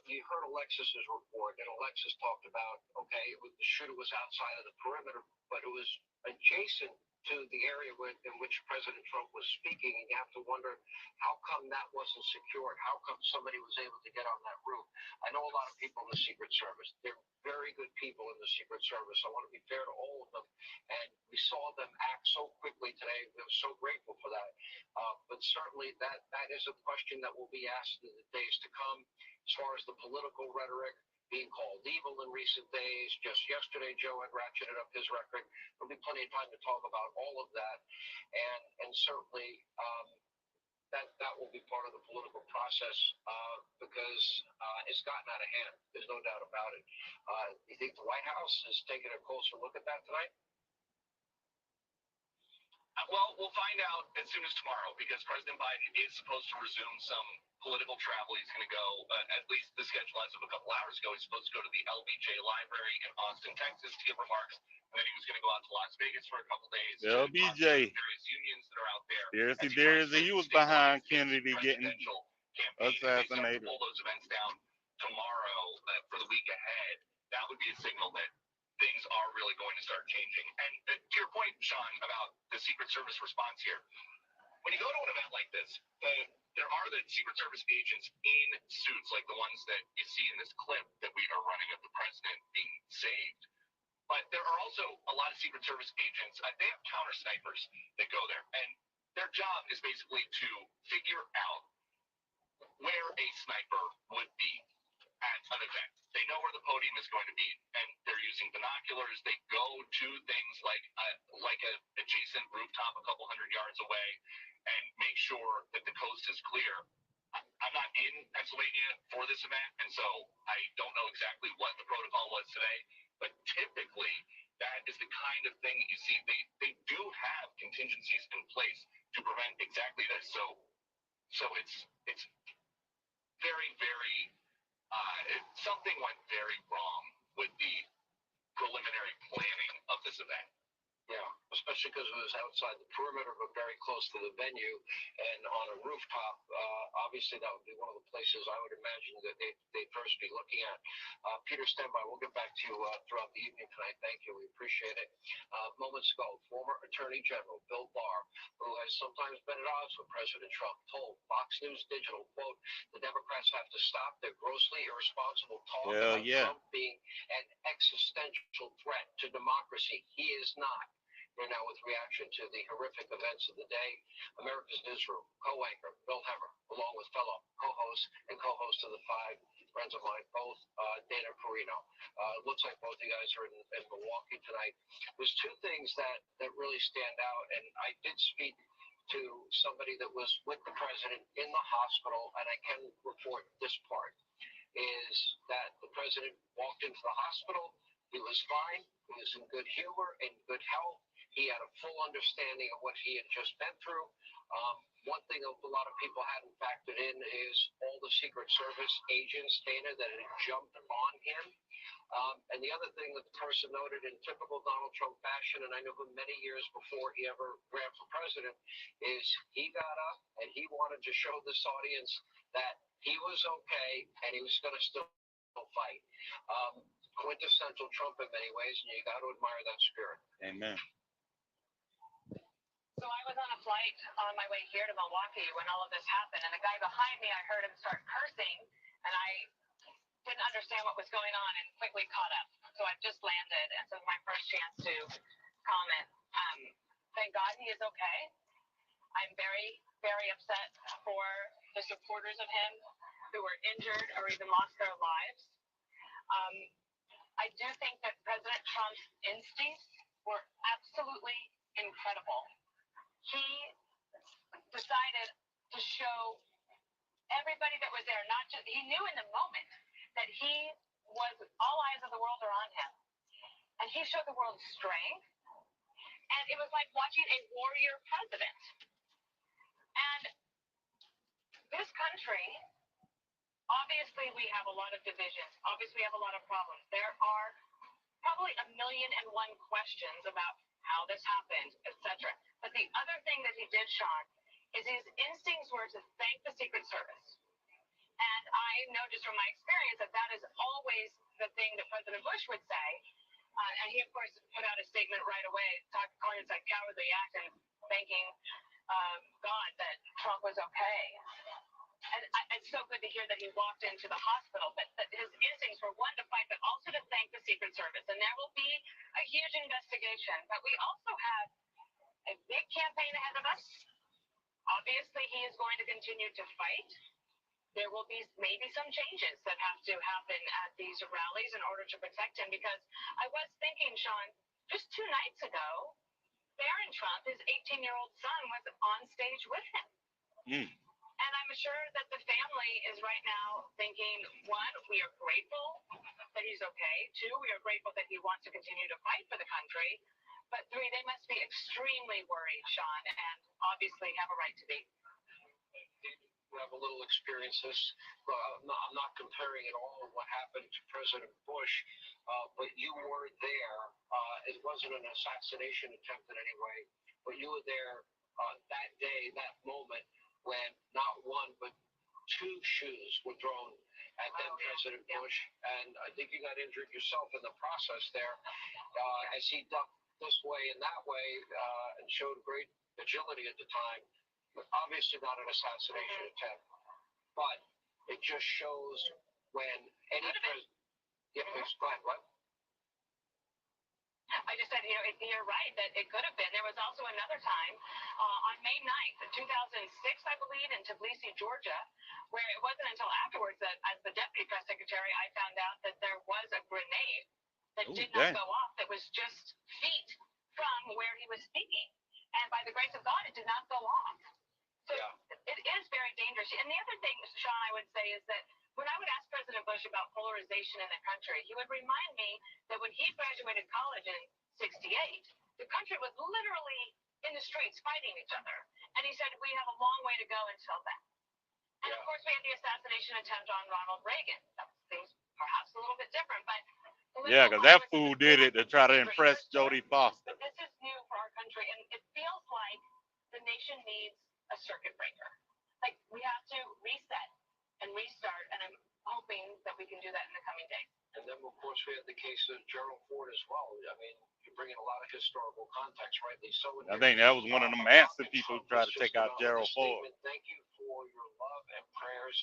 You heard Alexis's report, and Alexis talked about, the shooter was outside of the perimeter, but it was adjacent to the area in which President Trump was speaking, and you have to wonder, how come that wasn't secured? How come somebody was able to get on that roof? I know a lot of people in the Secret Service. They're very good people in the Secret Service. I want to be fair to all of them, and we saw them act so quickly today. We're so grateful for that. But certainly that is a question that will be asked in the days to come. As far as the political rhetoric, being called evil in recent days. Just yesterday, Joe had ratcheted up his record. There'll be plenty of time to talk about all of that. And certainly that will be part of the political process because it's gotten out of hand. There's no doubt about it. You think the White House is taking a closer look at that tonight? Well, we'll find out as soon as tomorrow because President Biden is supposed to resume some political travel. He's going to go, at least the schedule as of a couple hours ago, he's supposed to go to the LBJ Library in Austin, Texas to give remarks. And then he was going to go out to Las Vegas for a couple days. The LBJ. Various unions that are out there. He was behind Kennedy getting assassinated. Pull those events down tomorrow for the week ahead. That would be a signal that things are really going to start changing. And to your point, Sean, about the Secret Service response here, when you go to an event like this, there are the Secret Service agents in suits, like the ones that you see in this clip that we are running of the president being saved. But there are also a lot of Secret Service agents. They have counter snipers that go there. And their job is basically to figure out where a sniper would be at an event. They know where the podium is going to be, and they're using binoculars. They go to things like a adjacent rooftop a couple hundred yards away and make sure that the coast is clear. I'm not in Pennsylvania for this event, and so I don't know exactly what the protocol was today, but typically that is the kind of thing that you see. They do have contingencies in place to prevent exactly this. So it's very, very something went very wrong with the preliminary planning of this event. Yeah, especially because it was outside the perimeter, but very close to the venue and on a rooftop. Obviously, that would be one of the places I would imagine that they'd first be looking at. Peter, stand by. We'll get back to you throughout the evening tonight. Thank you. We appreciate it. Moments ago, former Attorney General Bill Barr, who has sometimes been at odds with President Trump, told Fox News Digital, quote, the Democrats have to stop their grossly irresponsible talk about Trump being an existential threat to democracy. He is not. We're now with reaction to the horrific events of the day. America's Newsroom co-anchor Bill Hemmer, along with fellow co-host and co-host of the Five, friends of mine, both Dana Perino. It looks like both of you guys are in Milwaukee tonight. There's two things that really stand out, and I did speak to somebody that was with the president in the hospital, and I can report this part, is that the president walked into the hospital. He was fine. He was in good humor and good health. He had a full understanding of what he had just been through. One thing a lot of people hadn't factored in is all the Secret Service agents, Dana, that had jumped on him. And the other thing that the person noted in typical Donald Trump fashion, and I knew him many years before he ever ran for president, is he got up and he wanted to show this audience that he was okay and he was going to still fight. Quintessential Trump in many ways, and you got to admire that spirit. Amen. So I was on a flight on my way here to Milwaukee when all of this happened, and the guy behind me, I heard him start cursing, and I didn't understand what was going on and quickly caught up. So I've just landed, and so my first chance to comment. Thank God he is okay. I'm very, very upset for the supporters of him who were injured or even lost their lives. I do think that President Trump's instincts were absolutely incredible. He decided to show everybody that was there, not just, he knew in the moment that he was, all eyes of the world are on him. And he showed the world strength. And it was like watching a warrior president. And this country, obviously we have a lot of divisions. Obviously we have a lot of problems. There are probably 1,000,001 questions about how this happened, etc. But the other thing that he did, Sean, is his instincts were to thank the Secret Service. And I know just from my experience that that is always the thing that President Bush would say. And he, of course, put out a statement right away, calling it a cowardly act and thanking God that Trump was okay. And it's so good to hear that he walked into the hospital, but that his instincts were one, to fight, but also to thank the Secret Service. And there will be a huge investigation. But we also have a big campaign ahead of us. Obviously, he is going to continue to fight. There will be maybe some changes that have to happen at these rallies in order to protect him. Because I was thinking, Sean, just 2 nights ago, Barron Trump, his 18-year-old son, was on stage with him. And I'm sure that the family is right now thinking, 1, we are grateful that he's okay. 2, we are grateful that he wants to continue to fight for the country. But 3, they must be extremely worried, Sean, and obviously have a right to be. You have a little experiences. I'm not comparing at all what happened to President Bush, but you were there. It wasn't an assassination attempt in any way, but you were there that day, that moment, when not 1 but 2 shoes were thrown at then President Bush, and I think you got injured yourself in the process there, as he ducked this way and that way, and showed great agility at the time. But obviously not an assassination attempt, but it just shows when any president. Yeah, please go ahead. What? I just said, you're right that it could have been. There was also another time on May 9th, 2006, I believe, in Tbilisi, Georgia, where it wasn't until afterwards that, as the deputy press secretary, I found out that there was a grenade that did not go off, that was just feet from where he was speaking. And by the grace of God, it did not go off. So it is very dangerous. And the other thing, Sean, I would say is that when I would ask President Bush about polarization in the country, he would remind me that when he graduated college in 68, the country was literally in the streets fighting each other. And he said, we have a long way to go until then. And of course, we had the assassination attempt on Ronald Reagan. That was things perhaps a little bit different, but yeah, because that fool did it to try to impress Jodie Foster. But this is new for our country, and it feels like the nation needs a circuit breaker. Like, we have to reset and restart, and I'm hoping that we can do that in the coming days. And then, of course, we have the case of Gerald Ford as well. I mean, you bring in a lot of historical context, rightly so. I think that was one of the massive people who tried to take out Gerald Ford. Thank you for your love and prayers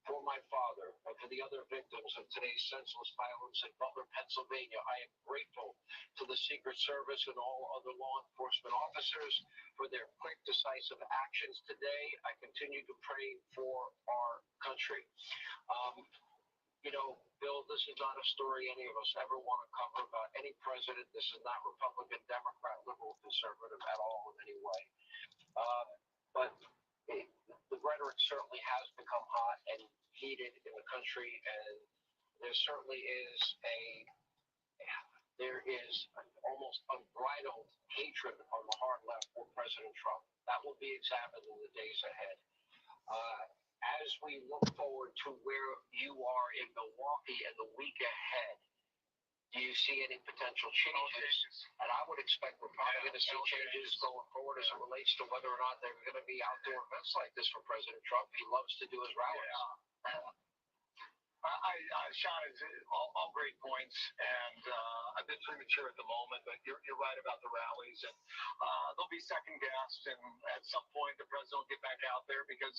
for my father and for the other victims of today's senseless violence in Butler, Pennsylvania. I am grateful to the Secret Service and all other law enforcement officers for their quick, decisive actions today. I continue to pray for our country. Bill, this is not a story any of us ever want to cover about any president. This is not Republican, Democrat, liberal, conservative at all in any way. But the rhetoric certainly has become hot and heated in the country, and there certainly is there is an almost unbridled hatred on the hard left for President Trump. That will be examined in the days ahead. As we look forward to where you are in Milwaukee and the week ahead, do you see any potential changes? And I would expect we're probably going to see changes going forward as it relates to whether or not there are going to be outdoor events like this for President Trump. He loves to do his rallies. Sean, is all great points, and a bit premature at the moment, but you're right about the rallies, and they'll be second guessed, and at some point the president will get back out there because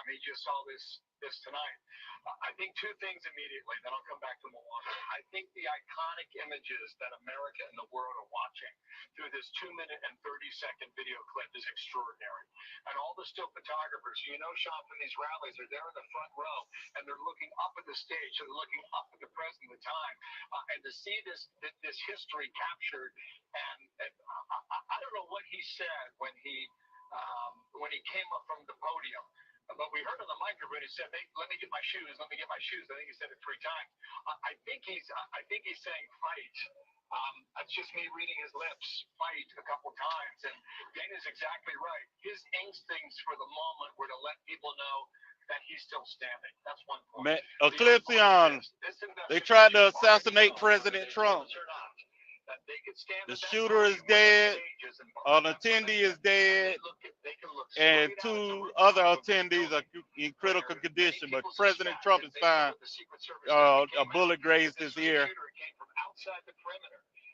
he just saw this tonight. I think two things immediately, then I'll come back to Milwaukee. I think the iconic images that America and the world are watching through this 2-minute and 30-second video clip is extraordinary. And all the still photographers, Sean, from these rallies are there in the front row, and they're looking up at the stage, so they're looking up at the president at the time, and to see this history captured, and I don't know what he said when he came up from the podium. But we heard on the microphone he said, "Let me get my shoes. Let me get my shoes." I think he said it 3 times. I think he's saying fight. That's just me reading his lips. Fight a couple times, and Dana's exactly right. His instincts for the moment were to let people know that he's still standing. That's one point. Eclipsion. They tried to assassinate President Trump. The shooter is dead, an attendee is dead, and 2 other attendees are in critical condition, but President Trump is fine. A bullet grazed his ear.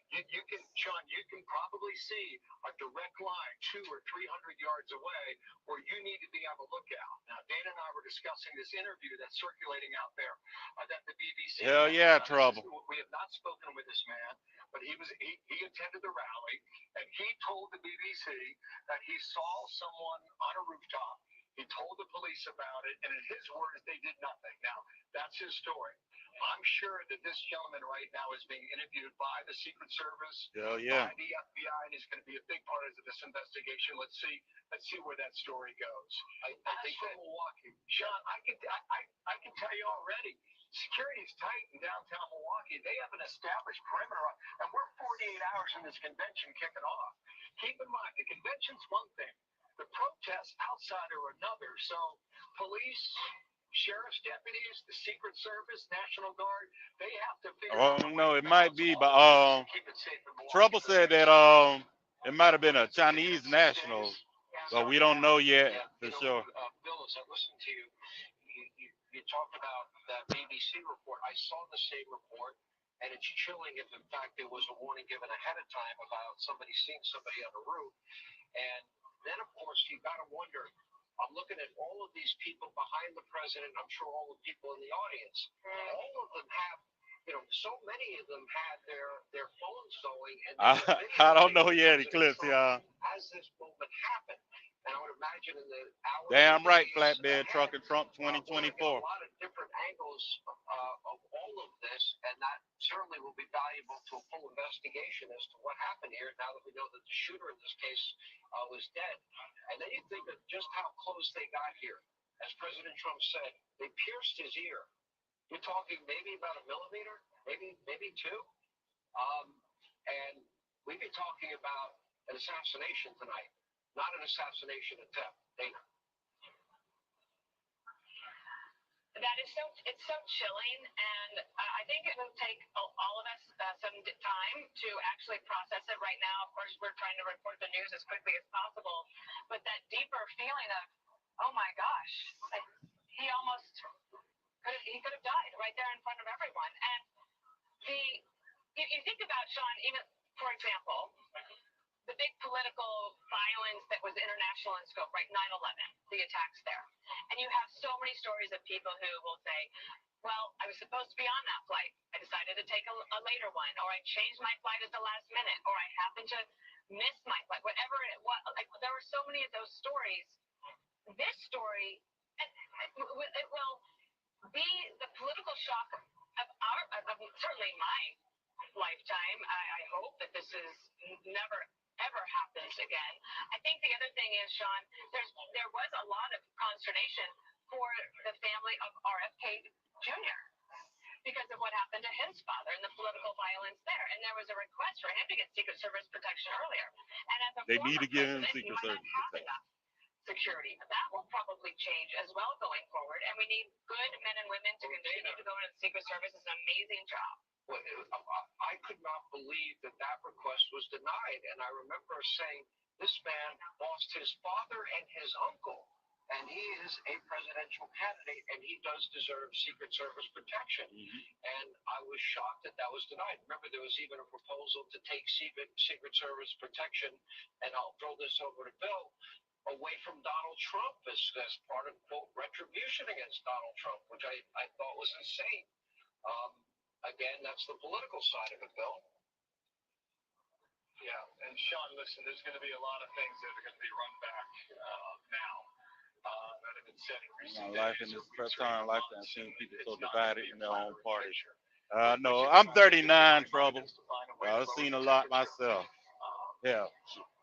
You can, Sean, you can probably see a direct line 200 or 300 yards away where you need to be on the lookout. Now, Dana and I were discussing this interview that's circulating out there that the BBC. Hell yeah, trouble. We have not spoken with this man, but he attended the rally, and he told the BBC that he saw someone on a rooftop. He told the police about it, and in his words, they did nothing. Now, that's his story. I'm sure that this gentleman right now is being interviewed by the Secret Service, by the FBI, and is going to be a big part of this investigation. Let's see where that story goes. I think from Milwaukee, Sean, I can tell you already, security is tight in downtown Milwaukee. They have an established perimeter, and we're 48 hours from this convention kicking off. Keep in mind, the convention's one thing, the protests outside are another. So, police, sheriff's deputies, the Secret Service, National Guard, they have to figure out. Oh no, it might be, but Trouble said that it might have been a Chinese national, but we don't know yet for sure. Bill, as I listened to you, you talked about that BBC report. I saw the same report, and it's chilling if, in fact, there was a warning given ahead of time about somebody seeing somebody on the roof. And then, of course, you got to wonder. I'm looking at all of these people behind the president. I'm sure all the people in the audience. All of them have, so many of them had their phones going. And I don't know yet, Eclipse, y'all. As this moment happened, and I would imagine in the hours. Damn right, Flatbed Trucker Trump 2024. A lot of different angles of all of this, and that certainly will be valuable to a full investigation as to what happened here. Now that we know that the shooter in this case was dead, and then you think of just how close they got here. As President Trump said, they pierced his ear. You're talking maybe about a millimeter, maybe 2, and we'd be talking about an assassination tonight, not an assassination attempt. Dana. That is it's so chilling, and I think it will take all of us some time to actually process it. Right now, of course, we're trying to report the news as quickly as possible, but that deeper feeling of, oh my gosh, he could have died right there in front of everyone. And you think about, Sean, even for example, the big political violence that was international in scope, right? 9/11, the attacks there. And you have so many stories of people who will say, well, I was supposed to be on that flight. I decided to take a later one, or I changed my flight at the last minute, or I happened to miss my flight, whatever it was. Like, there were so many of those stories. This story, it will be the political shock of certainly my lifetime. I hope that this is never ever happens again. I think the other thing is, Sean, there was a lot of consternation for the family of RFK Jr. because of what happened to his father and the political violence there. And there was a request for him to get Secret Service protection earlier. And as a They need former to give him president, he Secret might not Service have protection. enough security. That will probably change as well going forward. And we need good men and women to continue to go into the Secret Service. It's an amazing job. Well, I could not believe that that request was denied. And I remember saying, this man lost his father and his uncle, and he is a presidential candidate, and he does deserve Secret Service protection. And I was shocked that that was denied. Remember, there was even a proposal to take Secret Service protection, and I'll throw this over to Bill, away from Donald Trump as part of, quote, retribution against Donald Trump, which I thought was insane. Again, that's the political side of it, Bill. Yeah, and Sean, listen, there's going to be a lot of things that are going to be run back now that have been said in recent days. Life in this first time life I've seen people so It's not divided gonna be in their a own flat party. picture. No, I'm 39, Trouble. I've seen a lot myself. Yeah,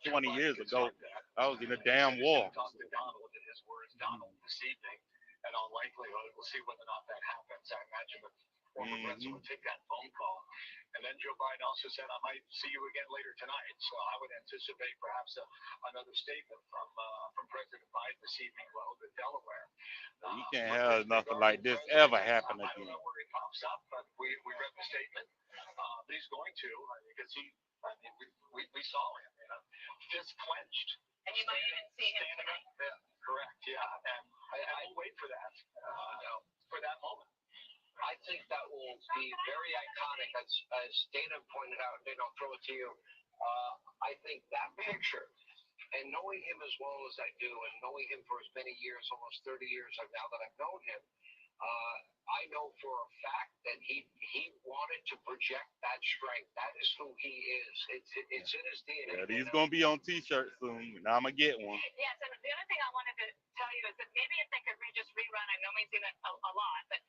20 years ago, I was in a damn war. Talk to Donald in his words, Donald, this evening, and all likelihood, we'll see whether or not that happens. I imagine the former president would take that phone call. And then Joe Biden also said, I might see you again later tonight. So I would anticipate perhaps another statement from President Biden this evening while in Delaware. You can't have nothing like this ever happen I don't again. know where he pops up, but we read the statement. But he's going to, because we saw him, fist clenched. And you might even see him tonight. Yeah, correct, yeah. And I wait for that, for that moment. I think that will be very iconic, as Dana pointed out. Dana, I'll throw it to you. I think that picture, and knowing him as well as I do, and knowing him for as many years, almost 30 years now that I've known him, I know for a fact that he wanted to project that strength. That is who he is. It's in his DNA. Yeah, these gonna be on T-shirts soon. Now I'm gonna get one. Yes, and the other thing I wanted to tell you is that maybe if they could just rerun, I know we've seen it a lot, but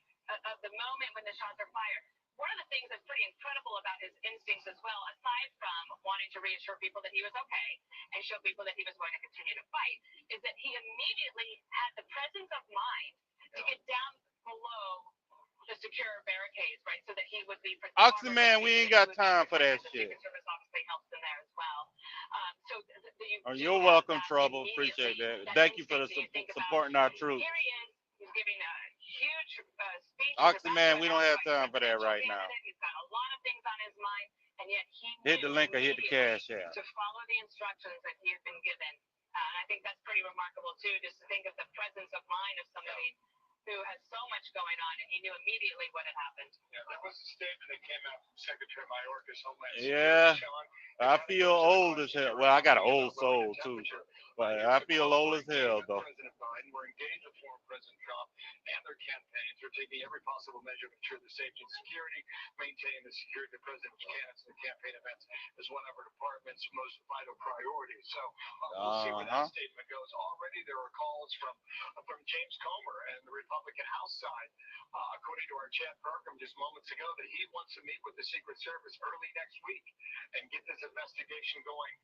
of the moment when the shots are fired, one of the things that's pretty incredible about his instincts as well, aside from wanting to reassure people that he was okay and show people that he was going to continue to fight, is that he immediately had the presence of mind to get down below the secure barricades, right, so that he would be protected. Oxyman, we ain't got time for that shit. Secret Service obviously helps in there as well. You're welcome, Trouble. Appreciate that. Thank you for supporting our troops. Here he is. He's giving a huge speech. Oxyman, we don't have time for that right now. He's got a lot of things on his mind, and yet he hit the link or hit the cash app. To follow the instructions that he has been given. I think that's pretty remarkable too, just to think of the presence of mind of somebody who has so much going on, and he knew immediately what had happened. Yeah, there was a statement that came out from Secretary Mayorkas, Homeland Yeah, Security. I feel old as hell. Well, I got an old soul too, but I feel old as hell though. President Biden, we're engaged with former President Trump and their campaigns. We're taking every possible measure to ensure the safety and security, maintain the security of the president's candidates and the campaign events is one of our department's most vital priorities. So we'll see where that statement goes. Already there are calls from James Comer and the Republican House side, according to our Chad Perkins just moments ago, that he wants to meet with the Secret Service early next week and get this investigation going.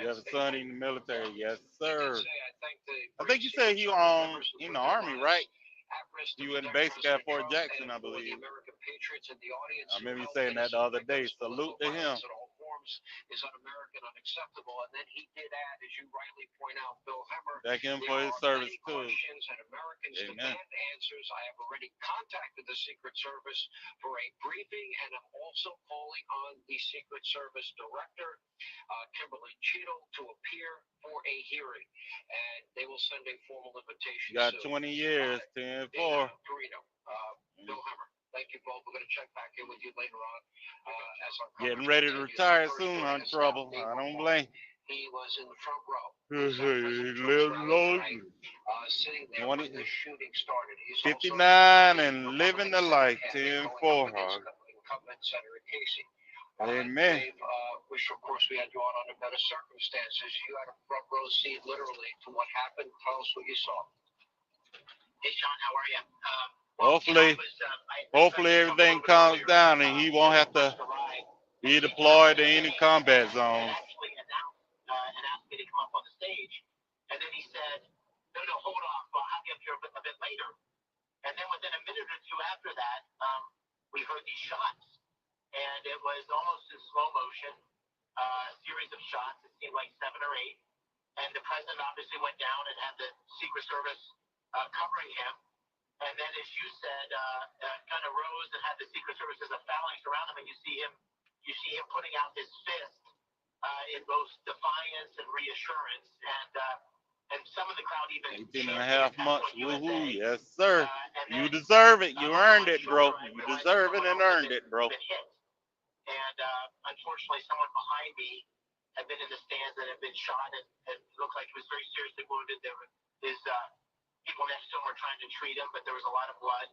You have a son in the military, yes, sir. I think you said he in the Army, right? You in base at Fort Jackson, I believe. I remember you saying that the other day. Salute to him. Is un-American, unacceptable. And then he did add, as you rightly point out, Bill Hemmer, thank him for his service too. Questions and Americans demand answers. I have already contacted the Secret Service for a briefing, and I'm also calling on the Secret Service Director, Kimberly Cheadle, to appear for a hearing, and they will send a formal invitation. You got 20 years, 10-4. Bill Hemmer. Thank you both. We're going to check back in with you later on. Getting ready to retire soon, on Trouble. I don't blame. He was in the front row. He lives low. Sitting there when the shooting started. He's 59 and living the life. 10-4. Incumbent Senator Casey. Amen. Dave, wish, of course, we had you on under better circumstances. You had a front row seat, literally, to what happened. Tell us what you saw. Hey, Sean, how are you? Hopefully everything calms down and he won't have to be deployed to any combat zones. Actually announced and asked me to come up on the stage, and then he said, no, hold off, I'll have you up here a bit later. And then within a minute or two after that, we heard these shots, and it was almost in slow motion, series of shots. It seemed like 7 or 8, and the president obviously went down and had the Secret Service covering him. And then, as you said, kind of rose and had the Secret Service as a phalanx around him, and you see him putting out his fist in both defiance and reassurance, and some of the crowd even 18.5 months. Woohoo! Yes, sir. You deserve it. You earned it, bro. You deserve it and earned it, bro. And unfortunately, someone behind me had been in the stands and had been shot, and it looked like he was very seriously wounded. There were people next to him were trying to treat him, but there was a lot of blood.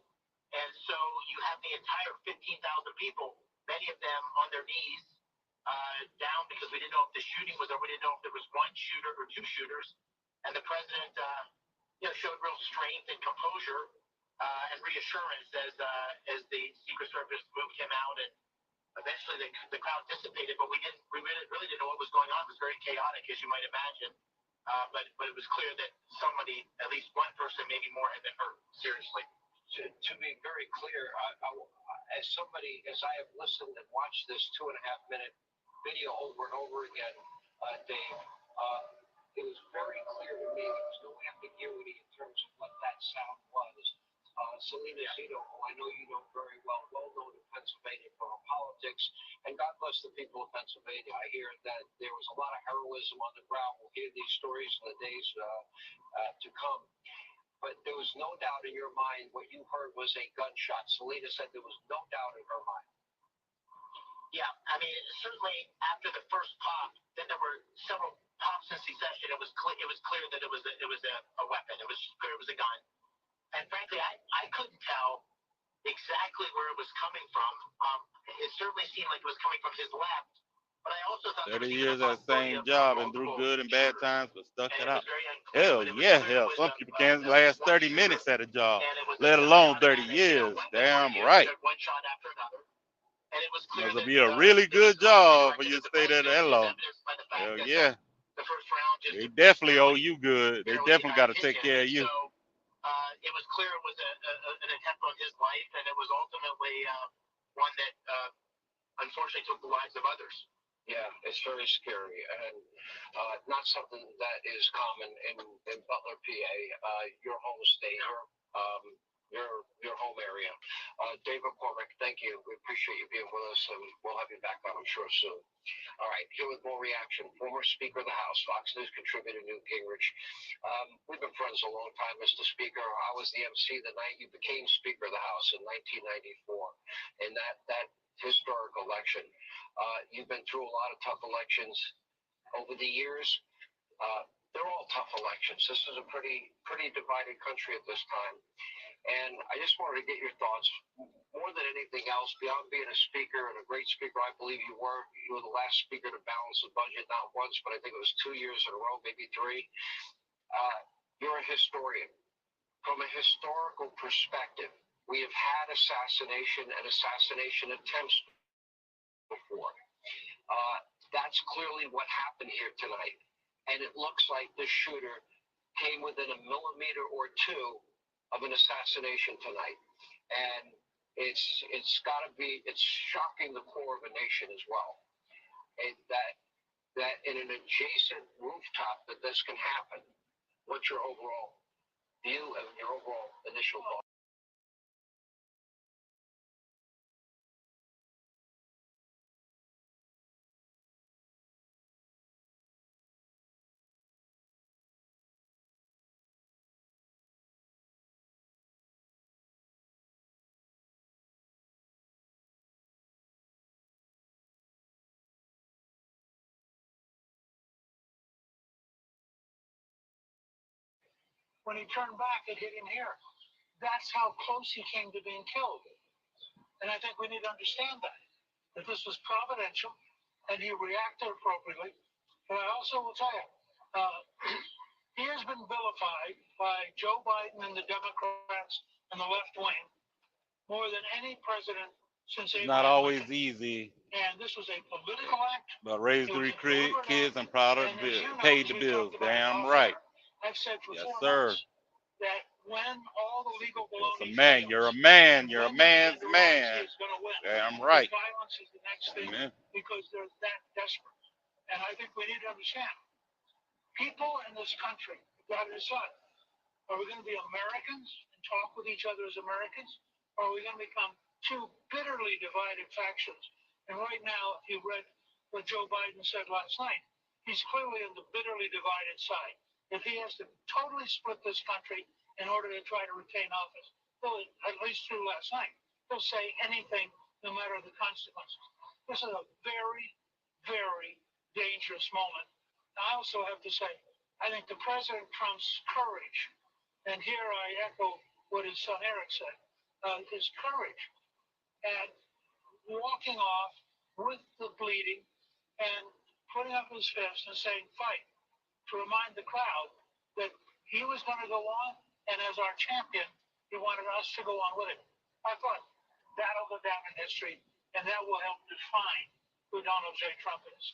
And so you have the entire 15,000 people, many of them on their knees, down because we didn't know if the shooting was over. We didn't know if there was one shooter or two shooters. And the president, showed real strength and composure and reassurance as the Secret Service moved him out, and eventually the crowd dissipated. But we really didn't know what was going on. It was very chaotic, as you might imagine. But it was clear that somebody, at least one person, maybe more, had been hurt seriously. To be very clear, as I have listened and watched this 2.5-minute video over and over again, Dave, it was very clear to me there was no ambiguity in terms of what that sound was. Selena Zito, who I know you know very well known in Pennsylvania for her politics, and God bless the people of Pennsylvania. I hear that there was a lot of heroism on the ground. We'll hear these stories in the days to come. But there was no doubt in your mind what you heard was a gunshot. Selena said there was no doubt in her mind. Yeah, I mean, certainly after the first pop, then there were several pops in succession. It was clear that it was a weapon. It was clear it was a gun. And frankly, I couldn't tell exactly where it was coming from. It certainly seemed like it was coming from his left, but I also thought 30 years at the same job and through good and bad times, but stuck it out. Hell, some people can't last 30 minutes at a job, let alone 30 years. Damn right. One shot after another. And it was clear Must be a really good job for you to stay there that long. Hell yeah. The first round they definitely owe you good. They definitely got to take care of you. So it was clear it was an attempt on his life, and it was ultimately one that unfortunately took the lives of others. Yeah, it's very scary, and not something that is common in Butler, PA, your home state, your home area. Dave McCormick, thank you. We appreciate you being with us, and we'll have you back on, I'm sure, soon. All right, here with more reaction. Former Speaker of the House, Fox News contributor Newt Gingrich. We've been friends a long time, Mr. Speaker. I was the MC the night you became Speaker of the House in 1994, in that historic election. You've been through a lot of tough elections over the years. They're all tough elections. This is a pretty divided country at this time. And I just wanted to get your thoughts, more than anything else, beyond being a speaker and a great speaker, I believe you were the last speaker to balance the budget, not once, but I think it was 2 years in a row, maybe 3. You're a historian. From a historical perspective, we have had assassination and assassination attempts before. That's clearly what happened here tonight. And it looks like the shooter came within a millimeter or two of an assassination tonight. And it's shocking the core of a nation as well. That in an adjacent rooftop that this can happen. What's your overall view and your overall initial thought? When he turned back, it hit him here. That's how close he came to being killed. And I think we need to understand that this was providential, and he reacted appropriately. But I also will tell you, he has been vilified by Joe Biden and the Democrats and the left wing more than any president since it's not always easy. And this was a political act. But raised 3 kids and proud of paid the bills. Damn right. I've said for yes, 4 sir. months that when all the legal You're a man. You're a man. You're a man's man. Is going to Damn right. Violence is the next thing because they're that desperate. And I think we need to understand, people in this country have got to decide, are we going to be Americans and talk with each other as Americans, or are we going to become two bitterly divided factions? And right now, if you read what Joe Biden said last night, he's clearly on the bitterly divided side. If he has to totally split this country in order to try to retain office, he'll, at least through last night, he'll say anything, no matter the consequences. This is a very, very dangerous moment. I also have to say, I think the President Trump's courage, and here I echo what his son Eric said, his courage at walking off with the bleeding and putting up his fist and saying, fight, to remind the crowd that he was going to go on, and as our champion, he wanted us to go on with him. I thought that'll go down in history, and that will help define who Donald J. Trump is.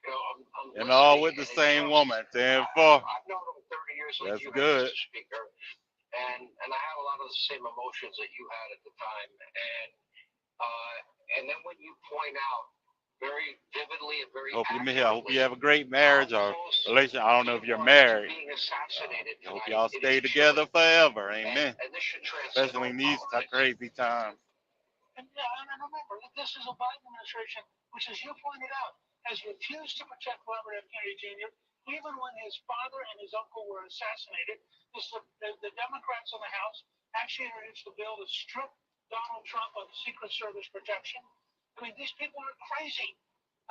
You know, And all with the same woman. 10-4. I've known him 30 years like That's you good. have, Mr. Speaker, and I have a lot of the same emotions that you had at the time. And then when you point out very vividly and very Hope accurately, I hope you have a great marriage or relationship. I don't know if you're married. being assassinated I hope tonight, y'all it stay is together chilling. forever. Amen. And this should transcend Especially in all these politics. crazy times. And remember, this is a Biden administration, which, as you pointed out, has refused to protect Robert F. Kennedy Jr., even when his father and his uncle were assassinated. The Democrats in the House actually introduced a bill to strip Donald Trump of Secret Service protection. I mean, these people are crazy,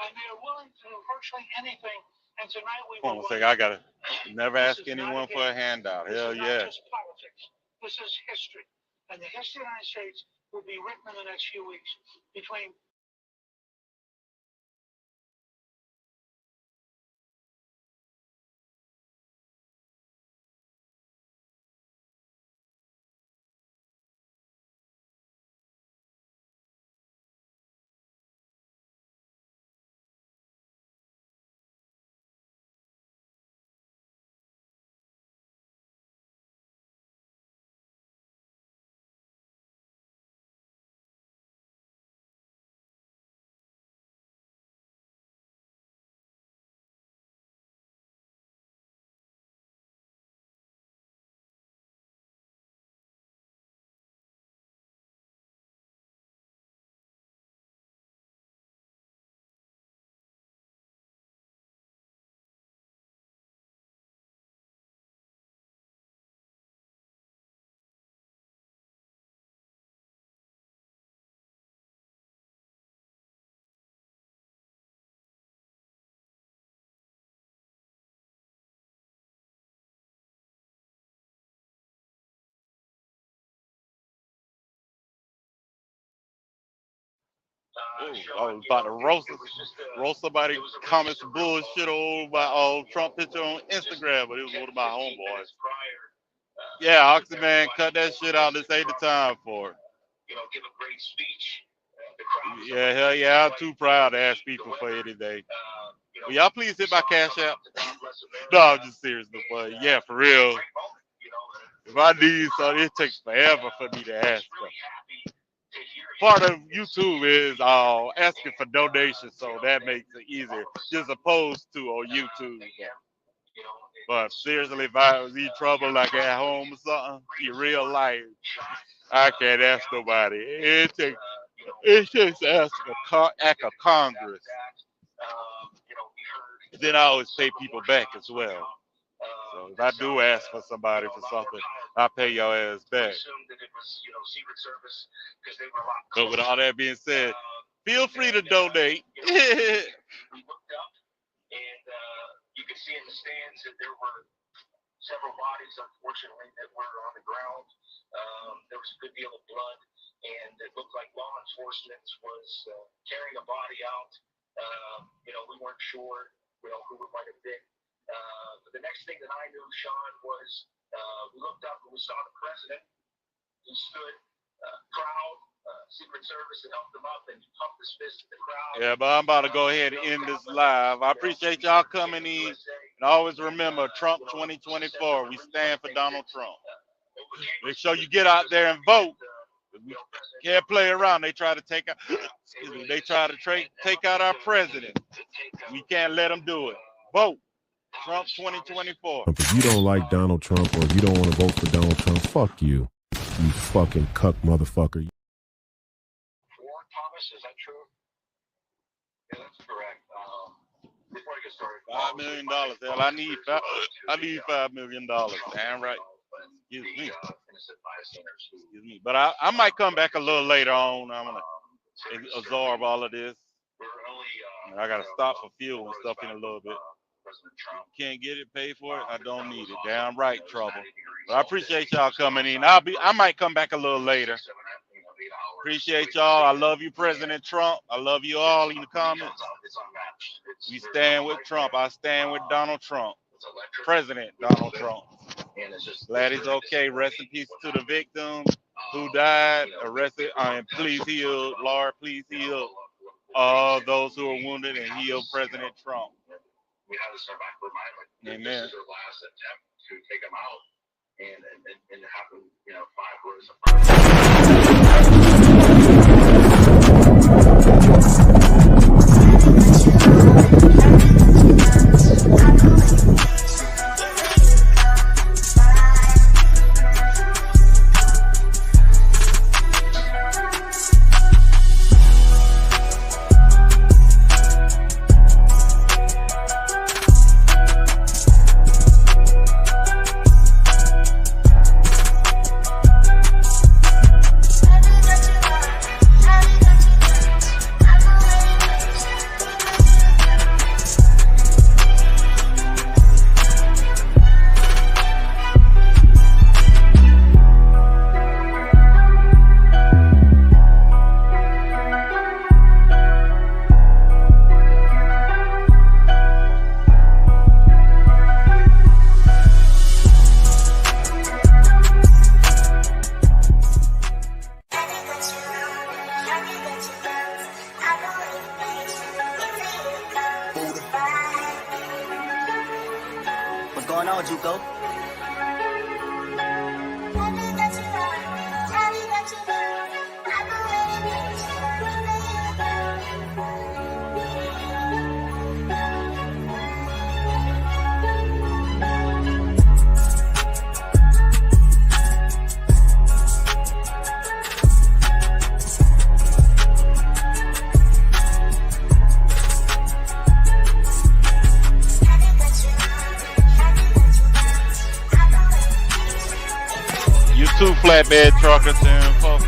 and they are willing to do virtually anything. And tonight we Hold on were a second. I got to never This ask is not anyone a for a game. handout. This Hell is yeah. not just politics. This is history. And the history of the United States will be written in the next few weeks between Ooh, I was about to roast somebody comment some bullshit over my Trump picture on Instagram, but it was one of my homeboys. Yeah, Oxy man, cut that shit out. This ain't the time for it. You know, give a great speech. Yeah, hell yeah, I'm too proud to ask people for anything. Will y'all please hit my cash app? No, I'm just serious, but yeah, for real. If I need something, it takes forever for me to ask them. Part of YouTube is asking for donations, so that makes it easier, just opposed to on YouTube. But seriously, if I was in trouble like at home or something, in real life, I can't ask nobody. It takes ask act of Congress. Then I always pay people back as well. So if I do ask for somebody for something, I pay your ass back. But with all that being said, feel free to donate. We looked up, and you could see in the stands that there were several bodies, unfortunately, that were on the ground. There was a good deal of blood, and it looked like law enforcement was carrying a body out. We weren't sure, who it might have been. But the next thing that I knew, Sean, was we looked up and we saw the president. He stood proud. Secret Service had helped him up and pumped his fist at the crowd. Yeah, but I'm about to go ahead and end this live. I appreciate y'all coming in. And always remember, Trump 2024, we stand for Donald Trump. Make sure you get out there and vote. We can't play around. They try to take out. Excuse me. They try to take out our president. We can't let them do it. Vote Trump 2024. If you don't like Donald Trump or if you don't want to vote for Donald Trump, fuck you. You fucking cuck motherfucker. Thomas, is that true? Yeah, that's correct. Before I get started, $5 million. Hell, I need $5 million. Damn right. Excuse me. Excuse me. But I might come back a little later on. I'm gonna absorb all of this. I gotta stop for fuel and stuff in a little bit. Can't get it, pay for it. I don't need it. Damn right, trouble. But I appreciate y'all coming in. I might come back a little later. Appreciate y'all. I love you, President Trump. I love you all in the comments. We stand with Trump. I stand with Donald Trump. President Donald Trump. Glad he's okay. Rest in peace to the victims who died. Arrested. Please heal, Lord. Please heal all those who are wounded and heal President Trump. We had to start back reminding, like, Amen. this is their last attempt to take them out, and have them, 5 rows What's going on, Juco? Two flatbed truckers and folks.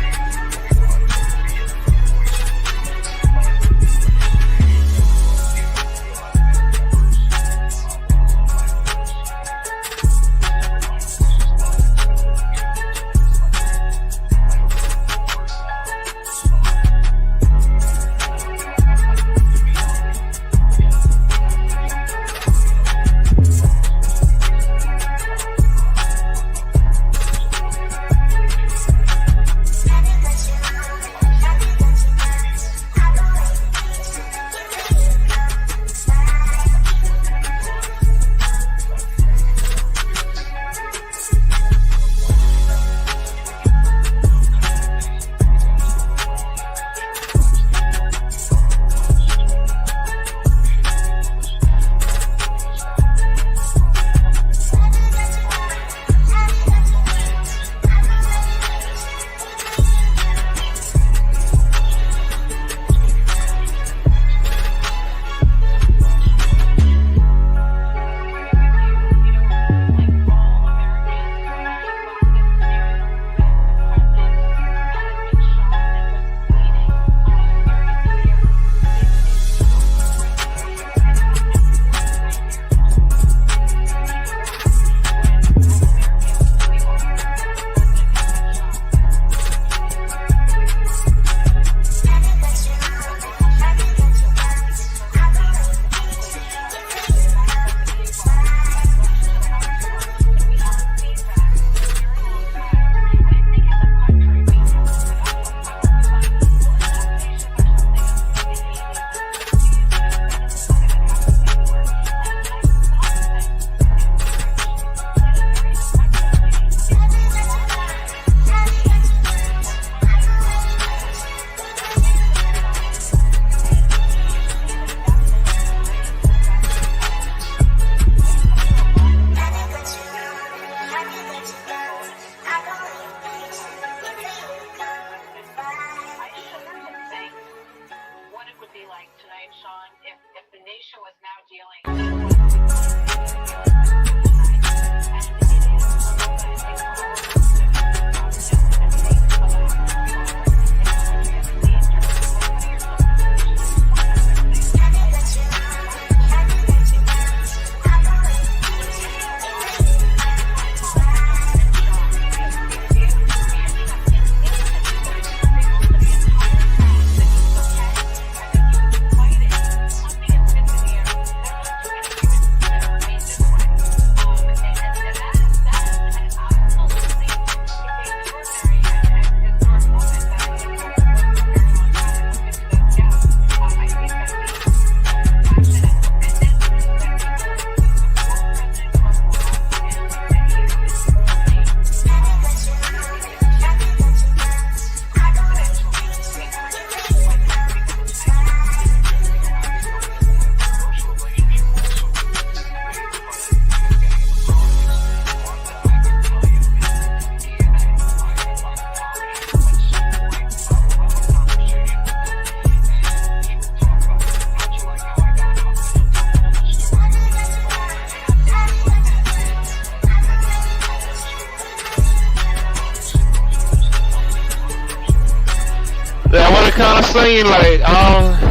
kind of seem like,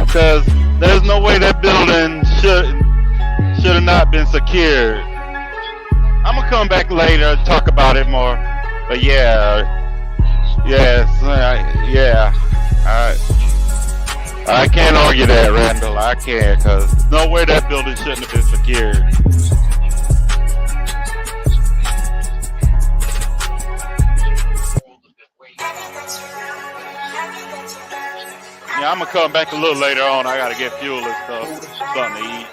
because there's no way that building should have not been secured. I'm gonna come back later and talk about it more. But yeah, yes, yeah. I can't argue that, Randall. I can't, because no way that building shouldn't have been secured. Yeah, I'm gonna come back a little later on. I gotta get fuel and stuff, something to eat.